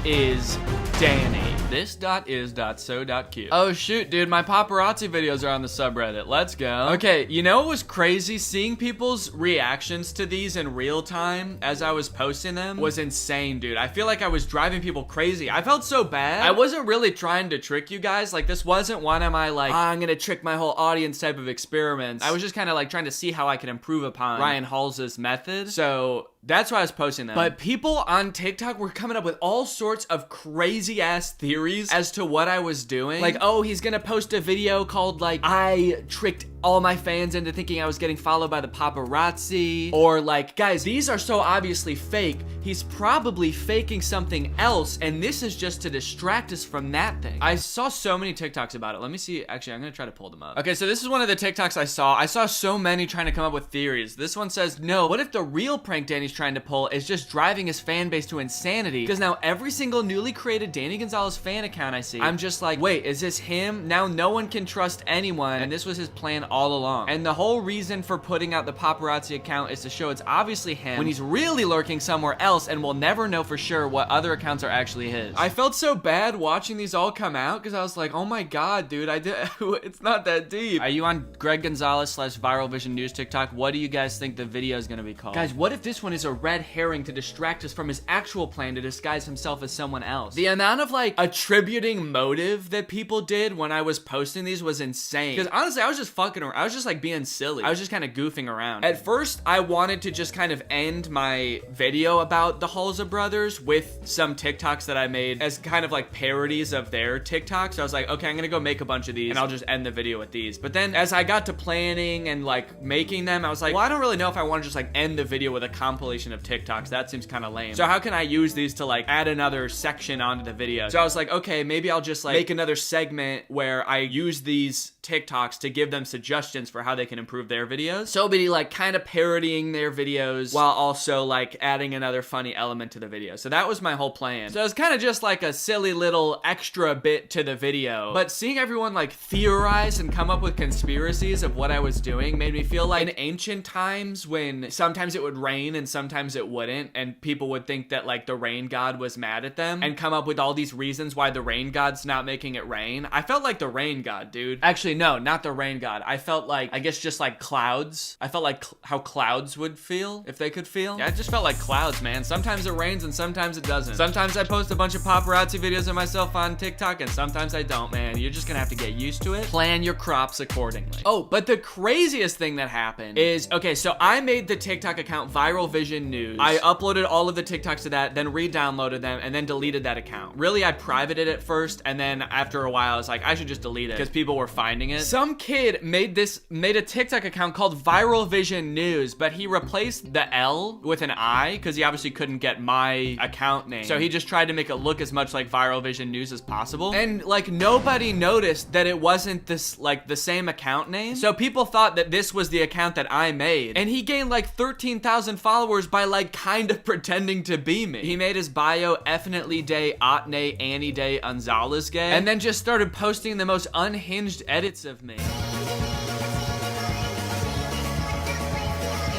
is Danny? This.is.so.cute. Oh shoot, dude, my paparazzi videos are on the subreddit. Let's go. Okay, you know what was crazy? Seeing people's reactions to these in real time as I was posting them was insane, dude. I feel like I was driving people crazy. I felt so bad. I wasn't really trying to trick you guys. Like, this wasn't one of my like, I'm gonna trick my whole audience type of experiments. I was just kind of like trying to see how I could improve upon Ryan Hals's method. So that's why I was posting them. But people on TikTok were coming up with all sorts of crazy ass theories as to what I was doing. Like, oh, he's gonna post a video called like, I tricked all my fans into thinking I was getting followed by the paparazzi. Or like, guys, these are so obviously fake. He's probably faking something else, and this is just to distract us from that thing. I saw so many TikToks about it. Let me see. Actually, I'm gonna try to pull them up. Okay, so this is one of the TikToks I saw. I saw so many trying to come up with theories. This one says, no, what if the real prank Danny's trying to pull is just driving his fan base to insanity? Because now every single newly created Danny Gonzalez fan account I see, I'm just like, wait, is this him? Now no one can trust anyone, and this was his plan all along. And the whole reason for putting out the paparazzi account is to show it's obviously him when he's really lurking somewhere else, and we'll never know for sure what other accounts are actually his. I felt so bad watching these all come out because I was like, oh my god, dude, it's not that deep. Are you on Greg Gonzalez / Viral Vision News TikTok? What do you guys think the video is gonna be called? Guys, what if this one is a red herring to distract us from his actual plan to disguise himself as someone else? The amount of like attributing motive that people did when I was posting these was insane. Because honestly, I was just fucking around. I was just like being silly. I was just kind of goofing around. At first, I wanted to just kind of end my video about the Halza brothers with some TikToks that I made as kind of like parodies of their TikToks. So I was like, okay, I'm gonna go make a bunch of these and I'll just end the video with these. But then as I got to planning and like making them, I was like, well, I don't really know if I want to just like end the video with a compilation of TikToks. That seems kind of lame. So how can I use these to like add another section onto the video? So I was like, okay, maybe I'll just like make another segment where I use these TikToks to give them suggestions suggestions for how they can improve their videos. So it'll be like kind of parodying their videos while also like adding another funny element to the video. So that was my whole plan. So it was kind of just like a silly little extra bit to the video. But seeing everyone like theorize and come up with conspiracies of what I was doing made me feel like in ancient times when sometimes it would rain and sometimes it wouldn't, and people would think that like the rain god was mad at them and come up with all these reasons why the rain god's not making it rain. I felt like the rain god, dude. Actually, no, not the rain god. I felt like, I guess just like clouds. I felt like how clouds would feel if they could feel. Yeah, I just felt like clouds, man. Sometimes it rains and sometimes it doesn't. Sometimes I post a bunch of paparazzi videos of myself on TikTok and sometimes I don't, man. You're just gonna have to get used to it. Plan your crops accordingly. Oh, but the craziest thing that happened is, okay, so I made the TikTok account Viral Vision News. I uploaded all of the TikToks to that, then re-downloaded them, and then deleted that account. Really, I privated it first, and then after a while, I was like, I should just delete it because people were finding it. Some kid made a TikTok account called Viral Vision News, but he replaced the L with an I because he obviously couldn't get my account name. So he just tried to make it look as much like Viral Vision News as possible. And like nobody noticed that it wasn't this like the same account name. So people thought that this was the account that I made. And he gained like 13,000 followers by like kind of pretending to be me. He made his bio Effinitely Day, Otne, Annie Day, Unzala's gay, and then just started posting the most unhinged edits of me.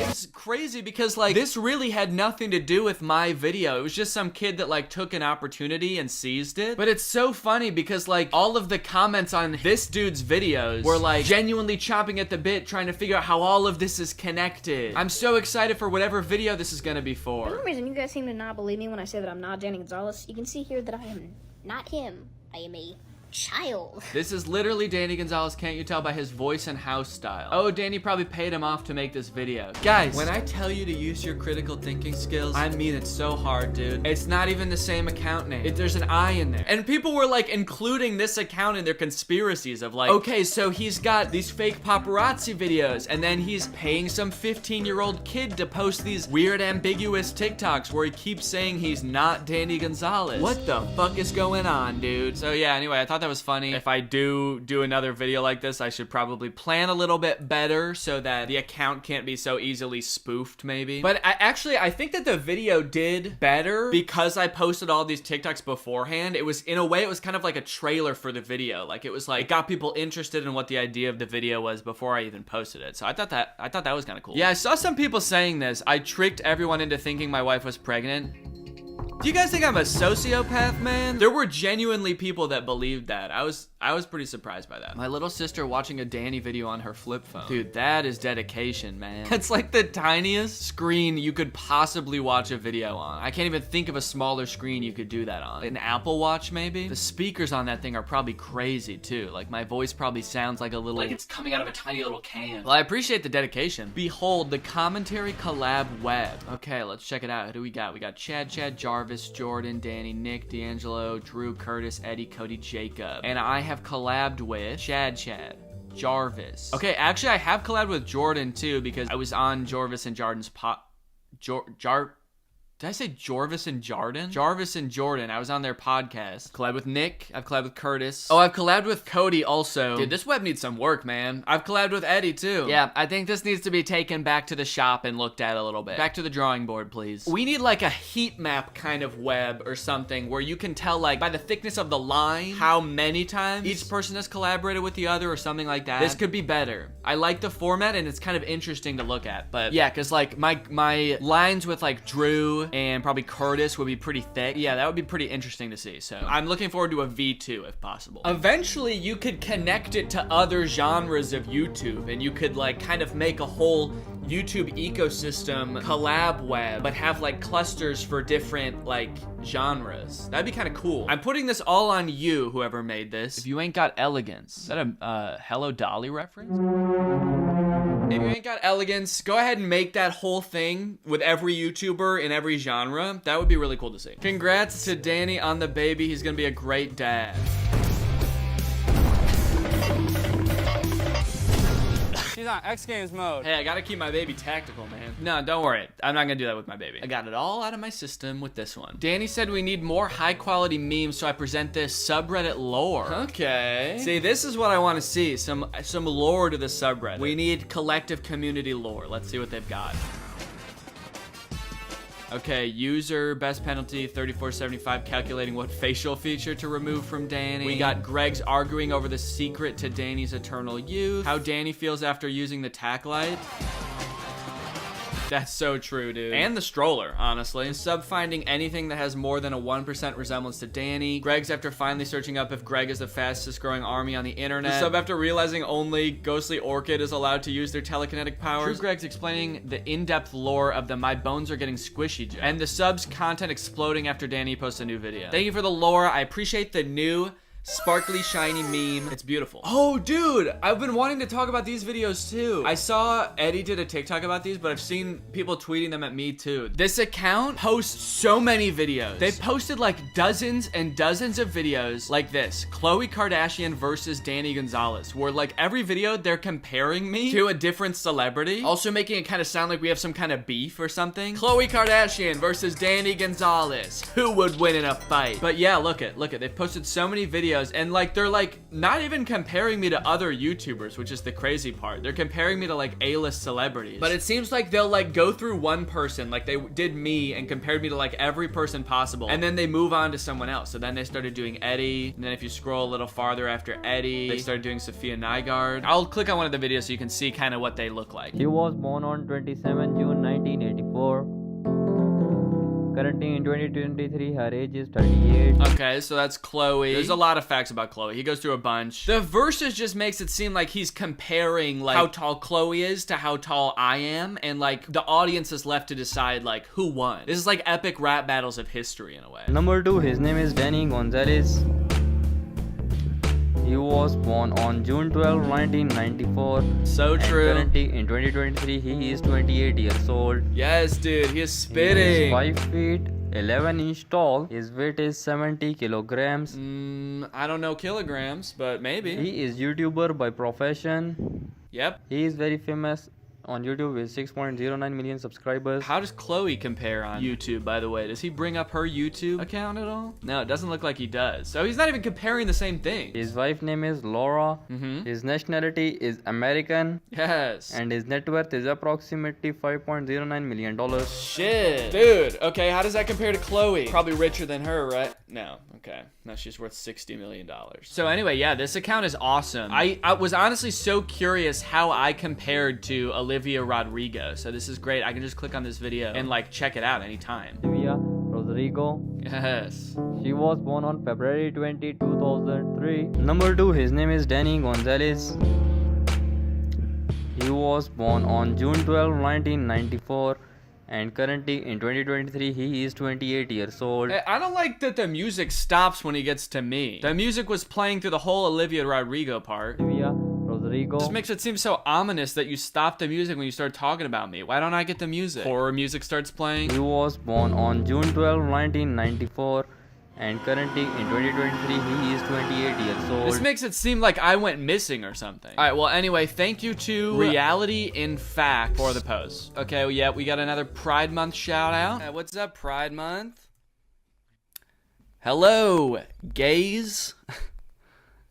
It's crazy because like this really had nothing to do with my video. It was just some kid that like took an opportunity and seized it. But it's so funny because like all of the comments on this dude's videos were like genuinely chomping at the bit trying to figure out how all of this is connected. I'm so excited for whatever video this is gonna be for. For some reason you guys seem to not believe me when I say that I'm not Danny Gonzalez. You can see here that I am not him. I am a child. This is literally Danny Gonzalez, can't you tell by his voice and house style? Oh, Danny probably paid him off to make this video. Guys, when I tell you to use your critical thinking skills, I mean it so hard, dude. It's not even the same account name. There's an I in there. And people were like including this account in their conspiracies of like, okay, so he's got these fake paparazzi videos and then he's paying some 15-year-old kid to post these weird ambiguous TikToks where he keeps saying he's not Danny Gonzalez. What the fuck is going on, dude? So yeah, anyway, I thought that was funny. If I do another video like this, I should probably plan a little bit better so that the account can't be so easily spoofed, maybe. But I think that the video did better because I posted all these TikToks beforehand. It was, in a way, it was kind of like a trailer for the video. Like it was like, it got people interested in what the idea of the video was before I even posted it. So I thought that was kind of cool. Yeah, I saw some people saying this. I tricked everyone into thinking my wife was pregnant. Do you guys think I'm a sociopath, man? There were genuinely people that believed that. I was pretty surprised by that. My little sister watching a Danny video on her flip phone. Dude, that is dedication, man. That's like the tiniest screen you could possibly watch a video on. I can't even think of a smaller screen you could do that on. An Apple Watch, maybe? The speakers on that thing are probably crazy, too. Like, my voice probably sounds like a little... like it's coming out of a tiny little can. Well, I appreciate the dedication. Behold, the commentary collab web. Okay, let's check it out. Who do we got? We got Chad, Jarvis, Jordan, Danny, Nick, D'Angelo, Drew, Curtis, Eddie, Cody, Jacob. And I have collabed with Chad, Jarvis. Okay, actually I have collabed with Jordan too because I was on Jarvis and Jordan's Did I say Jarvis and Jordan? Jarvis and Jordan. I was on their podcast. Collabed with Nick. I've collabed with Curtis. Oh, I've collabed with Cody also. Dude, this web needs some work, man. I've collabed with Eddie too. Yeah, I think this needs to be taken back to the shop and looked at a little bit. Back to the drawing board, please. We need like a heat map kind of web or something where you can tell like by the thickness of the line how many times each person has collaborated with the other or something like that. This could be better. I like the format and it's kind of interesting to look at. But yeah, because like my lines with like Drew and probably Curtis would be pretty thick. Yeah, that would be pretty interesting to see. So I'm looking forward to a V2 if possible. Eventually, you could connect it to other genres of YouTube and you could like kind of make a whole YouTube ecosystem collab web, but have like clusters for different like genres. That'd be kind of cool. I'm putting this all on you, whoever made this. If you ain't got elegance. Is that a Hello Dolly reference? If you ain't got elegance, go ahead and make that whole thing with every YouTuber in every genre. That would be really cool to see. Congrats to Danny on the baby. He's gonna be a great dad. She's on X Games mode. Hey, I gotta keep my baby tactical, man. No, don't worry. I'm not gonna do that with my baby. I got it all out of my system with this one. Danny said we need more high quality memes, so I present this subreddit lore. Okay. See, this is what I want to see. Some lore to the subreddit. We need collective community lore. Let's see what they've got. Okay, user best penalty 3475, calculating what facial feature to remove from Danny. We got Greg's arguing over the secret to Danny's eternal youth. How Danny feels after using the tack light. That's so true, dude. And the stroller, honestly. The sub finding anything that has more than a 1% resemblance to Danny. Greg's after finally searching up if Greg is the fastest growing army on the internet. The sub after realizing only Ghostly Orchid is allowed to use their telekinetic powers. True Greg's explaining the in-depth lore of the my bones are getting squishy joke. And the sub's content exploding after Danny posts a new video. Thank you for the lore. I appreciate the new sparkly shiny meme. It's beautiful. Oh dude, I've been wanting to talk about these videos too. I saw Eddie did a TikTok about these, but I've seen people tweeting them at me too. This account posts so many videos. They posted like dozens and dozens of videos like this. Khloe Kardashian versus Danny Gonzalez, where like every video they're comparing me to a different celebrity, also making it kind of sound like we have some kind of beef or something. Khloe Kardashian versus Danny Gonzalez. Who would win in a fight? But yeah, look it. They've posted so many videos, and like they're like not even comparing me to other YouTubers, which is the crazy part. They're comparing me to like A-list celebrities. But it seems like they'll like go through one person, like they did me and compared me to like every person possible, and then they move on to someone else. So then they started doing Eddie, and then if you scroll a little farther after Eddie, they started doing Sophia Nygaard. I'll click on one of the videos so you can see kind of what they look like. She was born on 27 June 1984. Currently in 2023, her age is 38. Okay, so that's Khloe. There's a lot of facts about Khloe. He goes through a bunch. The verses just makes it seem like he's comparing like how tall Khloe is to how tall I am, and like the audience is left to decide like who won. This is like epic rap battles of history in a way. Number 2, his name is Danny Gonzalez. He was born on June 12, 1994. So true. And currently in 2023, he is 28 years old. Yes, dude, he is spitting. He is 5 feet 11 inch tall. His weight is 70 kilograms. I don't know kilograms, but maybe. He is YouTuber by profession. Yep. He is very famous on YouTube with 6.09 million subscribers. How does Khloe compare on YouTube, by the way? Does he bring up her YouTube account at all? No, it doesn't look like he does. So he's not even comparing the same thing. His wife's name is Laura. His nationality is American. Yes. And his net worth is approximately $5.09 million. Shit. Dude, okay, how does that compare to Khloe? Probably richer than her, right? No, okay. No, she's worth $60 million. So anyway, yeah, this account is awesome. I was honestly so curious how I compared to Olivia Rodrigo. So this is great. I can just click on this video and like check it out anytime. Olivia Rodrigo. Yes. She was born on February 20, 2003. Number 2, his name is Danny Gonzalez. He was born on June 12, 1994. And currently in 2023, he is 28 years old. I don't like that the music stops when he gets to me. The music was playing through the whole Olivia Rodrigo part. Olivia Rodrigo. This makes it seem so ominous that you stop the music when you start talking about me. Why don't I get the music? Horror music starts playing. He was born on June 12, 1994. And currently in 2023, he is 28 years old. This makes it seem like I went missing or something. All right, well, anyway, thank you to Reality in Fact for the post. Okay, well, yeah, we got another Pride Month shout out. What's up, Pride Month? Hello, gays.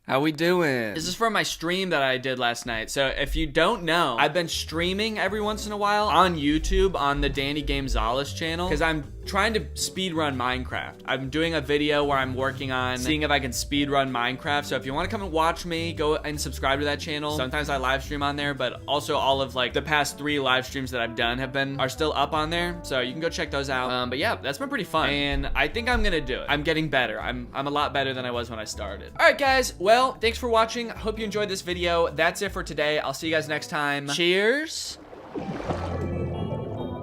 How we doing? This is from my stream that I did last night. So if you don't know, I've been streaming every once in a while on YouTube on the Danny Gonzalez channel because I'm trying to speedrun Minecraft. I'm doing a video where I'm working on seeing if I can speedrun Minecraft. So if you want to come and watch me, go and subscribe to that channel. Sometimes I live stream on there, but also all of like the past 3 live streams that I've done are still up on there. So you can go check those out. But yeah, that's been pretty fun. And I think I'm gonna do it. I'm getting better. I'm a lot better than I was when I started. All right, guys. Well, thanks for watching. Hope you enjoyed this video. That's it for today. I'll see you guys next time. Cheers.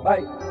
Bye.